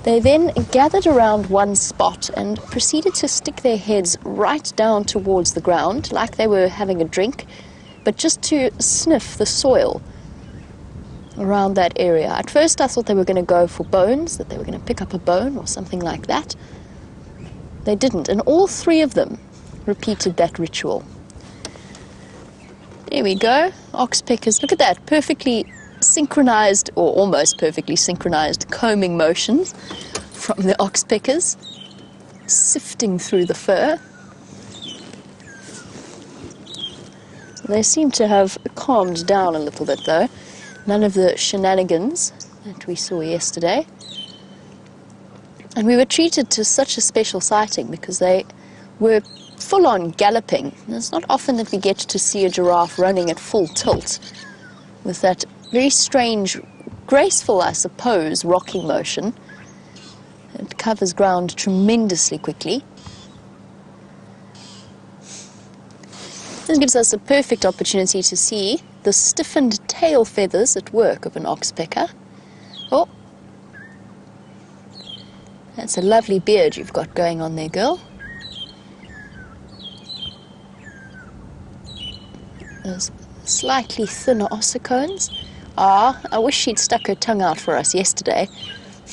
they then gathered around one spot and proceeded to stick their heads right down towards the ground, like they were having a drink, but just to sniff the soil around that area. At first I thought they were going to go for bones, that they were going to pick up a bone or something like that. They didn't, and all three of them repeated that ritual. There we go, oxpeckers. Look at that, perfectly synchronized, or almost perfectly synchronized, combing motions from the oxpeckers, sifting through the fur. They seem to have calmed down a little bit though. None of the shenanigans that we saw yesterday. And we were treated to such a special sighting because they were full-on galloping. And it's not often that we get to see a giraffe running at full tilt with that very strange, graceful, I suppose, rocking motion. It covers ground tremendously quickly. This gives us a perfect opportunity to see the stiffened tail feathers at work of an oxpecker. Oh, that's a lovely beard you've got going on there, girl. Those slightly thinner ossicones. Ah, I wish she'd stuck her tongue out for us yesterday.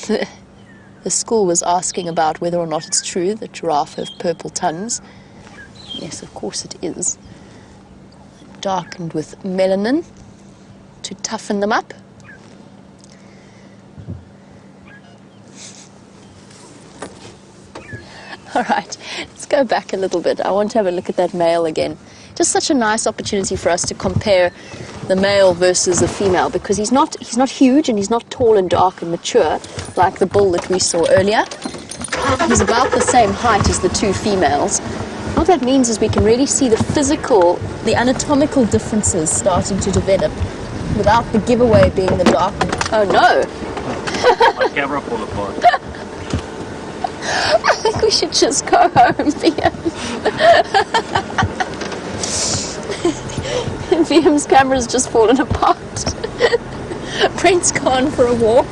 The school was asking about whether or not it's true that giraffe have purple tongues. Yes, of course it is. Darkened with melanin to toughen them up. All right, let's go back a little bit. I want to have a look at that male again. Just such a nice opportunity for us to compare the male versus the female, because he's not huge and he's not tall and dark and mature like the bull that we saw earlier. He's about the same height as the two females. What that means is we can really see the physical, the anatomical differences starting to develop without the giveaway being the dark. Oh no! My camera fall apart. I think we should just go home, Liam. Liam's camera's just fallen apart. Brent's gone for a walk.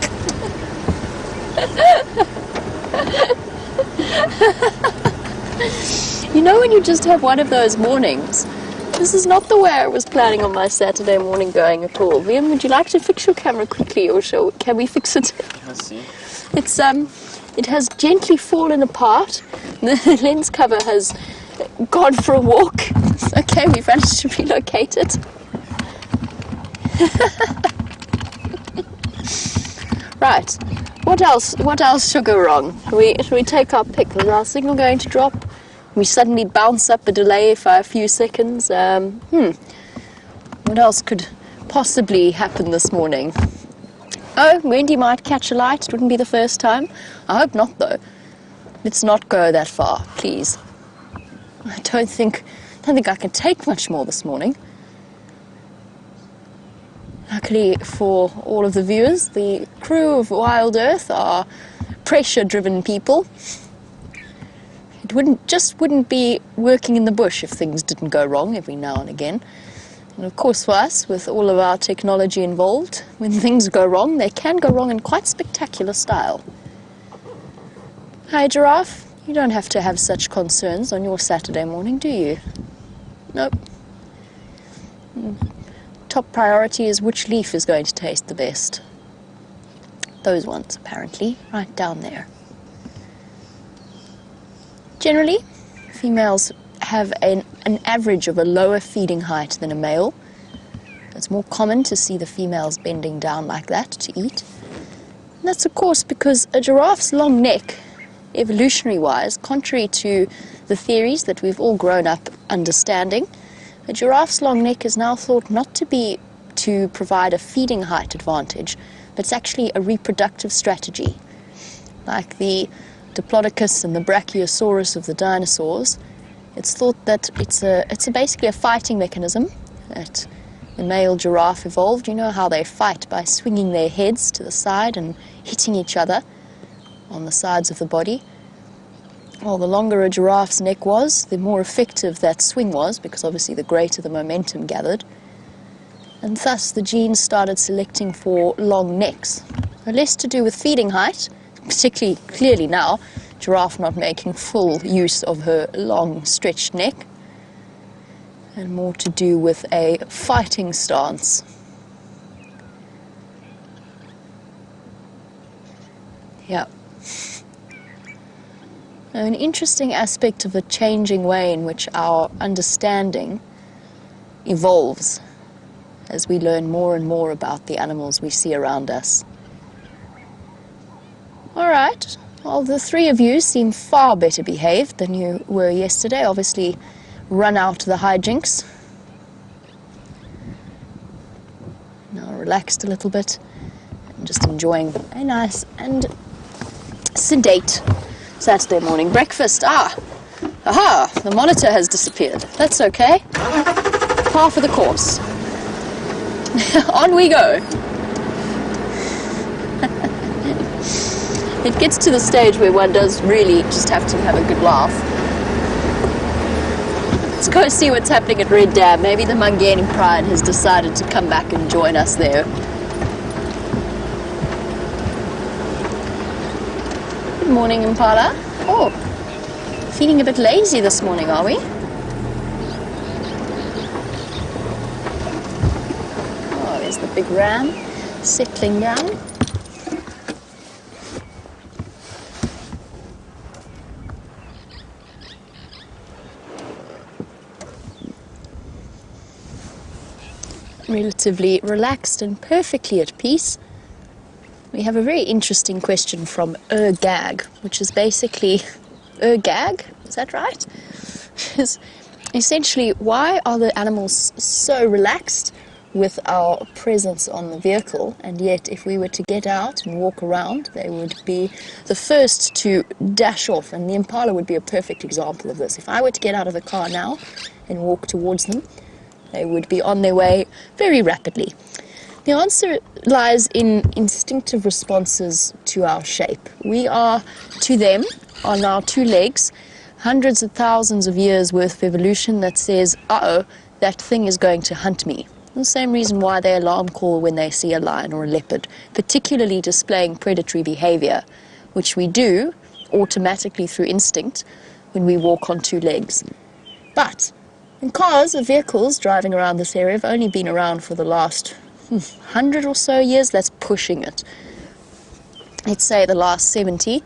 You know when you just have one of those mornings? This is not the way I was planning on my Saturday morning going at all. Liam, would you like to fix your camera quickly, or can we fix it? Let's see. It has gently fallen apart. The lens cover has gone for a walk. Okay, we've managed to relocate it. Right. What else should go wrong? Should we take our pick? Is our signal going to drop? We suddenly bounce up a delay for a few seconds. What else could possibly happen this morning? Oh, Wendy might catch a light. It wouldn't be the first time. I hope not, though. Let's not go that far, please. I don't think I can take much more this morning. Luckily for all of the viewers, the crew of WildEarth are pressure-driven people. It wouldn't be working in the bush if things didn't go wrong every now and again. And of course for us, with all of our technology involved, when things go wrong, they can go wrong in quite spectacular style. Hi, Giraffe. You don't have to have such concerns on your Saturday morning, do you? Nope. Top priority is which leaf is going to taste the best. Those ones, apparently, right down there. Generally, females have an average of a lower feeding height than a male. It's more common to see the females bending down like that to eat. And that's of course because a giraffe's long neck, evolutionary-wise, contrary to the theories that we've all grown up understanding, a giraffe's long neck is now thought not to be to provide a feeding height advantage, but it's actually a reproductive strategy. Like the Diplodocus and the Brachiosaurus of the dinosaurs, it's thought that it's basically a fighting mechanism that the male giraffe evolved. You know how they fight by swinging their heads to the side and hitting each other on the sides of the body. Well, the longer a giraffe's neck was, the more effective that swing was, because obviously the greater the momentum gathered. And thus the genes started selecting for long necks. Less to do with feeding height, particularly clearly now, giraffe not making full use of her long stretched neck, and more to do with a fighting stance. Yeah. Now, an interesting aspect of the changing way in which our understanding evolves as we learn more and more about the animals we see around us. All right, well, the three of you seem far better behaved than you were yesterday. Obviously, run out the hijinks. Now relaxed a little bit and just enjoying a nice and sedate Saturday morning breakfast. Aha, the monitor has disappeared. That's okay. Par for the course. On we go. It gets to the stage where one does really just have to have a good laugh. Let's go see what's happening at Red Dam. Maybe the Mangeni Pride has decided to come back and join us there. Good morning, Impala. Oh, feeling a bit lazy this morning, are we? Oh, there's the big ram settling down. Relatively relaxed and perfectly at peace. We have a very interesting question from Gag, which is basically Gag, is that right? Is essentially, why are the animals so relaxed with our presence on the vehicle, and yet if we were to get out and walk around, they would be the first to dash off, and the impala would be a perfect example of this. If I were to get out of the car now and walk towards them, they would be on their way very rapidly. The answer lies in instinctive responses to our shape. We are, to them, on our two legs, hundreds of thousands of years worth of evolution that says, uh-oh, that thing is going to hunt me. The same reason why they alarm call when they see a lion or a leopard, particularly displaying predatory behavior, which we do automatically through instinct when we walk on two legs. But and cars or vehicles driving around this area have only been around for the last 100 or so years. That's pushing it. Let's say the last 70.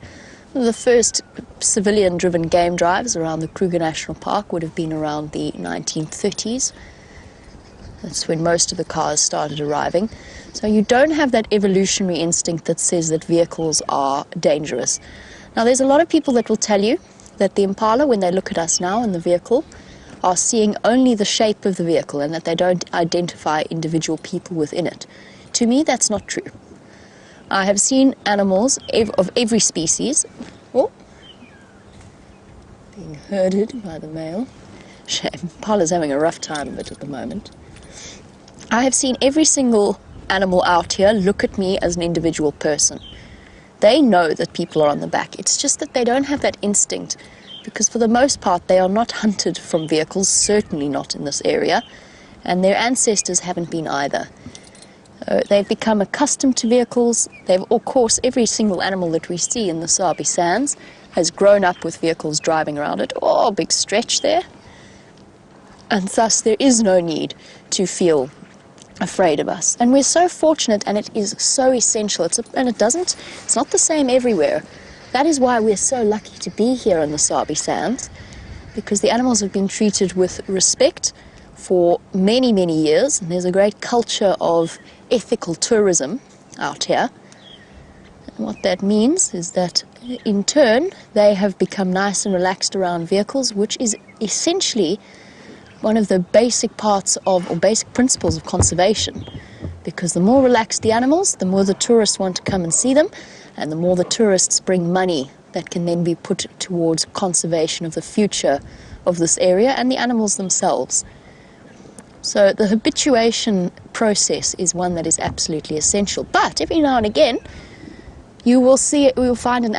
The first civilian-driven game drives around the Kruger National Park would have been around the 1930s. That's when most of the cars started arriving. So you don't have that evolutionary instinct that says that vehicles are dangerous. Now, there's a lot of people that will tell you that the impala, when they look at us now in the vehicle, are seeing only the shape of the vehicle and that they don't identify individual people within it. To me, that's not true. I have seen animals of every species being herded by the male. Shame, Impala's having a rough time of it at the moment. I have seen every single animal out here look at me as an individual person. They know that people are on the back. It's just that they don't have that instinct, because for the most part they are not hunted from vehicles, certainly not in this area, and their ancestors haven't been either. They've become accustomed to vehicles. Of course, every single animal that we see in the Sabi Sands has grown up with vehicles driving around it. Oh, big stretch there. And thus there is no need to feel afraid of us. And we're so fortunate, and it is so essential. It's not the same everywhere. That is why we're so lucky to be here in the Sabi Sands, because the animals have been treated with respect for many, many years, and there's a great culture of ethical tourism out here. And what that means is that, in turn, they have become nice and relaxed around vehicles, which is essentially one of the basic parts of, or basic principles of conservation. because the more relaxed the animals, the more the tourists want to come and see them, and the more the tourists bring money that can then be put towards conservation of the future of this area and the animals themselves. So the habituation process is one that is absolutely essential. But every now and again, you will find an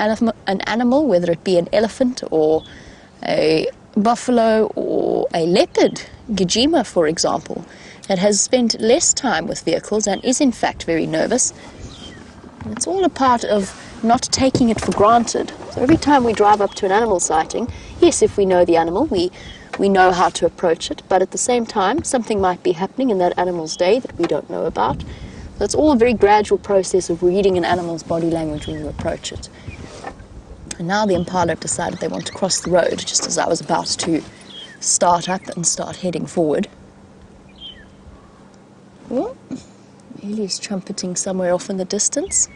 animal, whether it be an elephant or a buffalo or a leopard, Gijima for example, that has spent less time with vehicles and is in fact very nervous. And it's all a part of not taking it for granted. So every time we drive up to an animal sighting, yes, if we know the animal, we know how to approach it, but at the same time, something might be happening in that animal's day that we don't know about. So it's all a very gradual process of reading an animal's body language when you approach it. And now the impala have decided they want to cross the road, just as I was about to start up and start heading forward. Oh, Ellie is trumpeting somewhere off in the distance.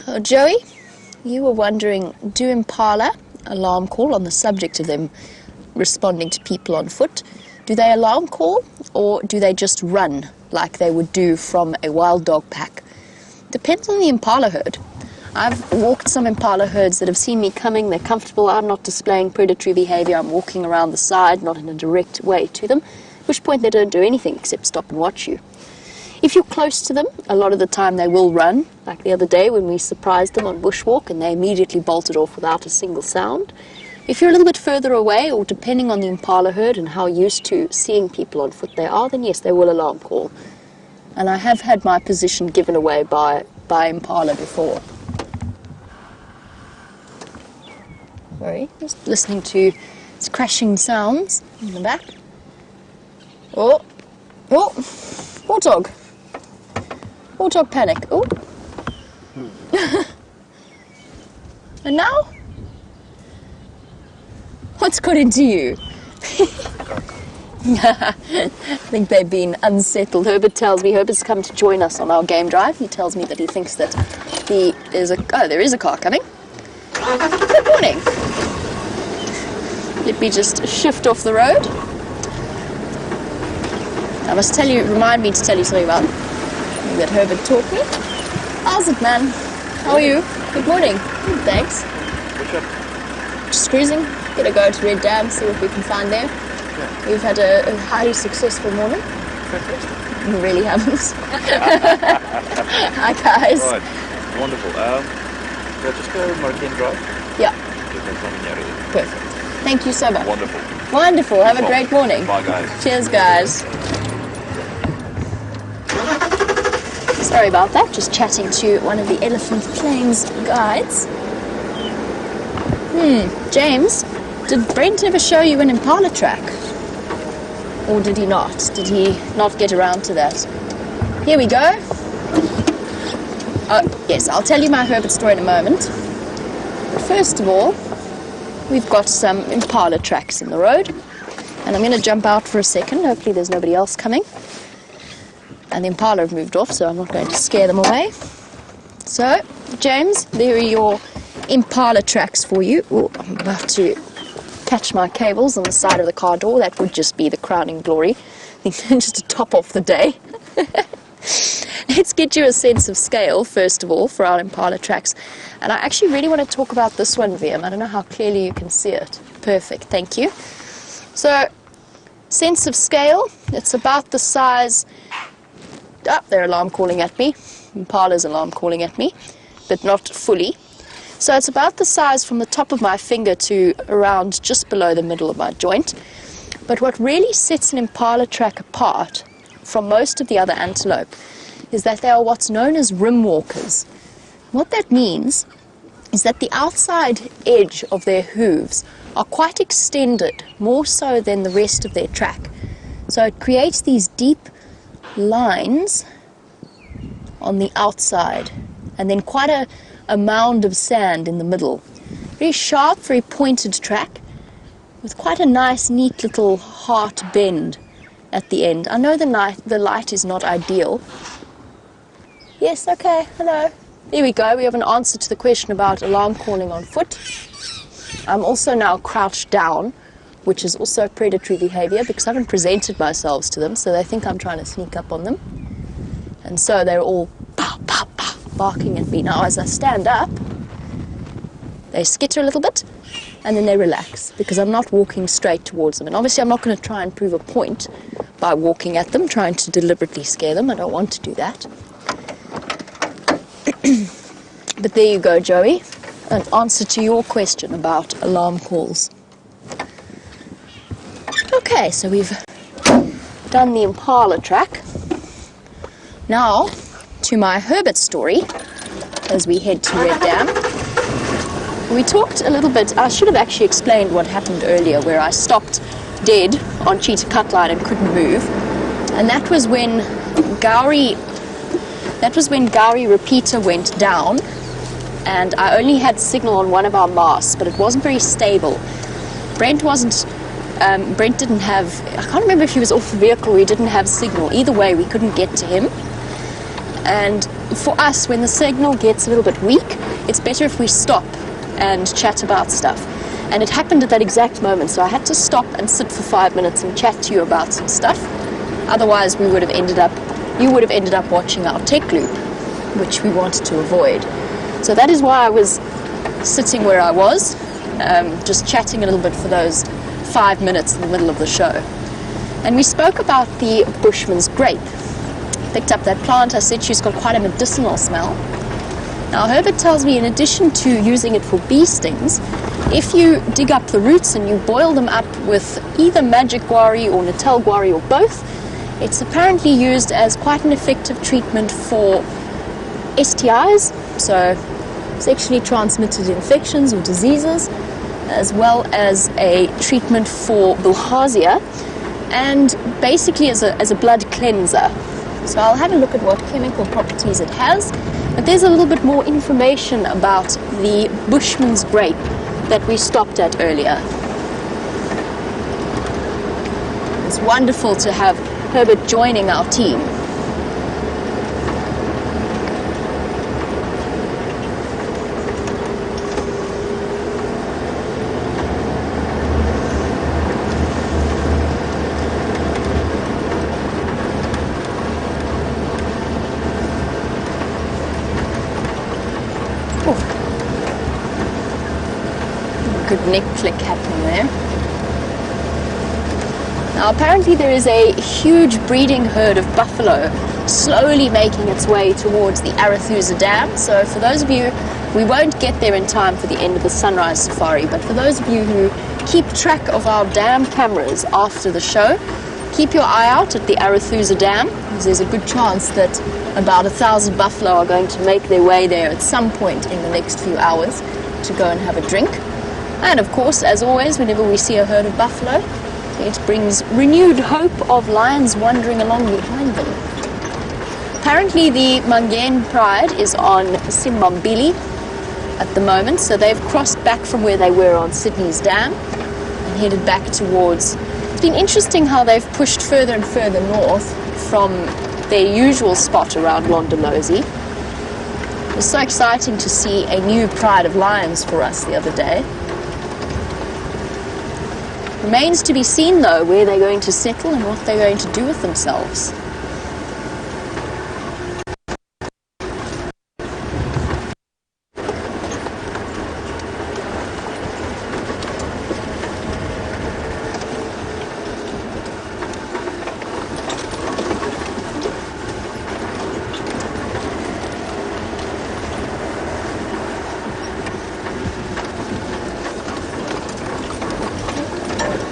Oh, Joey, you were wondering, do impala alarm call on the subject of them responding to people on foot? Do they alarm call or do they just run like they would do from a wild dog pack? Depends on the impala herd. I've walked some impala herds that have seen me coming, they're comfortable, I'm not displaying predatory behavior, I'm walking around the side, not in a direct way to them, at which point they don't do anything except stop and watch you. If you're close to them, a lot of the time they will run, like the other day when we surprised them on bushwalk and they immediately bolted off without a single sound. If you're a little bit further away, or depending on the impala herd and how used to seeing people on foot they are, then yes, they will alarm call. And I have had my position given away by impala before. Sorry, just listening to crashing sounds in the back. Oh, warthog. Warthog panic. Oh. And now? What's got into you? I think they've been unsettled. Herbert's come to join us on our game drive. He tells me that he thinks that there is a car coming. Good morning. Let me just shift off the road. I must remind me to tell you something about that Herbert taught me. How's it, man? How are you? Good morning. Good, thanks. What's up? Just cruising. Gonna go to Red Dam, see what we can find there. Yeah. We've had a highly successful morning. Fantastic. We really haven't. Hi, guys. Right. Wonderful. Just go Martin Drive. Yeah. There's nothing in the area. Perfect. Thank you so much. Wonderful. Wonderful. Have a great morning. Bye, guys. Cheers, guys. Sorry about that. Just chatting to one of the Elephant Plains guides. James, did Brent ever show you an impala track? Or did he not? Did he not get around to that? Here we go. Oh, yes, I'll tell you my Herbert story in a moment. But first of all, we've got some impala tracks in the road. And I'm going to jump out for a second. Hopefully there's nobody else coming. And the impala have moved off, so I'm not going to scare them away. So, James, there are your impala tracks for you. Oh, I'm about to catch my cables on the side of the car door. That would just be the crowning glory. Just to top off the day. Let's get you a sense of scale, first of all, for our impala tracks. And I actually really want to talk about this one, VM. I don't know how clearly you can see it. Perfect, thank you. So, sense of scale, it's about the size... Oh, they're alarm calling at me. Impala's alarm calling at me, but not fully. So it's about the size from the top of my finger to around just below the middle of my joint. But what really sets an impala track apart from most of the other antelope is that they are what's known as rim walkers. What that means is that the outside edge of their hooves are quite extended, more so than the rest of their track. So it creates these deep lines on the outside and then quite a mound of sand in the middle. Very sharp, very pointed track with quite a nice, neat little heart bend at the end. I know the light is not ideal. Yes, okay, hello. There we go. We have an answer to the question about alarm calling on foot. I'm also now crouched down, which is also predatory behavior because I haven't presented myself to them, so they think I'm trying to sneak up on them. And so they're all pow, pow, pow, barking at me. Now, as I stand up, they skitter a little bit, and then they relax because I'm not walking straight towards them. And obviously, I'm not going to try and prove a point by walking at them, trying to deliberately scare them. I don't want to do that. But there you go, Joey. An answer to your question about alarm calls. Okay, so we've done the impala track. Now, to my Herbert story, as we head to Red Dam. We talked a little bit, I should have actually explained what happened earlier, where I stopped dead on Cheetah Cutline and couldn't move. And that was when Gowrie repeater went down, and I only had signal on one of our masts, but it wasn't very stable. Brent didn't have, I can't remember if he was off the vehicle or he didn't have signal. Either way, we couldn't get to him. And for us, when the signal gets a little bit weak, it's better if we stop and chat about stuff. And it happened at that exact moment, so I had to stop and sit for 5 minutes and chat to you about some stuff. Otherwise, you would have ended up watching our tech loop, which we wanted to avoid. So that is why I was sitting where I was, just chatting a little bit for those 5 minutes in the middle of the show. And we spoke about the Bushman's grape. Picked up that plant. I said she's got quite a medicinal smell. Now, Herbert tells me in addition to using it for bee stings, if you dig up the roots and you boil them up with either magic guari or natal guari or both, it's apparently used as quite an effective treatment for STIs, so sexually transmitted infections or diseases, as well as a treatment for bilharzia, and basically as a blood cleanser. So I'll have a look at what chemical properties it has, but there's a little bit more information about the Bushman's grape that we stopped at earlier. It's wonderful to have Herbert joining our team. Good neck click happening there. Now apparently there is a huge breeding herd of buffalo slowly making its way towards the Arathusa Dam. So for those of you, we won't get there in time for the end of the sunrise safari, but for those of you who keep track of our dam cameras after the show, keep your eye out at the Arathusa Dam, because there's a good chance that about 1,000 buffalo are going to make their way there at some point in the next few hours to go and have a drink. And of course, as always, whenever we see a herd of buffalo, it brings renewed hope of lions wandering along behind them. Apparently the Mangane Pride is on Simbambili at the moment, so they've crossed back from where they were on Sydney's dam and headed back towards. It's been interesting how they've pushed further and further north from their usual spot around Londolozi. It was so exciting to see a new pride of lions for us the other day. Remains to be seen, though, where they're going to settle and what they're going to do with themselves.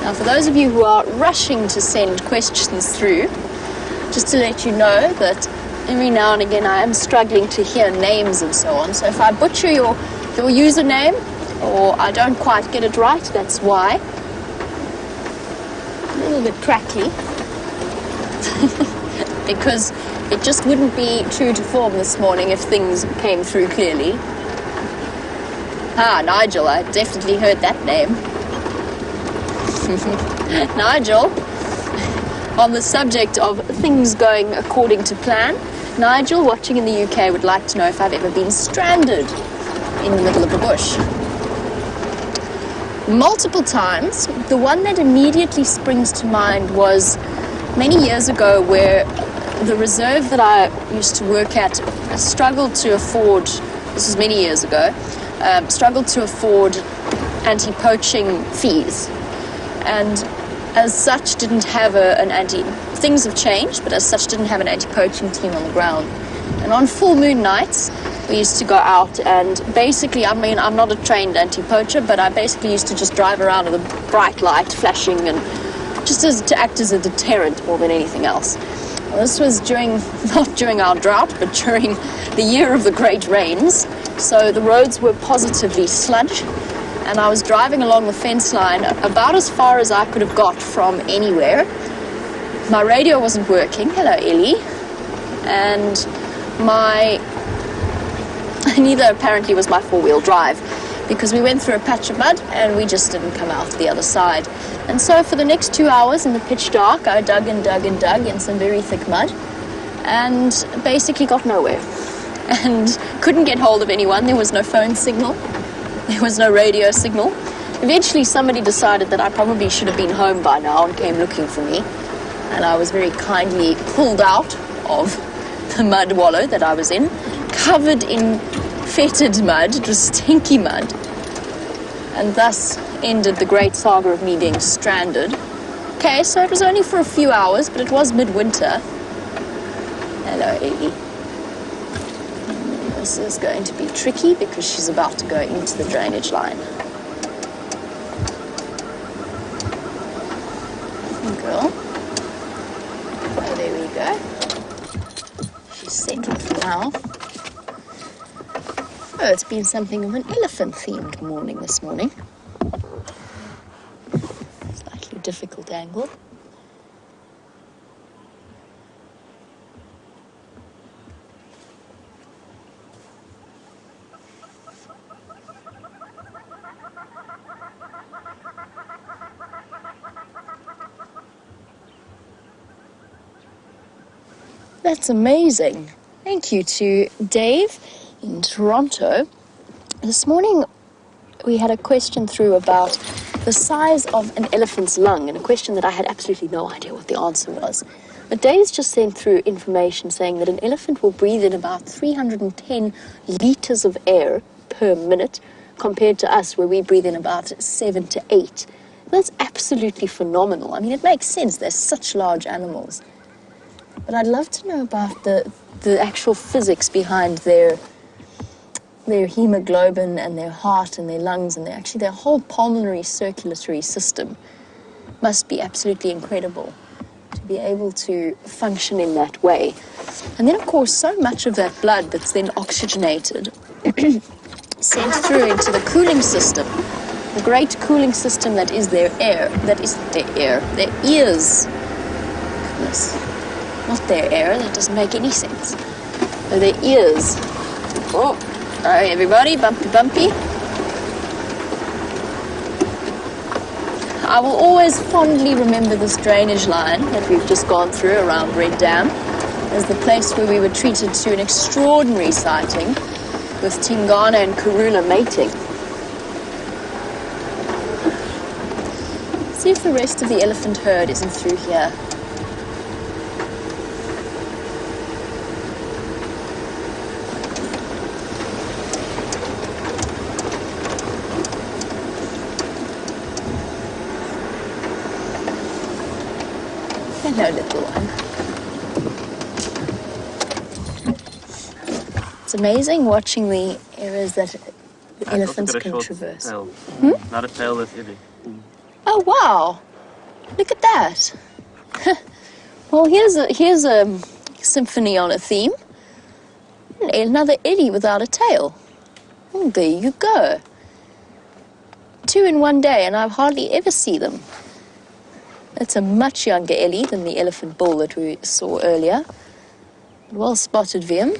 Now, for those of you who are rushing to send questions through, just to let you know that every now and again I am struggling to hear names and so on. So if I butcher your username or I don't quite get it right, that's why. A little bit crackly. Because it just wouldn't be true to form this morning if things came through clearly. Ah, Nigel, I definitely heard that name. Nigel, on the subject of things going according to plan, Nigel, watching in the UK, would like to know if I've ever been stranded in the middle of the bush. Multiple times. The one that immediately springs to mind was many years ago, where the reserve that I used to work at struggled to afford, this was many years ago, struggled to afford anti-poaching fees. And as such didn't have things have changed, but as such didn't have an anti-poaching team on the ground. And on full moon nights, we used to go out and basically, I mean, I'm not a trained anti-poacher, but I basically used to just drive around with a bright light flashing and just to act as a deterrent more than anything else. Well, this was not during our drought, but during the year of the great rains. So the roads were positively sludge, and I was driving along the fence line about as far as I could have got from anywhere. My radio wasn't working. Hello, Ellie. And neither apparently was my four-wheel drive, because we went through a patch of mud and we just didn't come out the other side. And so for the next 2 hours in the pitch dark, I dug and dug and dug in some very thick mud and basically got nowhere and couldn't get hold of anyone. There was no phone signal. There was no radio signal. Eventually somebody decided that I probably should have been home by now and came looking for me. And I was very kindly pulled out of the mud wallow that I was in, covered in fetid mud. It was stinky mud. And thus ended the great saga of me being stranded. Okay, so it was only for a few hours, but it was midwinter. Hello, Ellie. This is going to be tricky because she's about to go into the drainage line. Good girl. Oh, there we go. She's settled for now. Oh, it's been something of an elephant-themed morning this morning. Slightly difficult angle. That's amazing. Thank you to Dave in Toronto. This morning we had a question through about the size of an elephant's lung, and a question that I had absolutely no idea what the answer was. But Dave's just sent through information saying that an elephant will breathe in about 310 liters of air per minute, compared to us where we breathe in about 7 to 8. That's absolutely phenomenal. I mean, it makes sense. They're such large animals. But I'd love to know about the actual physics behind their hemoglobin and their heart and their lungs and their whole pulmonary circulatory system must be absolutely incredible to be able to function in that way. And then, of course, so much of that blood that's then oxygenated sent through into the cooling system, the great cooling system that is their air, their ears. Goodness. Not their air, that doesn't make any sense. So their ears. Oh, all right, everybody, bumpy, bumpy. I will always fondly remember this drainage line that we've just gone through around Red Dam as the place where we were treated to an extraordinary sighting with Tingana and Karula mating. See if the rest of the elephant herd isn't through here. Hello, little one. It's amazing watching the areas that the elephants can traverse. Not a tail, that's Ellie. Oh, wow. Look at that. Well, here's a symphony on a theme. Another Ellie without a tail. Oh, there you go. 2 in one day, and I hardly ever see them. It's a much younger Ellie than the elephant bull that we saw earlier. Well spotted, Wiem.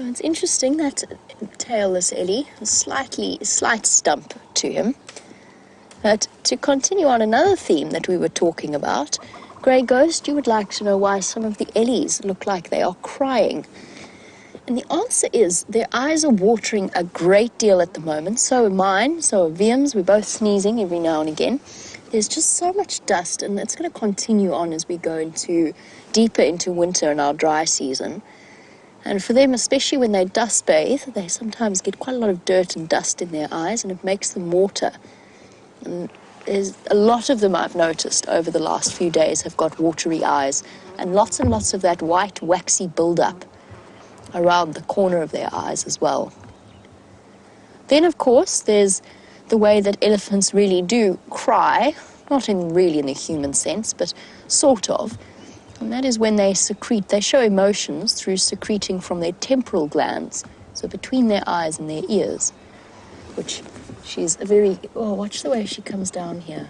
It's interesting that tailless Ellie, a slight stump to him. But to continue on another theme that we were talking about, Grey Ghost, you would like to know why some of the Ellies look like they are crying. And the answer is their eyes are watering a great deal at the moment. So are mine, so are Viam's. We're both sneezing every now and again. There's just so much dust, and it's going to continue on as we go deeper into winter and our dry season. And for them, especially when they dust bathe, they sometimes get quite a lot of dirt and dust in their eyes, and it makes them water. And there's a lot of them I've noticed over the last few days have got watery eyes, and lots of that white waxy build-up around the corner of their eyes as well. Then, of course, there's the way that elephants really do cry, not really in the human sense, but sort of. And that is when they show emotions through secreting from their temporal glands, so between their eyes and their ears, which she's watch the way she comes down here.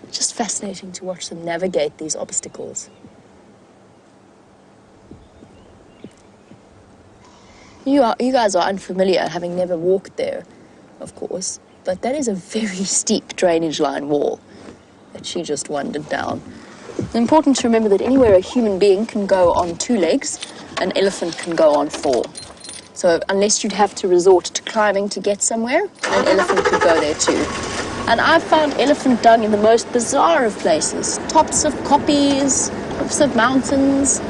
It's just fascinating to watch them navigate these obstacles. You guys are unfamiliar, having never walked there, of course, but that is a very steep drainage line wall that she just wandered down. It's important to remember that anywhere a human being can go on 2 legs, an elephant can go on 4. So unless you'd have to resort to climbing to get somewhere, an elephant could go there too. And I've found elephant dung in the most bizarre of places. Tops of koppies, tops of mountains.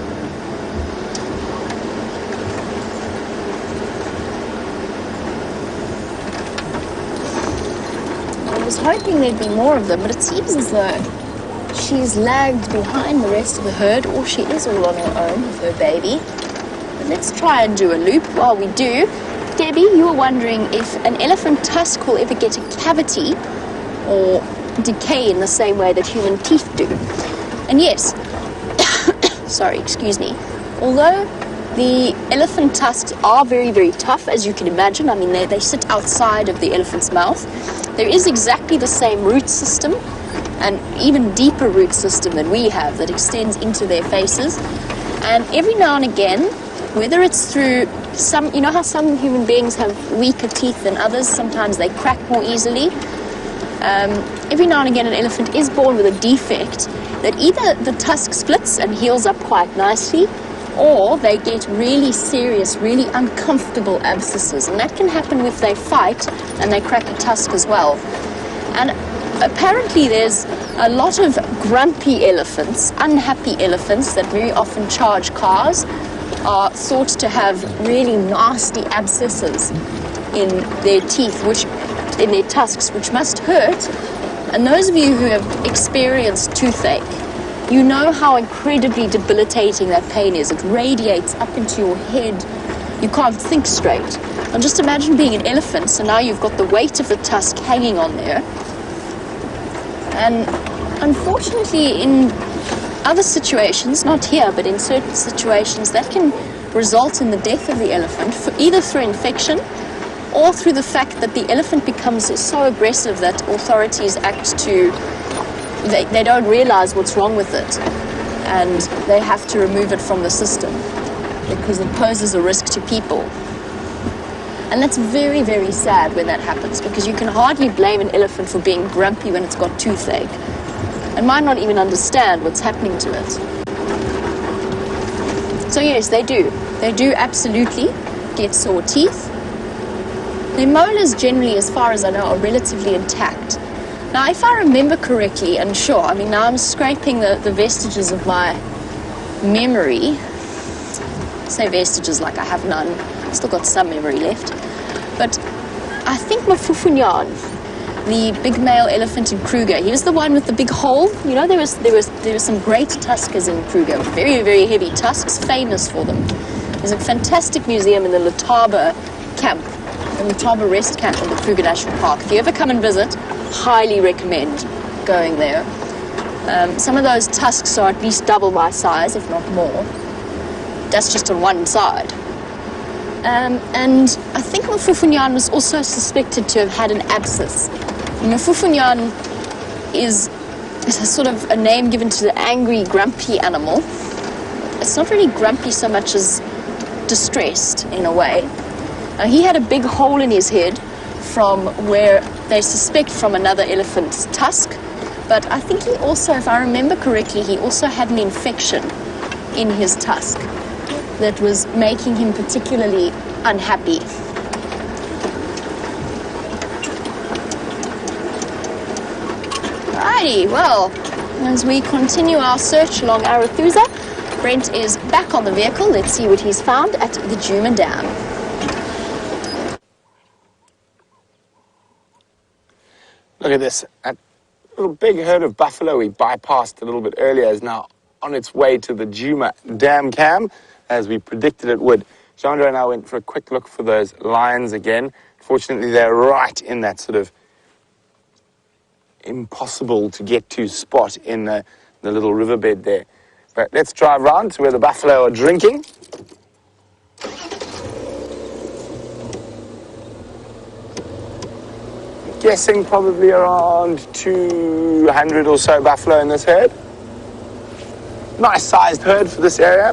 I was hoping there'd be more of them, but it seems as though she's lagged behind the rest of the herd, or she is all on her own with her baby. But let's try and do a loop while we do. Debbie, you were wondering if an elephant tusk will ever get a cavity or decay in the same way that human teeth do. And yes, sorry, excuse me, although the elephant tusks are very, very tough, as you can imagine. I mean, they sit outside of the elephant's mouth. There is exactly the same root system, an even deeper root system than we have that extends into their faces. And every now and again, whether it's through you know how some human beings have weaker teeth than others, sometimes they crack more easily. Every now and again an elephant is born with a defect that either the tusk splits and heals up quite nicely, or they get really serious, really uncomfortable abscesses. And that can happen if they fight and they crack a tusk as well. And apparently there's a lot of grumpy elephants, unhappy elephants that very often charge cars, are thought to have really nasty abscesses in their teeth, in their tusks, which must hurt. And those of you who have experienced toothache, you know how incredibly debilitating that pain is. It radiates up into your head. You can't think straight. And just imagine being an elephant, so now you've got the weight of the tusk hanging on there. And unfortunately, in other situations, not here, but in certain situations, that can result in the death of the elephant, either through infection or through the fact that the elephant becomes so aggressive that authorities they don't realize what's wrong with it, and they have to remove it from the system because it poses a risk to people. And that's very, very sad when that happens, because you can hardly blame an elephant for being grumpy when it's got toothache and might not even understand what's happening to it. So yes, they do absolutely get sore teeth. Their molars generally, as far as I know, are relatively intact. Now, if I remember correctly, and sure, I mean, now I'm scraping the vestiges of my memory. I say vestiges like I have none. I've still got some memory left. But I think Mafufunyan, the big male elephant in Kruger, he was the one with the big hole. You know, there was some great tuskers in Kruger, very, very heavy tusks, famous for them. There's a fantastic museum in the Letaba camp, the Letaba rest camp in the Kruger National Park. If you ever come and visit, highly recommend going there. Some of those tusks are at least double my size, if not more. That's just on one side. And I think Mafufunyan was also suspected to have had an abscess. Mafufunyan is a sort of a name given to the angry, grumpy animal. It's not really grumpy so much as distressed in a way. He had a big hole in his head from where they suspect from another elephant's tusk, but I think he also, if I remember correctly, he also had an infection in his tusk that was making him particularly unhappy. Alrighty, well, as we continue our search along Arathusa, Brent is back on the vehicle. Let's see what he's found at the Nkuhuma Dam. Look at this. That little big herd of buffalo we bypassed a little bit earlier is now on its way to the Nkuhuma Dam cam, as we predicted it would. Chandra and I went for a quick look for those lions again. Fortunately, they're right in that sort of impossible to get to spot in the little riverbed there. But let's drive round to where the buffalo are drinking. Guessing probably around 200 or so buffalo in this herd. Nice sized herd for this area.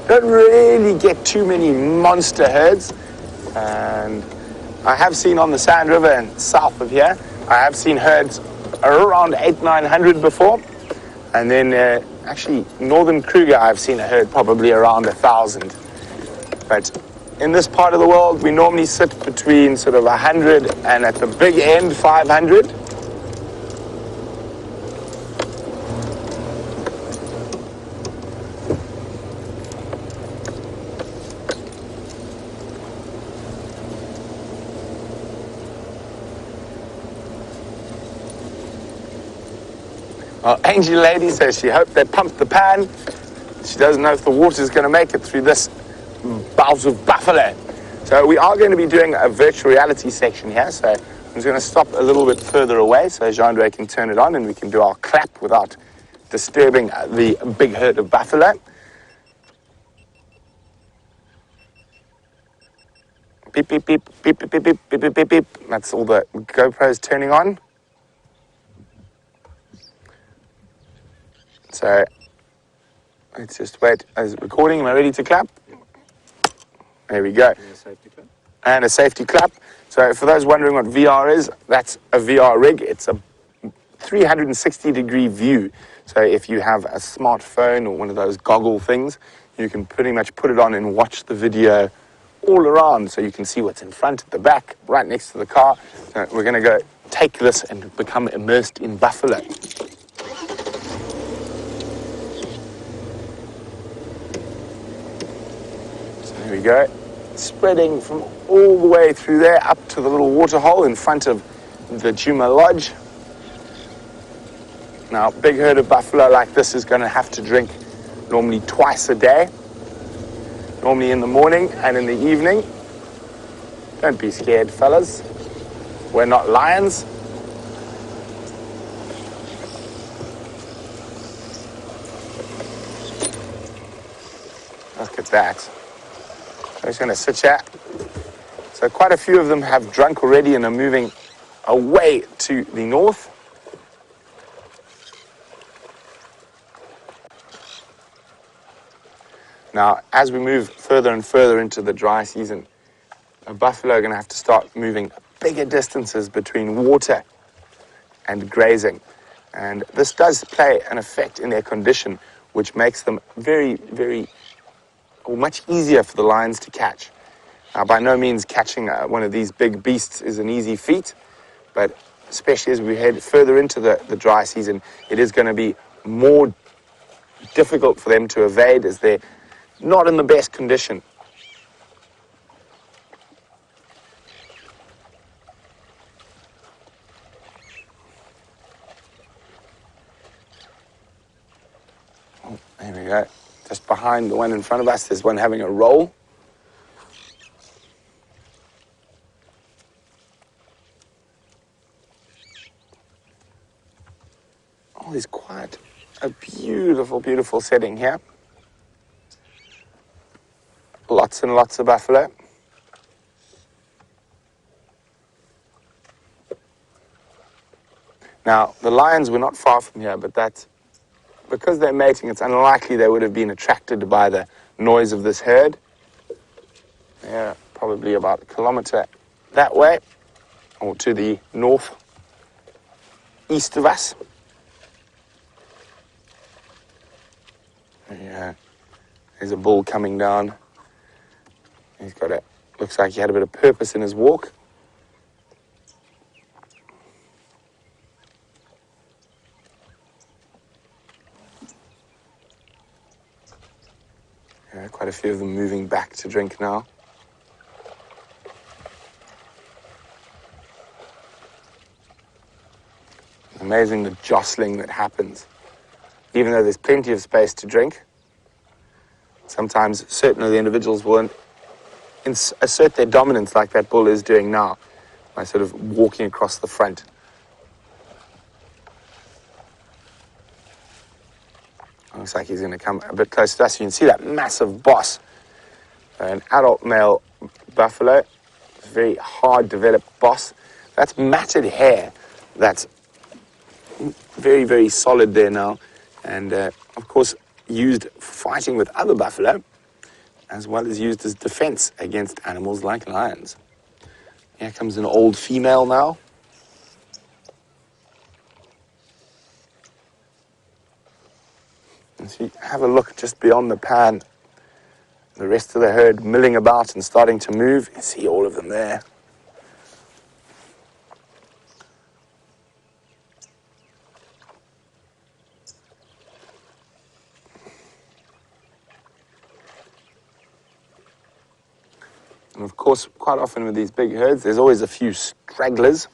Don't really get too many monster herds. And I have seen on the Sand River and south of here, I have seen herds around 800-900 before. And then actually northern Kruger, I've seen a herd probably around 1,000. But in this part of the world, we normally sit between sort of 100 and at the big end, 500. Well, Angie Lady says she hoped they pumped the pan. She doesn't know if the water's going to make it through this bout of buffalo. So we are going to be doing a virtual reality section here. So I'm just going to stop a little bit further away so Jean-Andre can turn it on and we can do our clap without disturbing the big herd of buffalo. Beep, beep, beep, beep, beep, beep, beep, beep, beep, beep, beep. That's all the GoPros turning on. So let's just wait. Is it recording? Am I ready to clap? There we go. And a safety clap. So for those wondering what VR is, that's a VR rig. It's a 360-degree view. So if you have a smartphone or one of those goggle things, you can pretty much put it on and watch the video all around. So you can see what's in front, at the back, right next to the car. So we're going to go take this and become immersed in buffalo. There we go, spreading from all the way through there up to the little water hole in front of the Nkuhuma Lodge. Now, a big herd of buffalo like this is going to have to drink normally twice a day, normally in the morning and in the evening. Don't be scared, fellas. We're not lions. Look at that. I'm just going to sit here. So quite a few of them have drunk already and are moving away to the north. Now, as we move further and further into the dry season, a buffalo are going to have to start moving bigger distances between water and grazing. And this does play an effect in their condition, which makes them much easier for the lions to catch. Now, by no means catching one of these big beasts is an easy feat, but especially as we head further into the dry season, it is going to be more difficult for them to evade as they're not in the best condition. Oh, there we go. Just behind the one in front of us, there's one having a roll. Oh, there's quite a beautiful, beautiful setting here. Lots and lots of buffalo. Now, the lions were not far from here, but that's because they're mating, it's unlikely they would have been attracted by the noise of this herd. probably about 1 kilometre that way, or to the north east of us. Yeah, there's a bull coming down. He's got a, looks like he had a bit of purpose in his walk. Yeah, quite a few of them moving back to drink now. Amazing the jostling that happens. Even though there's plenty of space to drink, sometimes certain of the individuals will assert their dominance like that bull is doing now, by sort of walking across the front. Looks like he's going to come a bit closer to us. You can see that massive boss, an adult male buffalo, very hard developed boss. That's matted hair. That's very, very solid there now. And of course, used fighting with other buffalo, as well as used as defense against animals like lions. Here comes an old female now. And so you have a look just beyond the pan, the rest of the herd milling about and starting to move. You see all of them there. And of course, quite often with these big herds, there's always a few stragglers.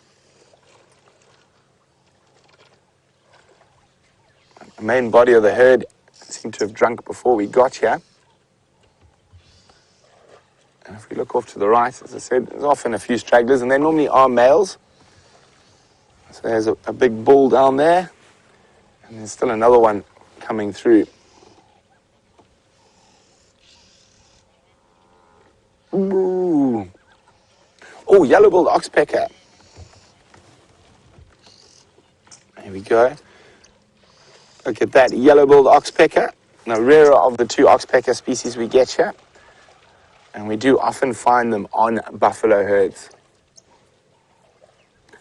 The main body of the herd seemed to have drunk before we got here. And if we look off to the right, as I said, there's often a few stragglers, and they normally are males. So there's a big bull down there, and there's still another one coming through. Ooh. Oh, yellow-billed oxpecker. There we go. Look at that yellow-billed oxpecker, the rarer of the two oxpecker species we get here. And we do often find them on buffalo herds.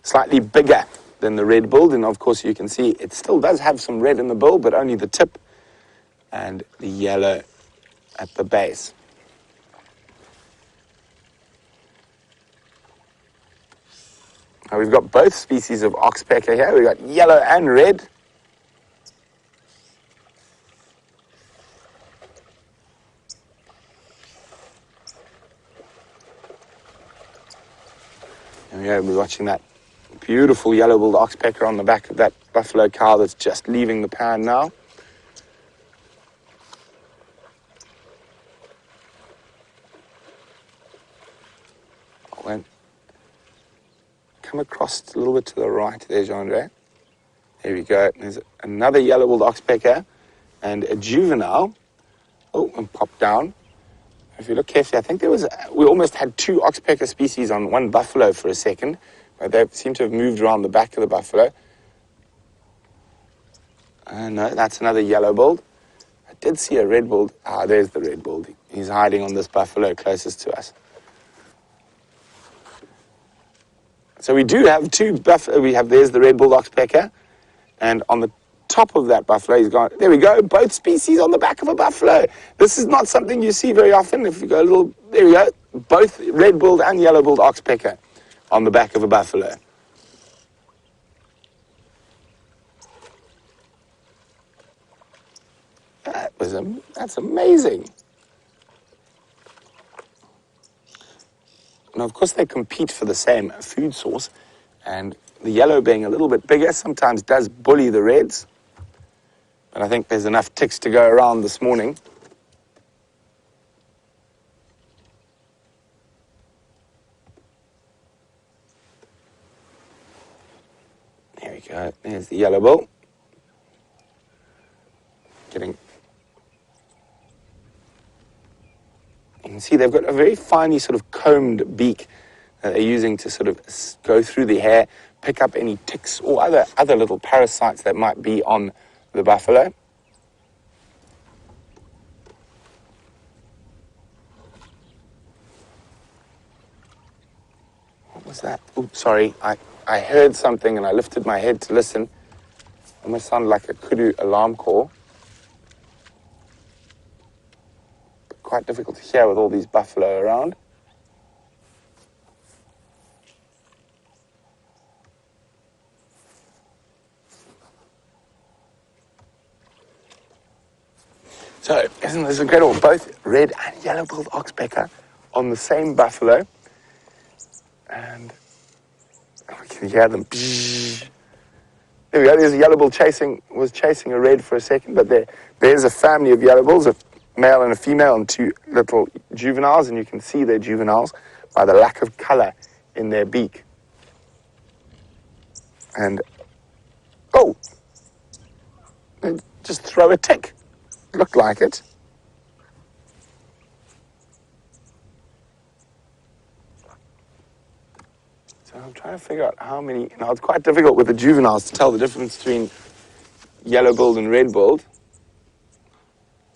Slightly bigger than the red-billed, and of course you can see it still does have some red in the bill, but only the tip and the yellow at the base. Now we've got both species of oxpecker here. We've got yellow and red. And yeah, we're watching that beautiful yellow-billed oxpecker on the back of that buffalo cow that's just leaving the pan now. Went come across a little bit to the right there, Jean-Andre. There we go. There's another yellow-billed oxpecker and a juvenile. Oh, and pop down. If you look carefully, I think we almost had two oxpecker species on one buffalo for a second, but they seem to have moved around the back of the buffalo. No, that's another yellow-billed. I did see a red-billed. Ah, there's the red-billed. He's hiding on this buffalo closest to us. So we do have two buffalo. There's the red-billed oxpecker, and on the top of that buffalo, he's gone. There we go. Both species on the back of a buffalo. This is not something you see very often. If you go a little, there we go. Both red-billed and yellow-billed oxpecker on the back of a buffalo. That's amazing. And of course, they compete for the same food source, and the yellow being a little bit bigger sometimes does bully the reds. But I think there's enough ticks to go around this morning. There we go. There's the yellow bull. You can see they've got a very finely sort of combed beak that they're using to sort of go through the hair, pick up any ticks or other little parasites that might be on the buffalo. What's that? Oops, sorry. I heard something and I lifted my head to listen. Almost sounded like a kudu alarm call. But quite difficult to hear with all these buffalo around. So, isn't this incredible? Both red and yellow-billed oxpecker on the same buffalo. And we can hear them. There we go. There's a yellow-bill was chasing a red for a second, but there's a family of yellow-bills, a male and a female, and two little juveniles, and you can see their juveniles by the lack of color in their beak. And, oh, they just throw a tick. Looked like it. So I'm trying to figure out how many. Now it's quite difficult with the juveniles to tell the difference between yellow-billed and red-billed.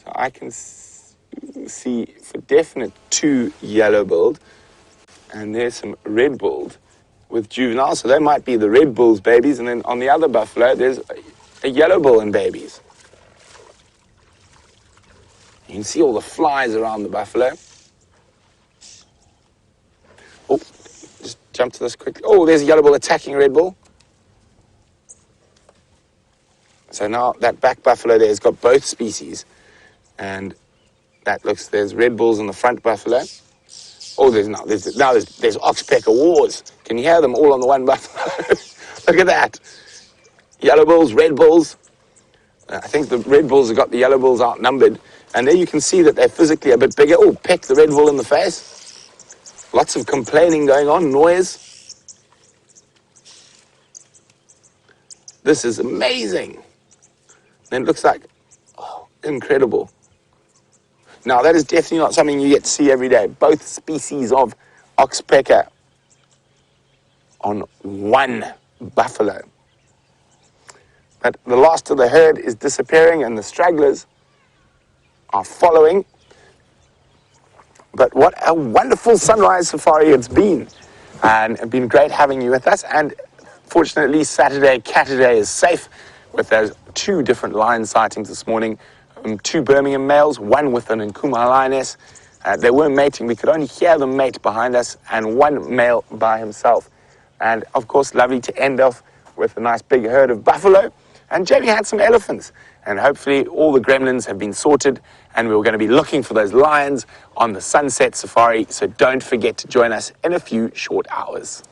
So I can see for definite 2 yellow-billed, and there's some red-billed with juveniles. So they might be the red-bill's babies, and then on the other buffalo there's a yellow-bill and babies. You can see all the flies around the buffalo. Oh, just jump to this quickly. Oh, there's a yellow-bill attacking a red-bill. So now that back buffalo there has got both species. And that looks, there's red-bills in the front buffalo. Oh, there's oxpecker wars. Can you hear them all on the one buffalo? Look at that. Yellow-bills, red-bills. I think the red-bills have got the yellow-bills outnumbered. And there you can see that they're physically a bit bigger. Oh, peck the red bull in the face. Lots of complaining going on, noise. This is amazing. And it looks like, oh, incredible. Now, that is definitely not something you get to see every day. Both species of oxpecker on one buffalo. But the last of the herd is disappearing and the stragglers are following. But what a wonderful sunrise safari it's been. And it's been great having you with us. And fortunately, Saturday, Catterday is safe with those 2 different lion sightings this morning. 2 Birmingham males, one with an Nkuhuma lioness. They weren't mating. We could only hear them mate behind us, and 1 male by himself. And, of course, lovely to end off with a nice big herd of buffalo. And Jamie had some elephants. And hopefully all the gremlins have been sorted, and we're going to be looking for those lions on the sunset safari. So don't forget to join us in a few short hours.